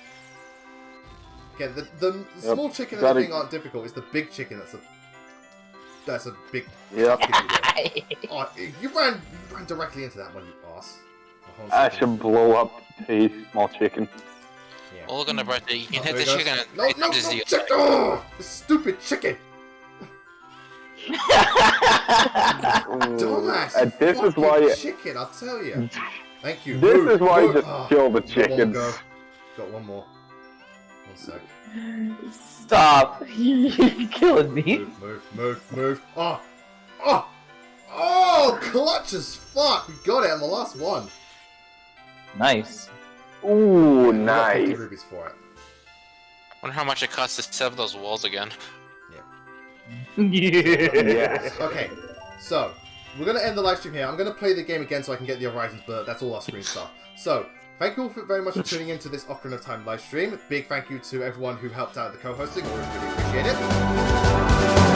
Again, the small chicken and everything aren't difficult. It's the big chicken that's a big. Yep. Oh, you ran directly into that one, you ass. I should blow up the small chicken. Yeah. Oh, look on the birthday. You can hit the chicken and no, chicken! Oh, this stupid chicken! Dumbass! And this is why chicken, I'll tell you. Thank you. This is why you just kill the chickens. Got one more. One sec. Stop! You're killing me. Move. Oh! Clutch as fuck! We got it on the last one. Nice. Ooh, We got 50 nice. rupees for it. Wonder how much it costs to set up those walls again. Yes. Okay, so we're gonna end the live stream here. I'm gonna play the game again so I can get the horizons, but that's all our screen stuff. So, thank you all very much for tuning into this Ocarina of Time live stream. Big thank you to everyone who helped out at the co-hosting. Always really appreciate it.